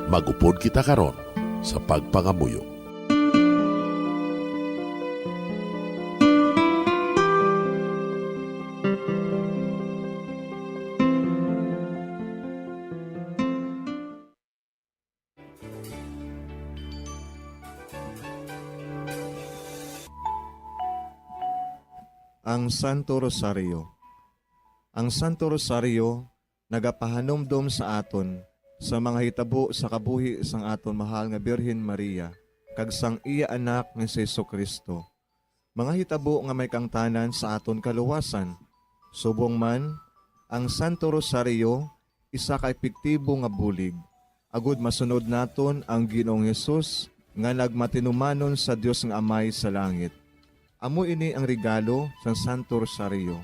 Magupod kita karon sa pagpangamuyo. Ang Santo Rosario. Ang Santo Rosario nagapahanumdom sa aton sa mga hitabo sa kabuhi sang aton mahal nga Birhen Maria kag sang iya anak nga si Jesucristo. Mga hitabo nga may kangtanan sa aton kaluwasan. Subong man, ang Santo Rosario isa ka epektibo nga bulig. Agud masunod naton ang Ginoong Hesus nga nagmatinumanon sa Dios nga Amay sa langit. Amo ini ang regalo sang Santo Rosario.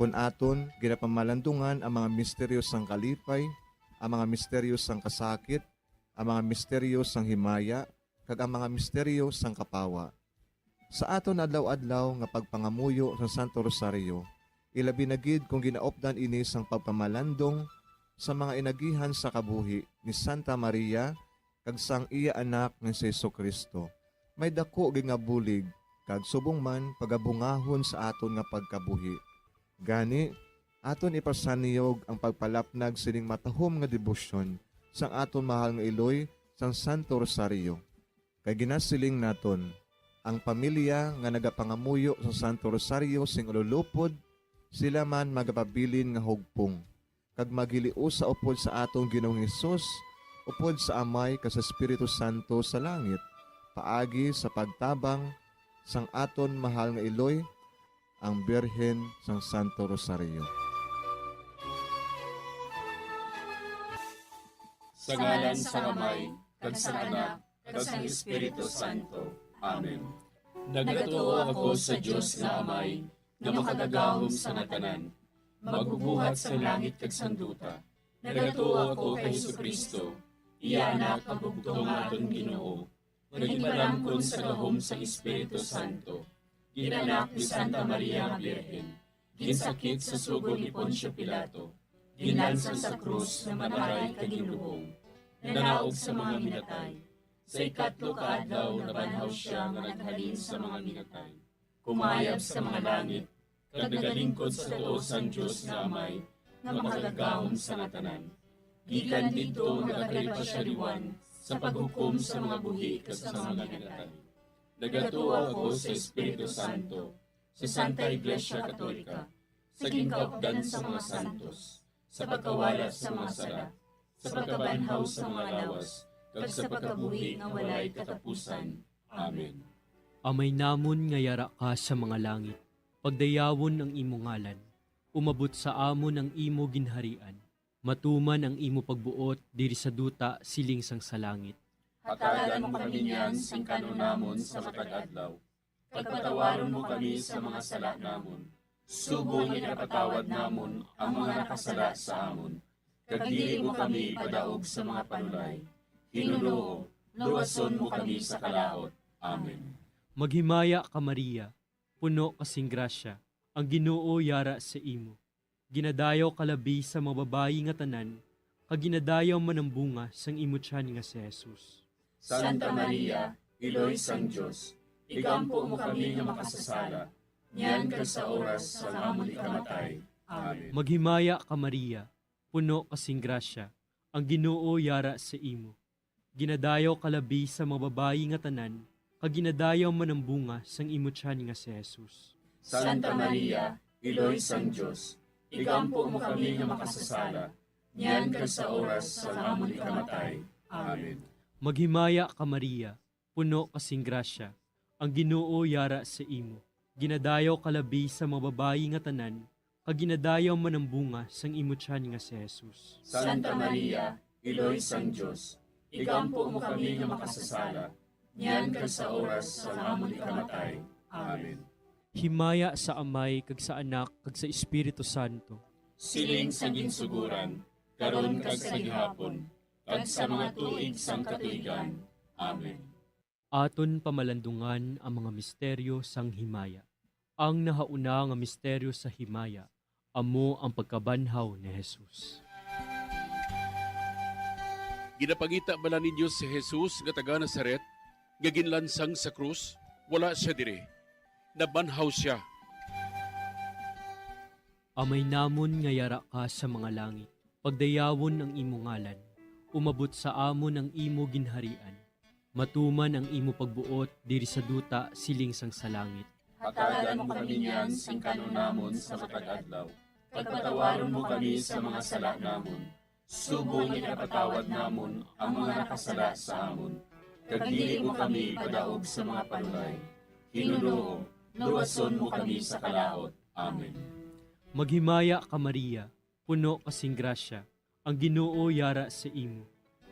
Kung aton ginapamalandungan ang mga misteryo sang kalipay, ang mga misteryo sang kasakit, ang mga misteryo sang himaya, kag ang mga misteryo sang kapawa. Sa aton adlaw-adlaw nga pagpangamuyo sang Santo Rosario, ilabi na gid kung ginaopdan ini sang pagpamalandong sa mga inagihan sa kabuhi ni Santa Maria kag sang iya anak nga si Jesucristo. May dako gid nga bulig kag subong man pagabungahon sa aton nga pagkabuhi. Gani, aton ipasaniyog ang pagpalapnag sining matahom nga debosyon sang aton mahal nga Iloy sang Santo Rosario. Kay ginasiling naton, ang pamilya nga nagapangamuyo sa Santo Rosario sing ululupod, sila man magapabilin nga hugpong. Kag magiliu sa upod sa atong Ginoong Hesus, upod sa Amay kas Espiritu Santo sa langit, paagi sa pagtabang sang aton mahal nga Iloy, ang Birhen sang Santo Rosario. Sa ngalan sa Amay, kag sa Anak, kag sa Espiritu Santo. Amen. Nagatuo ako sa Dios nga Amay, nga makadagahom sa natanan, magbubuhat sa langit kag sanduta. Nagatuo ako kay Jesucristo, iya anak ang bugtong aton Ginoo, nga ginalangkon sa gahom sa Espiritu Santo. Ginanak ni Santa Maria nga Birhen, ginsakit sa sugod ni Poncio Pilato, ginansa sa krus na mataray kaginuong, nanaog sa mga minatay. Sa ikatlo ka adlaw nabanhaw siya nga naghalin sa mga minatay. Kumayab sa mga langit, kag nagalingkod sa tuos ang Diyos nga Amay, nga makagagahom sa natanan. Gikan dito nagakalipa siya liwan sa paghukom sa mga buhi kas sa mga minatay. Nagatuo ako sa Espiritu Santo, sa Santa Iglesia Katolika, sa gingkaupdan sa mga santos, sa pagkawalat sa mga sala, sa pagkabanhaw sa mga lawas, kag sa pagkabuhi nga walay katapusan. Amen. Amay namon nga yara ka sa mga langit, pagdayawon ang imo ngalan, umabot sa amon ang imo ginharian, matuman ang imo pagbuot diri sa duta siling sang sa langit. Hatagan mo kami niyan sing kanunamon sa matag adlaw. Pagpatawaron mo kami sa mga sala namon. Subong ipatawad namon ang mga nakasala sa amon. Kag dili mo kami padaog sa mga panulay. Hinunoo, luwason mo kami sa kalaot. Amen. Maghimaya ka Maria, puno kasing grasya, ang Ginoo yara sa imo. Ginadayaw kalabi sa mga babayi nga tanan, kag ginadayaw man ang bunga sang imo tiyan nga si Jesus. Santa Maria, Iloy sang Diyos, igampo mo kami nga makasasala, niyan ka sa oras sa amon ikamatay. Amen. Maghimaya ka Maria, puno kasing grasya, ang Ginoo yara sa imo. Ginadayaw kalabi sa mga babayi nga tanan, kag ginadayaw man ang bunga sang imo tiyan nga si Jesus. Santa Maria, Iloy sang Diyos, igampo mo kami nga makasasala, niyan ka sa oras sa amon ikamatay. Amen. Maghimaya ka Maria, puno kasing grasya, ang Ginoo yara sa imo. Ginadayaw kalabi sa mga babayi nga tanan, kag ginadayaw man ang bunga sang imo tiyan nga si Jesus. Santa Maria, Iloy sang Diyos, igampo mo kami nga makasasala, niyan ka sa oras sa amon ikamatay. Amen. Himaya sa Amay, kag sa Anak, kag sa Espiritu Santo. Siling sa ginsuguran, karon kag sa gihapon, kag sa mga tuig sang katuigan. Amen. Aton pamalandungan ang mga misteryo sang himaya. Ang nahauna nga misteryo sa himaya, amo ang pagkabanhaw ni Jesus. Ginapangita bala ninyo si Jesus nga taga Nazaret, nga ginlansang sa krus, wala siya dire. Nabanhaw siya. Amay namon nga yara ka sa mga langit, pagdayawon ang imo ngalan, umabot sa amon ang imo ginharian, matuman ang imo pagbuot diri sa duta siling sang sa langit. Hatagan mo kami niyan sing kanunamon sa matag-adlaw. Pagpatawaron mo kami sa mga sala namon. Subong inapatawad namon ang mga nakasala sa amon. Kag dili mo kami padaog sa mga panulay. Hinunoo, luwason mo kami sa kalaot. Amen. Maghimaya ka Maria, puno kasing grasya, ang Ginoo yara sa imo.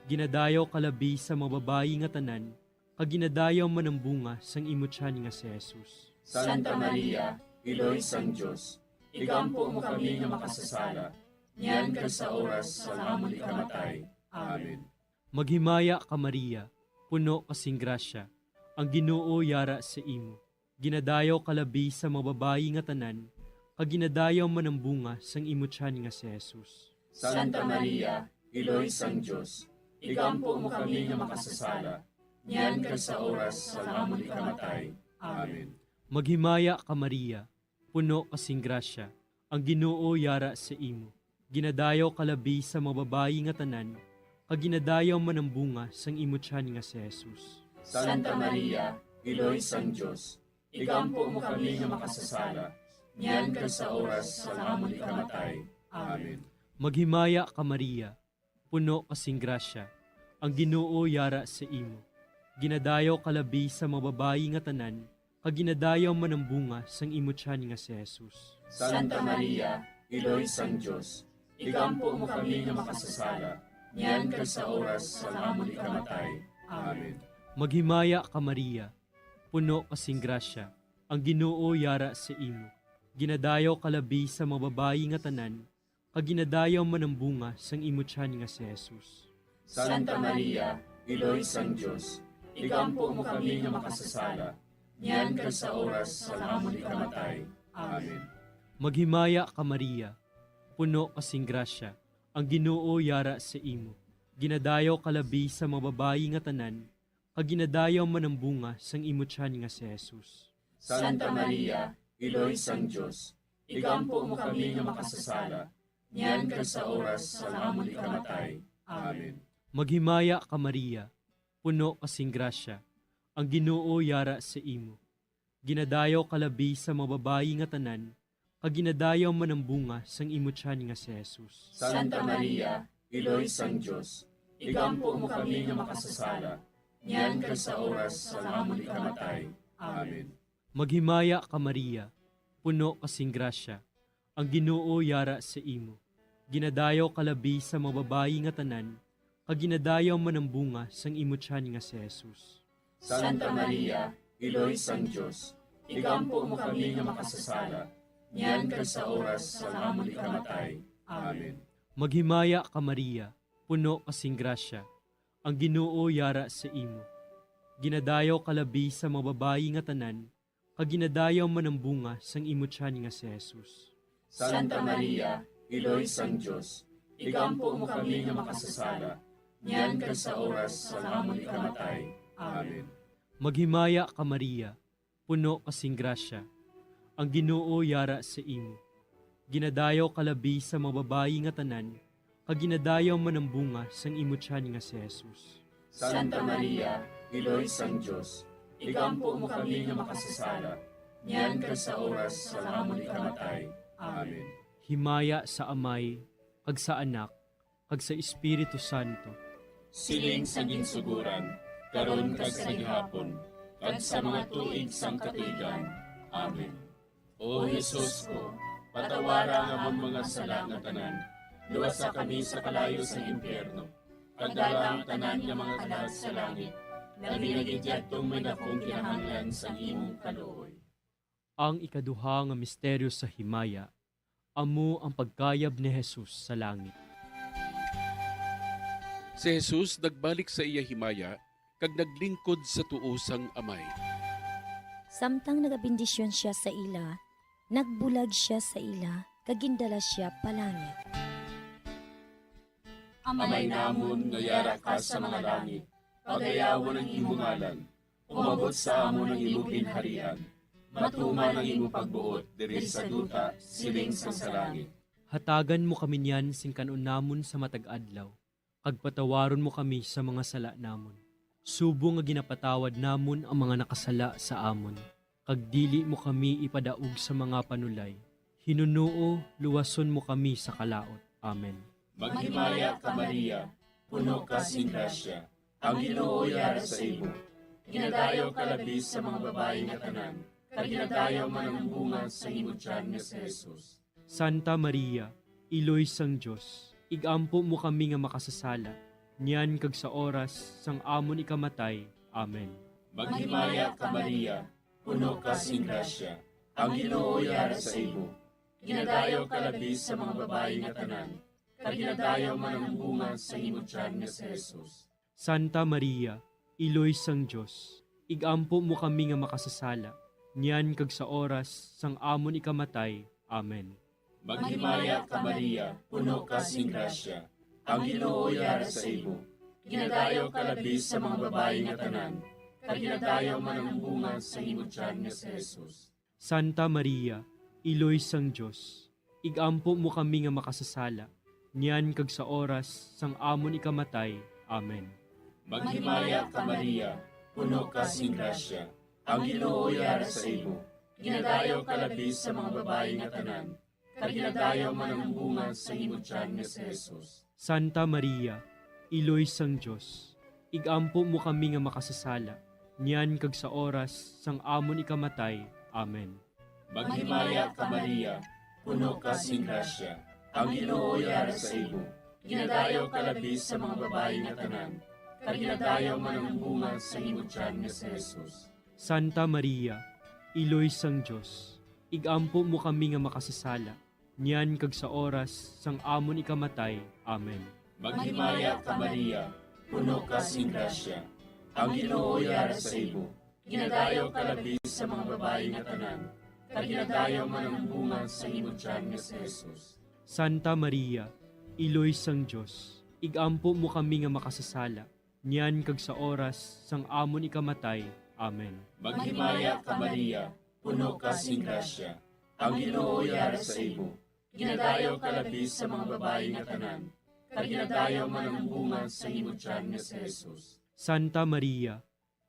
Ginadayaw kalabi sa mga babayi nga tanan, kag ginadayaw man ang bunga sang imo tiyan nga si Jesus. Santa Maria, Iloy sang Diyos, igampo mo kami nga makasasala, niyan ka sa oras sa amon ikamatay. Amen. Maghimaya ka Maria, puno kasing grasya, ang Ginoo yara sa imo. Ginadayaw kalabi sa mga babayi nga tanan, kag ginadayaw man ang bunga sang imo tiyan nga si Jesus. Santa Maria, Iloy sang Diyos, igampo mo kami nga makasasala, niyan ka sa oras sa amon ikamatay. Amen. Maghimaya ka Maria, puno kasing grasya, ang Ginoo yara sa imo. Ginadayaw kalabi sa mga babayi nga tanan, kag ginadayaw man ang bunga sang imo tiyan nga si Jesus. Santa Maria, Iloy sang Diyos, igampo mo kami nga makasasala, niyan ka sa oras sa amon ikamatay. Amen. Maghimaya ka Maria, puno kasing grasya, ang Ginoo yara sa imo. Ginadayaw kalabi sa mga babayi nga tanan, kag ginadayaw man ang bunga sang imo tiyan nga si Jesus. Santa Maria, Iloy sang Diyos, igampo mo kami nga makasasala, niyan ka sa oras sa amon ikamatay. Amen. Maghimaya ka Maria, puno kasing grasya, ang Ginoo yara sa imo. Ginadayaw kalabi sa mga babayi nga tanan, kag ginadayaw man ang bunga sang imo tiyan nga si Jesus. Santa Maria, Iloy sang Diyos, igampo mo kami nga makasasala, niyan ka sa oras sa amon ikamatay. Amen. Maghimaya ka Maria, puno kasing grasya, ang Ginoo yara sa imo. Ginadayaw kalabi sa mga babayi nga tanan, kag ginadayaw man ang bunga sang imo tiyan nga si Jesus. Santa Maria, Iloy sang Diyos, igampo mo kami nga makasasala, niyan ka sa oras sa amon ikamatay. Amen. Maghimaya ka Maria, puno kasing grasya, ang Ginoo yara sa imo. Ginadayaw kalabi sa mga babayi nga tanan, kag ginadayaw man ang bunga sang imo tiyan nga si Jesus. Santa Maria, Iloy sang Diyos, igampo mo kami nga makasasala, niyan ka sa oras sa amon ikamatay. Amen. Maghimaya ka Maria, puno kasing grasya, ang Ginoo yara sa imo. Ginadayaw kalabi sa mga babayi nga tanan, kag ginadayaw man ang bunga sang imo tiyan nga si Jesus. Santa Maria, Iloy sang Diyos, igampo mo kami nga makasasala, niyan ka sa oras sa amon ikamatay. Amen. Maghimaya ka Maria, puno kasing grasya, ang Ginoo yara sa imo. Ginadayaw kalabi sa mga babayi nga tanan, kaginadayaw man ang bunga sang imutyan nga si Jesus. Santa Maria, Iloy sang Diyos, igampo mo kami nga makasasala, niyan kag sa oras sa amon ikamatay. Amen. Maghimaya ka Maria, puno kasing grasya, ang Ginoo yara sa imo. Ginadayaw kalabi sa mga babayi nga tanan, kaginadayaw man ang bunga sang imutyan nga si Jesus. Santa Maria, Iloy sang Diyos, igampo mo kami nga makasasala, niyan kag sa oras sa amon ikamatay. Amen. Himaya sa Amay, kag sa Anak, kag sa Espiritu Santo. Siling sa ginsuguran, karon kag sa gihapon, kag sa mga tuig sang katuigan. Amen. O Jesus ko, patawara nga among mga sala nga tanan, luwasa kami sa kalayo sa impyerno, pagdala ang tanan nga mga kalag sa langit, labi na gidyadtong may dakong kinahanglan sa imong kaluoy. Ang ikaduha nga misteryo sa himaya, amo ang pagkayab ni Jesus sa langit. Si Jesus nagbalik sa iya himaya, kag naglingkod sa tuosang amay. Samtang nagabindisyon siya sa ila, nagbulag siya sa ila, kagindala siya palangit. Amay namon nga yara ka sa mga langit, pagayawon ang imong ngalan, umabot sa amon ang imong ginharian, matuman ang imong pagbuot diri sa duta siling sa langit. Hatagan mo kami niyan sing kanon namon sa matag adlaw, kag patawaron mo kami sa mga sala namon. Subong nga ginapatawad namon ang mga nakasala sa amon, kag dili mo kami ipadaog sa mga panulay. Hinunuo, luwason mo kami sa kalaot. Amen. Maghimaya ka Maria, puno ka sing grasya, ang Ginoo yara sa imo. Ginadayaw ka labis sa mga babae nga tanan, kag ginadayaw man ang bunga sa imong tiyan nga si Jesus. Santa Maria, Iloy sang Diyos, igampo mo kami nga makasasala, niyan kag sa oras sang amon ikamatay. Amen. Maghimaya ka Maria, puno ka sing grasya, ang Ginoo yara sa imo. Ginadayaw ka labis sa mga babae nga tanan, kag ginadayaw man ang bunga sa imong tiyan nga si Jesus. Santa Maria, Iloy sang Diyos, igampo mo kami nga makasasala, niyan kag sa oras sang amon ikamatay. Amen. Maghimaya ka Maria, puno ka sing grasya, ang Ginoo yara sa imo. Ginadayaw ka labis sa mga babae nga tanan, kag ginadayaw man ang bunga sa imong tiyan nga si Jesus. Santa Maria, Iloy sang Diyos, igampo mo kami nga makasasala, niyan kag sa oras sang amon ikamatay. Amen. Maghimaya ka Maria, puno ka sing grasya, ang Ginoo yara sa imo. Ginadayaw ka labis sa mga babae nga tanan, kag ginadayaw man ang bunga sa imong tiyan nga si Jesus. Santa Maria, Iloy sang Diyos, igampo mo kami nga makasasala, niyan kag sa oras sang amon ikamatay. Amen. Maghimaya ka Maria, puno ka sing grasya, ang Ginoo yara sa imo. Ginadayaw ka labis sa mga babae nga tanan, kag ginadayaw man ang bunga sa imong tiyan nga si Jesus. Santa Maria, Iloy sang Diyos, igampo mo kami nga makasasala, niyan kag sa oras sang amon ikamatay. Amen. Maghimaya ka Maria, puno ka sing grasya, ang Ginoo yara sa imo. Ginadayaw ka labis sa mga babae nga tanan, kag ginadayaw man ang bunga sa imong tiyan nga si Jesus. Santa Maria, Iloy sang Diyos, igampo mo kami nga makasasala, niyan kag sa oras sang amon ikamatay. Amen. Maghimaya ka Maria, puno ka sing grasya, ang Ginoo yara sa imo. Ginadayaw ka labis sa mga babae nga tanan, kag ginadayaw man ang bunga sa imong tiyan nga si Jesus. Santa Maria,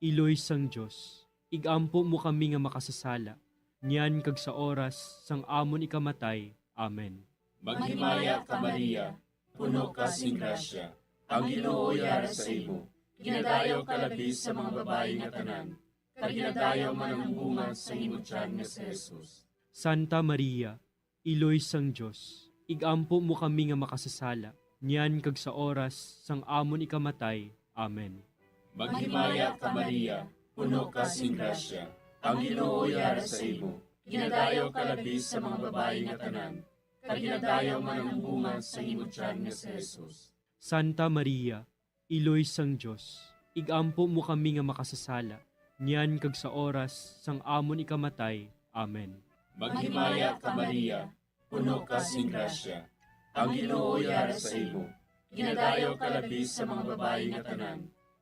Iloy sang Diyos, igampo mo kami nga makasasala, niyan kag sa oras sang amon ikamatay. Amen. Maghimaya ka Maria, puno ka sing grasya, ang Ginoo yara sa imo. Ginadayaw ka labis sa mga babae nga tanan, kag ginadayaw man ang bunga sa imong tiyan nga si Jesus. Santa Maria, Iloy sang Diyos, igampo mo kami nga makasasala, niyan kag sa oras sang amon ikamatay. Amen. Maghimaya ka Maria, puno ka sing grasya, ang Ginoo yara sa imo. Ginadayaw ka labis sa mga babae nga tanan, kag ginadayaw man ang bunga sa imong tiyan nga si Jesus. Santa Maria, Iloy sang Diyos, igampo mo kami nga makasasala, niyan kag sa oras sang amon ikamatay. Amen. Maghimaya ka Maria, puno ka sing grasya. Ang Ginoo yara sa imo. Ginadayaw ka labi sa mga babae nga tanan.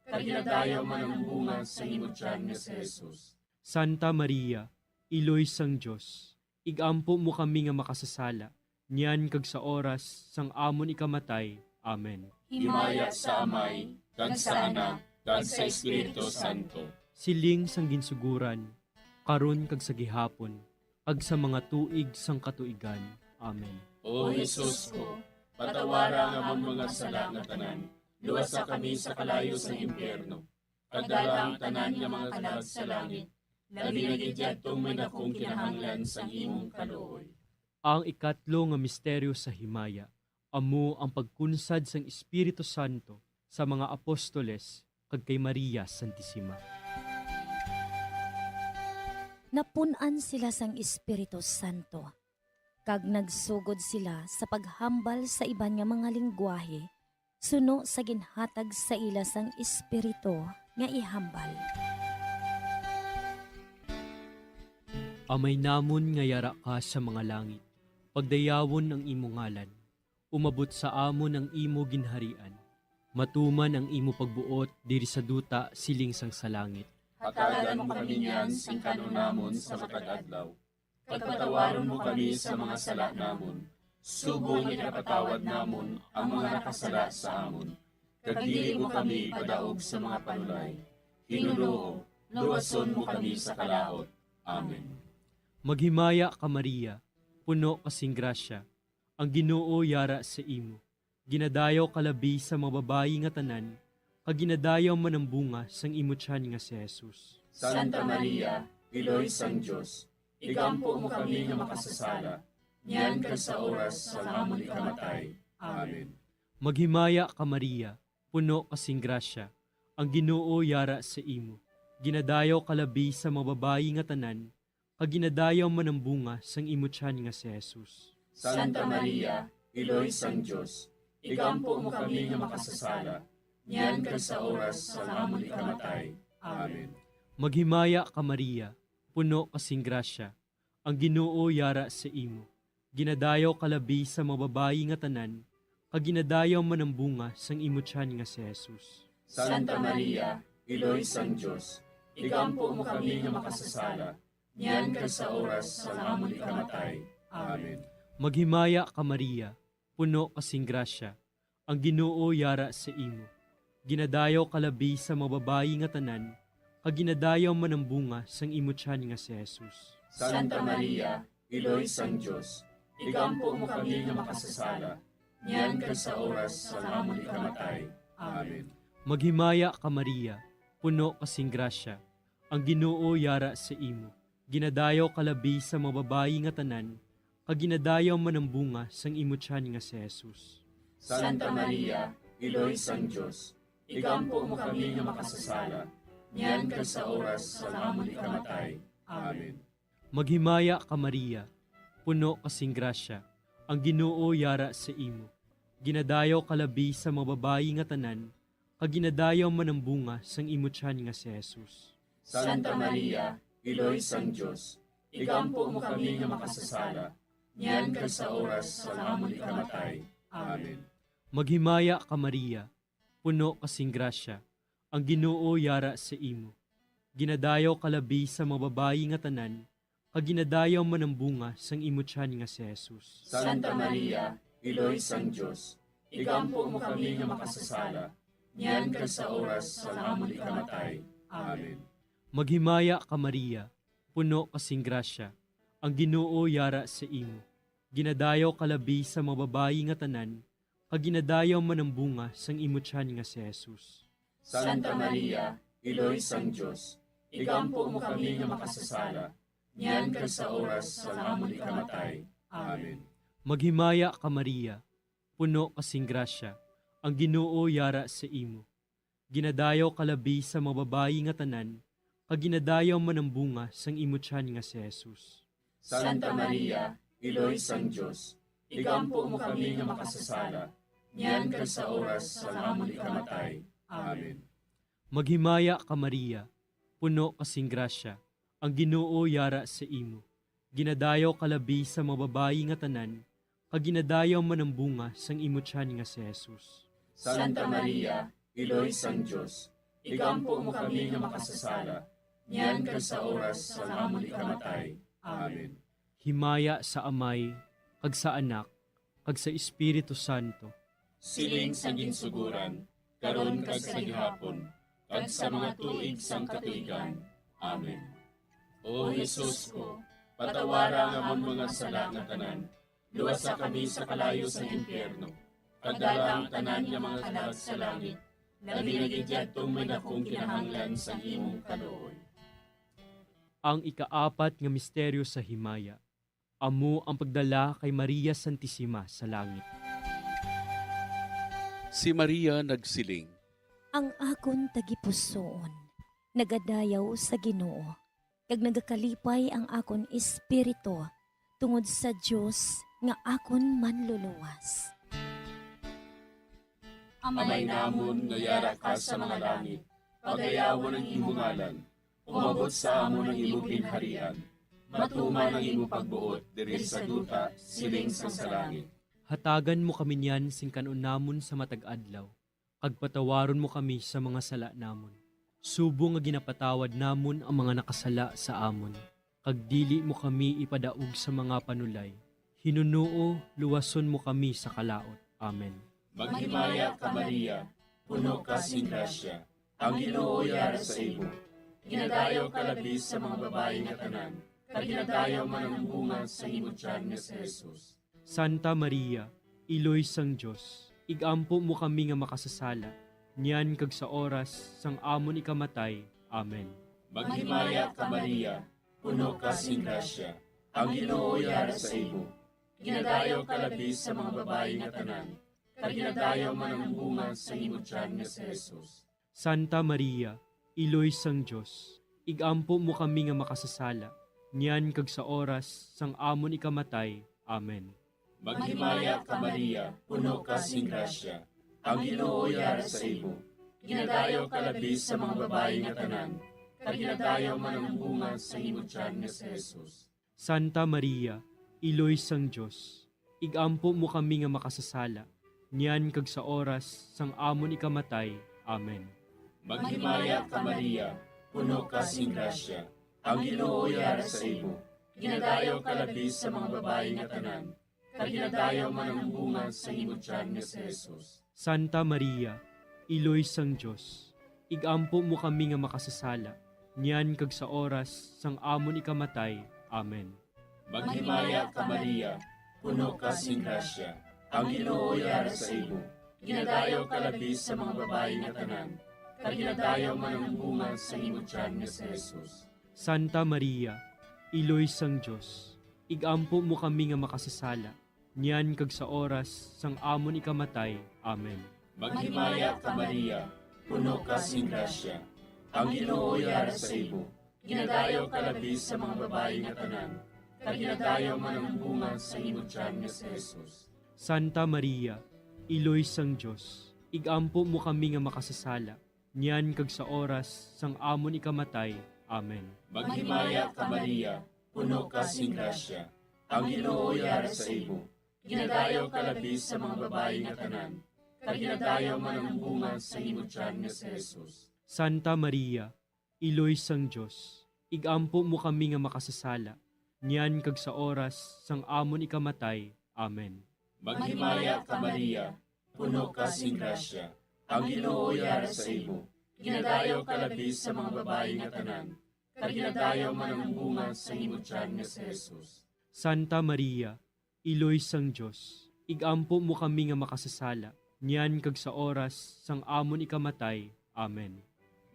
Kag ginadayaw man ang bunga sa imo tiyan nga si Jesus. Santa Maria, Iloy sang Dios, igampo mo kami nga makasasala, niyan kag sa oras sang amon ikamatay. Amen. Himaya sa Amay, kag sa Anak, kag sa Espiritu Santo. Siling sang ginsuguran, karon kag sa gihapon, kag sa mga tuig sang katuigan. Amen. O Jesus ko, patawara nga among mga sala nga tanan, luwasa kami sa kalayo sa impyerno. Kadala ang tanan nga mga kalag sa langit, labi na gidyadtong may dakong kinahanglan sa imong kaluoy. Ang ikatlo nga misteryo sa himaya, amo ang pagkunsad sang Espiritu Santo sa mga apostoles kag kay Maria Santissima. Napunan sila sang Espiritu Santo, kag nagsugod sila sa paghambal sa iban nga mga lingwahe, suno sa ginhatag sa ila sang Espiritu nga ihambal. Amay namon nga yara ka sa mga langit, pagdayawon ang imo ngalan, umabot sa amon ang imo ginharian, matuman ang imo pagbuot diri sa duta siling sang sa langit. Hatagan mo kami niyan sing kanunamon sa matag adlaw. Pagpatawaron mo kami sa mga sala namon, subong ikapatawad namon ang mga nakasala sa amon. Kag dili mo kami padaog sa mga panulay. Hinunoo, luwason mo kami sa kalaot. Amen. Maghimaya ka Maria, puno kasing grasya, ang Ginoo yara sa imo. Ginadayaw kalabi sa mga babayi nga tanan, kag ginadayaw man ang bunga sang imo tiyan nga si Jesus. Santa Maria, Iloy sang Dios, igampo mo kami nga makasasala, niyan kag sa oras sa amon ikamatay. Amen. Maghimaya ka Maria, puno kasing grasya, ang Ginoo yara sa imo. Ginadayaw kalabi sa mga babayi nga tanan, kag ginadayaw man ang bunga sang imo tiyan nga si Jesus. Santa Maria, Iloy sang Dios, igampo mo kami nga makasasala, niyan kag sa oras sa amon ikamatay. Amen. Maghimaya ka Maria, puno kasing grasya, ang Ginoo yara sa imo. Ginadayaw kalabi sa mga babayi nga tanan, kag ginadayaw man ang bunga sang imo tiyan nga si Jesus. Santa Maria, Iloy sang Dios, igampo mo kami nga makasasala, niyan kag sa oras sa amon ikamatay. Amen. Maghimaya ka Maria, puno kasing grasya, ang Ginoo yara sa imo. Ginadayaw kalabi sa mga babayi nga tanan, kag ginadayaw man ang bunga sang imo tiyan nga si Jesus. Santa Maria, Iloy sang Dios, igampo mo kami nga makasasala, niyan kag sa oras sa amon ikamatay. Amen. Maghimaya ka Maria, puno kasing grasya, ang Ginoo yara sa imo. Ginadayaw kalabi sa mga babayi nga tanan, kag ginadayaw man ang bunga sang imo tiyan nga si Jesus. Santa Maria, Iloy sang Dios, igampo mo kami nga makasasala, niyan kag sa oras sa amon ikamatay. Amen. Maghimaya ka Maria, puno kasing grasya, ang Ginoo yara sa imo. Ginadayaw kalabi sa mga babayi nga tanan, kag ginadayaw man ang bunga sang imo tiyan nga si Jesus. Santa Maria, Iloy sang Dios, igampo mo kami nga makasasala, niyan kag sa oras sa amon ikamatay. Amen. Maghimaya ka Maria, puno kasing grasya, ang Ginoo yara sa imo. Ginadayaw kalabi sa mga babayi nga tanan, kag ginadayaw man ang bunga sang imo tiyan nga si Jesus. Santa Maria, Iloy sang Dios, igampo mo kami nga makasasala, niyan kag sa oras sa amon ikamatay. Amen. Maghimaya ka Maria, puno kasing grasya, ang Ginoo yara sa imo. Ginadayaw kalabi sa mga babayi nga tanan, kag ginadayaw man ang bunga sang imo tiyan nga si Jesus. Santa Maria, Iloy sang Dios, igampo mo kami nga makasasala, niyan kag sa oras sa amon ikamatay. Amen. Maghimaya ka Maria, puno kasing grasya, ang Ginoo yara sa imo. Ginadayaw kalabi sa mga babayi nga tanan, kag ginadayaw man ang bunga sang imo tiyan nga si Jesus. Santa Maria, Iloy sang Dios, igampo mo kami nga makasasala, niyan kag sa oras sa amon ikamatay. Amen. Maghimaya ka Maria, puno kasing grasya. Ang Ginoo yara sa imo. Ginadayaw kalabi sa mga babayi nga tanan, kag ginadayaw man ang bunga sang imo tiyan nga si Jesus. Santa Maria, Iloy sang Diyos, igampo mo kami nga makasasala, niyan kag sa oras sa amon ikamatay. Amen. Himaya sa Amay, kag sa Anak, kag sa Espiritu Santo. Siling sa ginsuguran, karon kag sa gihapon, kag sa mga tuig sang katuigan. Amen. O Jesus ko, patawara nga mon mga sala nga tanan, luwasa kami sa kalayo sa impyerno, kagdala ang tanan nga mga kalag sa langit, labi nagidyadtong may dakong kinahanglan sa imong kaluoy. Ang ikaapat nga misteryo sa himaya, amo ang pagdala kay Maria Santissima sa langit. Si Maria nagsiling, Ang akon tagipusoon, nagadayaw sa Ginoo, kag nagakalipay ang akon espiritu tungod sa Dios nga akon manluluwas. Amay namon nga yara ka sa mga langit, pagayawon ang imong ngalan, umabot sa amon ang imong ginharian, matuman ang imong pagbuot diri sa duta siling sa langit. Hatagan mo kami niyan sing kanon namon sa matag adlaw, kag patawaron mo kami sa mga sala namon. Subo nga ginapatawad namon ang mga nakasala sa amon, kag dili mo kami ipadaog sa mga panulay. Hinunuo, luwason mo kami sa kalaot. Amen. Maghimaya ka Maria, puno ka sing grasya, ang Ginoo yara sa imo. Ginadayaw ka labis sa mga babae nga tanan, kag ginadayaw man ang bunga sa imo tiyan nga si Jesus. Santa Maria, Iloy sang Diyos, igampo mo kami nga makasasala, niyan kag sa oras sang amon ikamatay. Amen. Maghimaya ka Maria, puno ka sing grasya, ang Ginoo yara sa imo. Ginadayaw ka labis sa mga babae nga tanan, kag ginadayaw man ang bunga sa imo tiyan nga si Jesus. Santa Maria, Iloy sang Diyos, igampo mo kami nga makasasala, niyan kag sa oras sang amon ikamatay. Amen. Maghimaya ka Maria, puno ka sing grasya, ang Ginoo yara sa imo. Ginadayaw ka labis sa mga babae nga tanan, kag ginadayaw man ang bunga sa imo tiyan nga si Jesus. Santa Maria, Iloy sang Diyos, igampo mo kami nga makasasala, niyan kag sa oras sang amon ikamatay. Amen. Maghimaya ka Maria, puno ka sing grasya, ang Ginoo yara sa imo. Ginadayaw ka labis sa mga babae nga tanan, kag ginadayaw man ang bunga sa imo tiyan nga si Jesus. Santa Maria, Iloy sang Diyos, igampo mo kami nga makasasala, niyan kag sa oras sang amon ikamatay. Amen. Maghimaya ka Maria, puno ka sing grasya, ang Ginoo yara sa imo. Ginadayaw ka labis sa mga babae nga tanan, kag ginadayaw man ang bunga sa imo tiyan nga si Jesus. Santa Maria, Iloy sang Diyos, igampo mo kami nga makasasala, niyan kag sa oras sang amon ikamatay. Amen. Maghimaya ka Maria, puno ka sing grasya, ang Ginoo yara sa imo. Ginadayaw ka labis sa mga babae nga tanan, kag ginadayaw man ang bunga sa imo tiyan nga si Jesus. Santa Maria, Iloy sang Diyos, igampo mo kami nga makasasala, niyan kag sa oras sang amon ikamatay. Amen. Maghimaya ka Maria, puno ka sing grasya, ang Ginoo yara sa imo. Ginadayaw ka labis sa mga babae nga tanan, kag ginadayaw man ang bunga sa imo tiyan nga si Jesus. Santa Maria, Iloy sang Diyos, igampo mo kami nga makasasala, niyan kag sa oras sang amon ikamatay. Amen. Maghimaya ka Maria, puno ka sing grasya, ang Ginoo yara sa imo. Ginadayaw ka labis sa mga babae nga tanan, kag ginadayaw man ang bunga sa imo tiyan nga si Jesus. Santa Maria, Iloy sang Diyos, igampo mo kami nga makasasala, niyan kag sa oras sang amon ikamatay. Amen.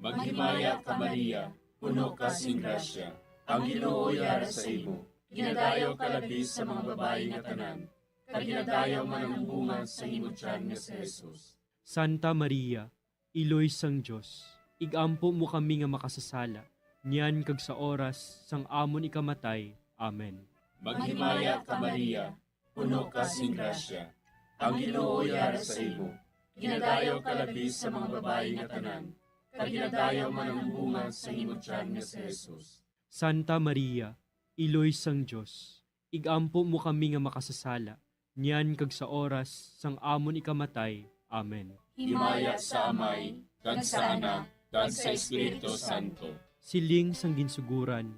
Maghimaya ka Maria, puno ka sing grasya, ang Ginoo yara sa imo. Ginadayaw ka labis sa mga babae nga tanan, kag ginadayaw man ang bunga sa imo tiyan nga si Jesus. Santa Maria, Iloy sang Diyos, igampo mo kami nga makasasala, niyan kag sa oras sang amon ikamatay. Amen. Maghimaya ka Maria, puno ka sing grasya, ang Ginoo yara sa imo. Ginadayaw ka labis sa mga babae nga tanan, kaginadayaw man ang bunga sa imong tiyan nga si Jesus. Santa Maria, Iloy sang Dios, igampo mo kami nga makasasala, niyan kag sa oras sang amon ikamatay. Amen. Himaya sa Amay, kag sa Anak, kag sa Espiritu Santo. Siling sang ginsuguran,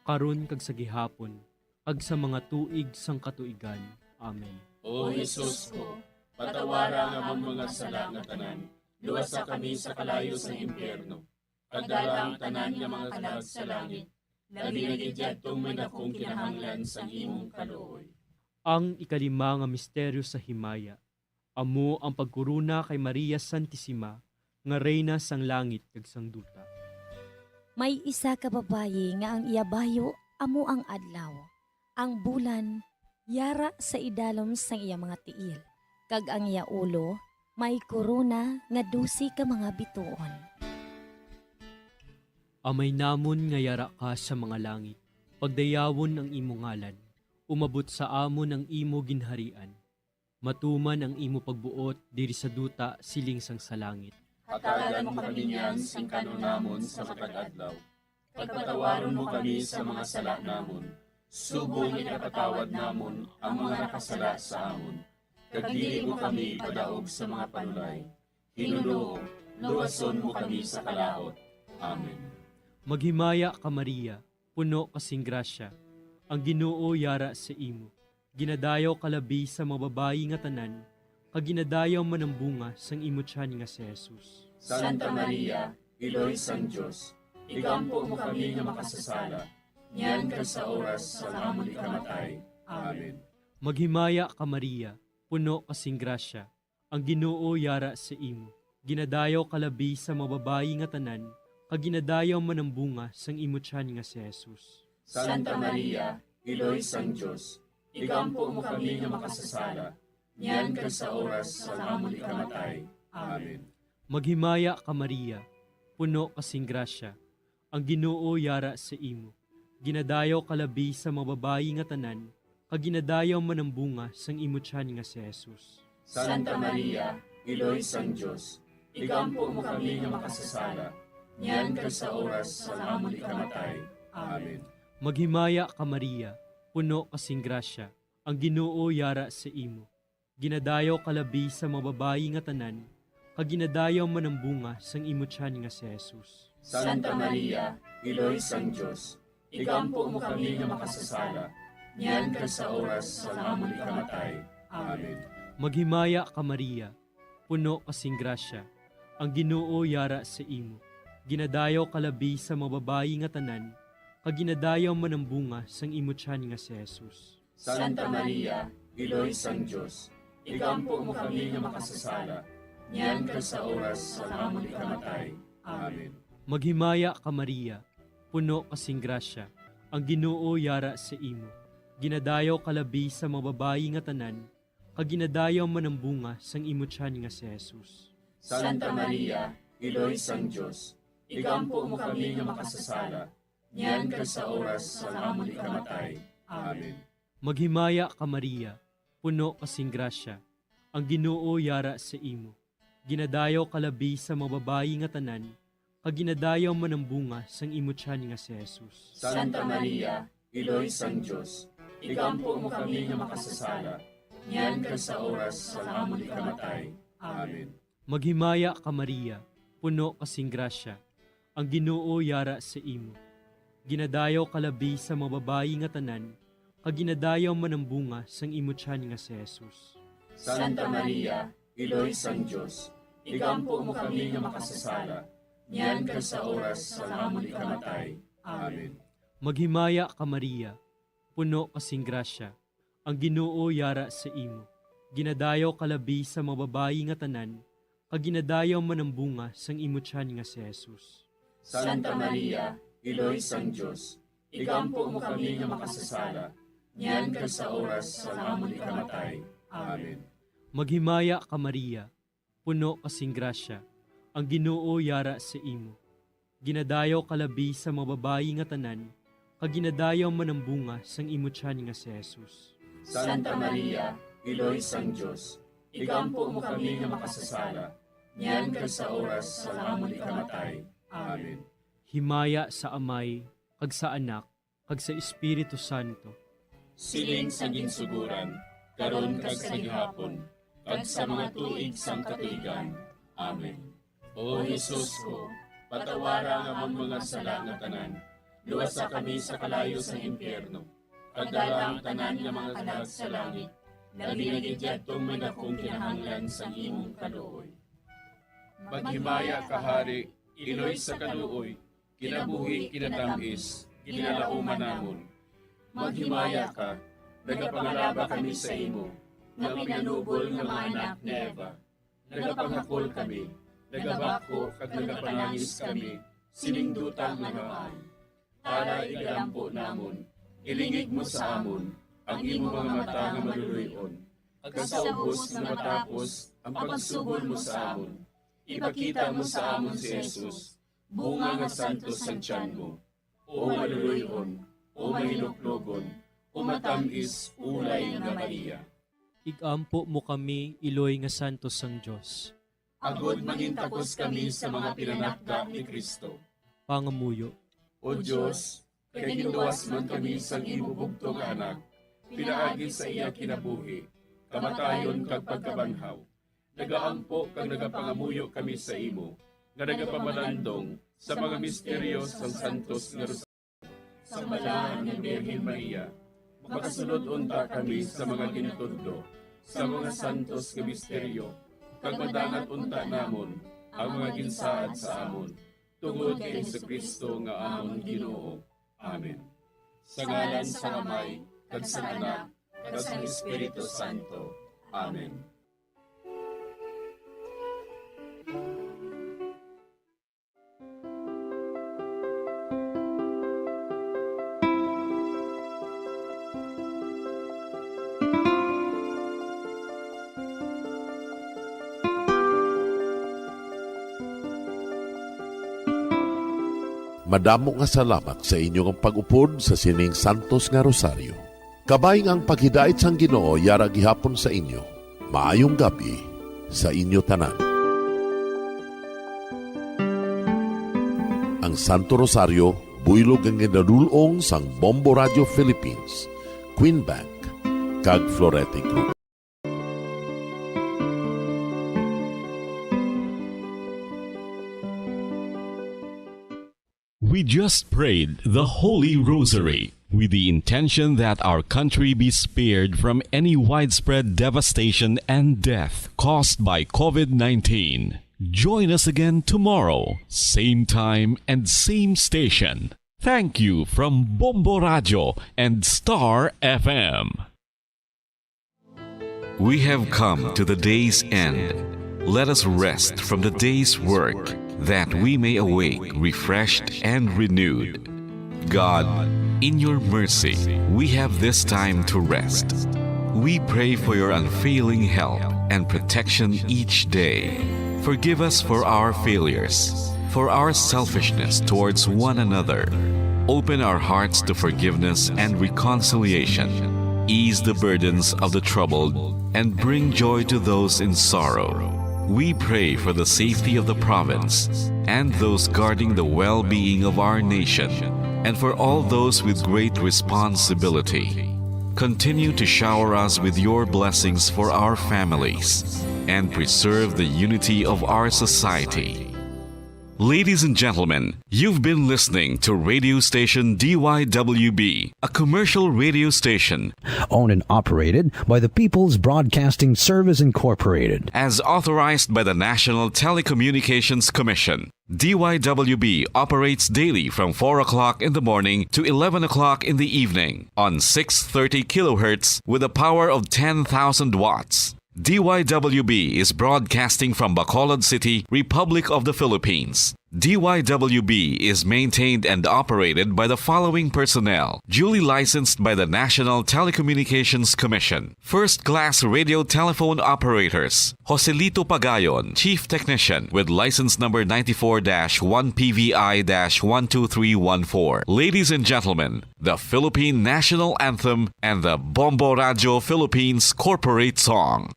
karon kag sa gihapon, kag sa mga tuig sang katuigan. Amen. O Jesus ko, patawara nga ang mga sala nga tanan, luwasa kami sa kalayo sa impyerno. Pagdala ang tanan nga mga kalag sa langit, labi nagidyadtong may nakong kinahanglan sa imong kaluoy. Ang ikalima nga misteryo sa himaya, amo ang pagkuruna kay Maria Santissima, nga reyna sang langit kag sang duta. May isa ka babayi nga ang iyabayo amo ang adlaw. Ang bulan yara sa idalom sang iya mga tiil. Kag ang iya ulo may korona nga 12 ka mga bituon. Amay namon nga yara ka sa mga langit, pagdayawon ang imo ngalan, umabot sa amon ang imo ginharian. Matuman ang imo pagbuot diri sa duta siling sang sa langit. Hatagan mo kami niyan sing kanunamon sa matag adlaw. Pagpatawaron mo kami sa mga sala namon. Subong ikapatawad namon ang mga nakasala sa amon. Kag dili mo kami padaog sa mga panulay. Hinunoo, luwason mo kami sa kalaot. Amen. Maghimaya ka Maria, puno kasing grasya, ang Ginoo yara sa imo. Ginadayaw kalabi sa mga babayi nga tanan, kag ginadayaw man ang bunga sang imo tiyan nga si Jesus. Santa Maria, Iloy sang Dios, igampo mo kami nga makasasala, niyan ka sa oras sa amon ikamatay. Amen. Maghimaya ka Maria, puno kasing grasya, ang Ginoo yara sa imo. Ginadayaw kalabi sa mga babayi nga tanan, kag ginadayaw man ang bunga sang imo tiyan nga si Jesus. Santa Maria, Iloy sang Dios, igampo mo kami nga makasasala, niyan ka sa oras sa amon ikamatay. Amen. Maghimaya ka Maria, puno kasing grasya, ang Ginoo yara sa imo. Ginadayaw kalabi sa mga babayi nga tanan, kag ginadayaw man ang bunga sang imo tiyan nga si Jesus. Santa Maria, Iloy sang Dios, igampo mo kami nga makasasala, niyan ka sa oras sa amon ikamatay. Amen. Maghimaya ka Maria, puno kasing grasya, ang Ginoo yara sa imo. Ginadayaw kalabi sa mga babayi nga tanan, kag ginadayaw man ang bunga sang imo tiyan nga si Jesus. Santa Maria, Iloy sang Dios, igampo mo kami nga makasasala, niyan ka sa oras sa amon ikamatay. Amen. Maghimaya ka Maria, puno kasing grasya, ang Ginoo yara sa imo. Ginadayaw kalabi sa mga babayi nga tanan, kag ginadayaw man ang bunga sang imo tiyan nga si Jesus. Santa Maria, Iloy sang Dios, igampo mo kami nga makasasala, niyan ka sa oras sa amon ikamatay. Amen. Maghimaya ka Maria, puno kasing grasya, ang Ginoo yara sa imo. Ginadayaw kalabi sa mga babayi nga tanan, kag ginadayaw man ang bunga sang imo tiyan nga si Jesus. Santa Maria, Iloy sang Dios, igampo mo kami nga makasasala, niyan ka sa oras sa amon ikamatay. Amen. Maghimaya ka Maria, puno kasing grasya, ang Ginoo yara sa imo. Ginadayaw kalabi sa mga babayi nga tanan, kag ginadayaw man ang bunga sang imo tiyan nga si Jesus. Santa Maria, Iloy sang Dios, igampo mo kami nga makasasala, niyan ka sa oras sa amon ikamatay. Amen. Maghimaya ka Maria, puno kasing grasya, ang Ginoo yara sa imo. Ginadayaw kalabi sa mga babayi nga tanan, kag ginadayaw man ang bunga sang imo tiyan nga si Jesus. Santa Maria, Iloy sang Dios, igampo mo kami nga makasasala, niyan ka sa oras sa amon ikamatay. Amen. Maghimaya ka Maria, puno kasing grasya, ang Ginoo yara sa imo. Ginadayaw kalabi sa mga babayi nga tanan, kag ginadayaw man ang bunga sang imo tiyan nga si Jesus. Santa Maria, Iloy sang Dios, igampo mo kami nga makasasala, niyan ka sa oras sa amon ikamatay. Amen. Maghimaya ka Maria, puno kasing grasya, ang Ginoo yara sa imo. Ginadayaw kalabi sa mga babayi nga tanan, kag ginadayaw man ang bunga sang imo tiyan nga si Jesus. Santa Maria, Iloy sang Dios, igampo mo kami nga makasasala, Nyan kag sa oras sa lamon ikamatay. Amen. Himaya sa Amay, kag sa Anak, kag sa Espiritu Santo. Siling sa ginsuguran, karon kag sa gihapon, kag sa mga tuig sang katuigan. Amen. O Jesus ko, patawara nga among mga sala nga tanan, luwasa kami sa kalayo sa impyerno, pagdala ang tanan nga mga kalag sa langit, labi na gidyadtong may dakong kinahanglan sa imong kaluoy. Maghimaya ka, Hari, iloy sa kaluoy, kinabuhi, kinatamis, kinalauman namon. Maghimaya ka, nagapangalaba kami sa imo, nga pinanubol nga mga anak ni Eva. Nagapanghakol kami, nagabako kag nagapanangis kami, siningdutang mga para igalampo namon, ilingig mo sa amon, ang imo mga mata nga maluluyon. Ag sa ubos nga matapos, ang pagsugod mo sa amon, ipakita mo sa amon si Jesus, bunga nga santos sa tiyan mo, o maluluyon, o mahiluklogon, o matamis, ulay nga Maria. Igampo mo kami, iloy nga santos sang Diyos. Agod mangintakos kami sa mga pinanakda ni Kristo. Pangamuyo. O Diyos, kay ginduwas man kami sang imo bugto nga anak, pinaagi sa iya kinabuhi, kamatayon kag pagkabanhaw. Nagaampo kag nagapangamuyo kami sa imo, nga nagapamalandong sa mga misteryo sang santos nga Rosario, sa balahan ng Birhen Maria, makasunod unta kami sa mga ginitudlo, sa mga santos nga misteryo, kag madangat unta namon ang mga ginsaad sa amon, tungod kay Jesucristo nga amon Ginoo. Amen. Sa ngalan sa Amay, kag sa Anak, kag sa Espiritu Santo. Amen. Madamo nga salamat sa inyong pag-upod sa sining Santos nga Rosario. Kabayng ang paghidait sang Ginoo yara gihapon sa inyo. Maayong gabi sa inyo tanan. Ang Santo Rosario buylog ang ginadulong sang Bombo Radio Philippines, Queen Bank, kag Florete Group. We just prayed the Holy Rosary with the intention that our country be spared from any widespread devastation and death caused by COVID-19. Join us again tomorrow, same time and same station. Thank you from Bombo Radio and Star FM. We have come to the day's end. Let us rest from the day's work, that we may awake refreshed and renewed. God, in your mercy, we have this time to rest. We pray for your unfailing help and protection each day. Forgive us for our failures, for our selfishness towards one another. Open our hearts to forgiveness and reconciliation. Ease the burdens of the troubled and bring joy to those in sorrow. We pray for the safety of the province and those guarding the well-being of our nation, and for all those with great responsibility. Continue to shower us with your blessings for our families and preserve the unity of our society. Ladies and gentlemen, you've been listening to radio station DYWB, a commercial radio station owned and operated by the People's Broadcasting Service Incorporated, as authorized by the National Telecommunications Commission. DYWB operates daily from 4 o'clock in the morning to 11 o'clock in the evening on 630 kilohertz with a power of 10,000 watts. DYWB is broadcasting from Bacolod City, Republic of the Philippines. DYWB is maintained and operated by the following personnel, duly licensed by the National Telecommunications Commission. First-class radio telephone operators, Joselito Pagayon, Chief Technician with license number 94-1PVI-12314. Ladies and gentlemen, the Philippine National Anthem and the Bombo Radio Philippines Corporate Song.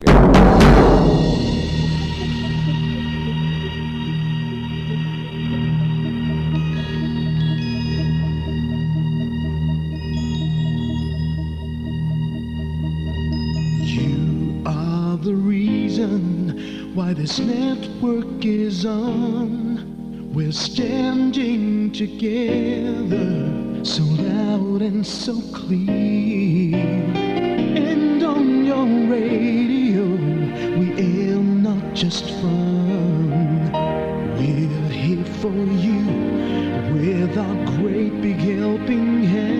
the reason why this network is on. We're standing together, so loud and so clear. And on your radio, we aim not just fun. We're here for you with our great big helping hand.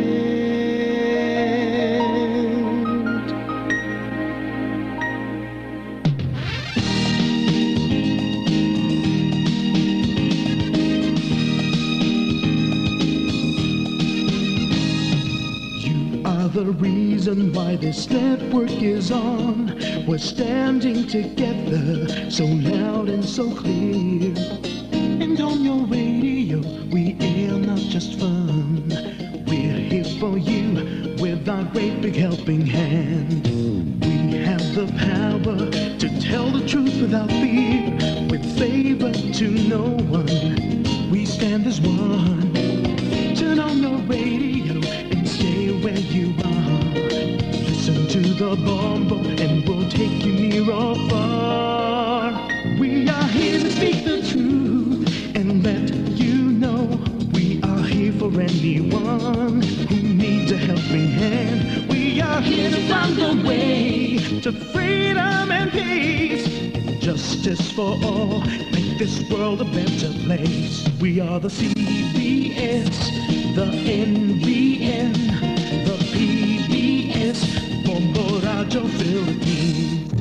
The reason why this network is on. We're standing together, so loud and so clear. And on your radio, we air not just fun. We're here for you with our great big helping hand. We have the power to tell the truth without fear, with favor to no one. We stand as one. Turn on your radio and stay where you are. Listen to the bombo and we'll take you near or far. We are here to speak the truth and let you know we are here for anyone who needs a helping hand. We are here to find the way to freedom and peace, justice for all, make this world a better place. We are the CBS, the NBN, the PBS, Bombo Radio Philippines.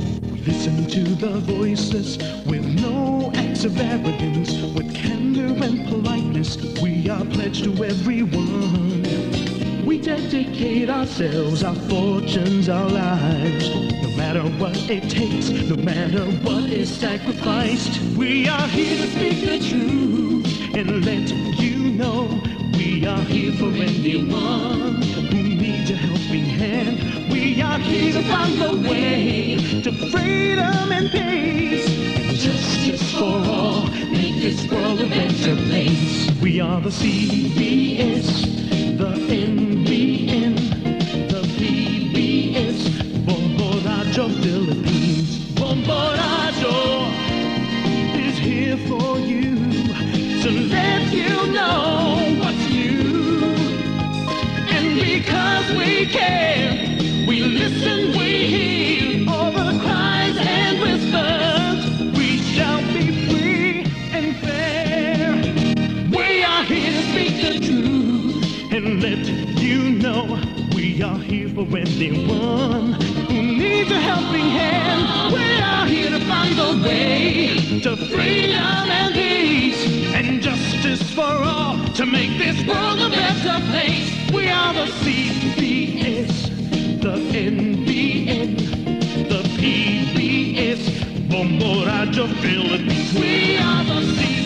Listen to the voices with no acts of arrogance, with candor and politeness. We are pledged to everyone. We dedicate ourselves, our fortunes, our lives. No matter what it takes, no matter what is sacrificed. We are here to speak the truth and let you know we are here for anyone who needs a helping hand. We are here to find the way to freedom and peace, justice for all, make this world a better place. We are the CBS, the NBN, the PBS, Bombo Radio Philippines. Bombo Radio is here for you, to let you know what's new. And because we care, we listen, we hear all the cries and whispers. We shall be free and fair. We are here to speak the truth and let you know we are here for anyone who needs a helping hand. We are here to find the way to freedom and peace and justice for all, to make this world a better place. We are the CBS, the NBN, the PBS, Bombo Radio Philippines. We are the CBS.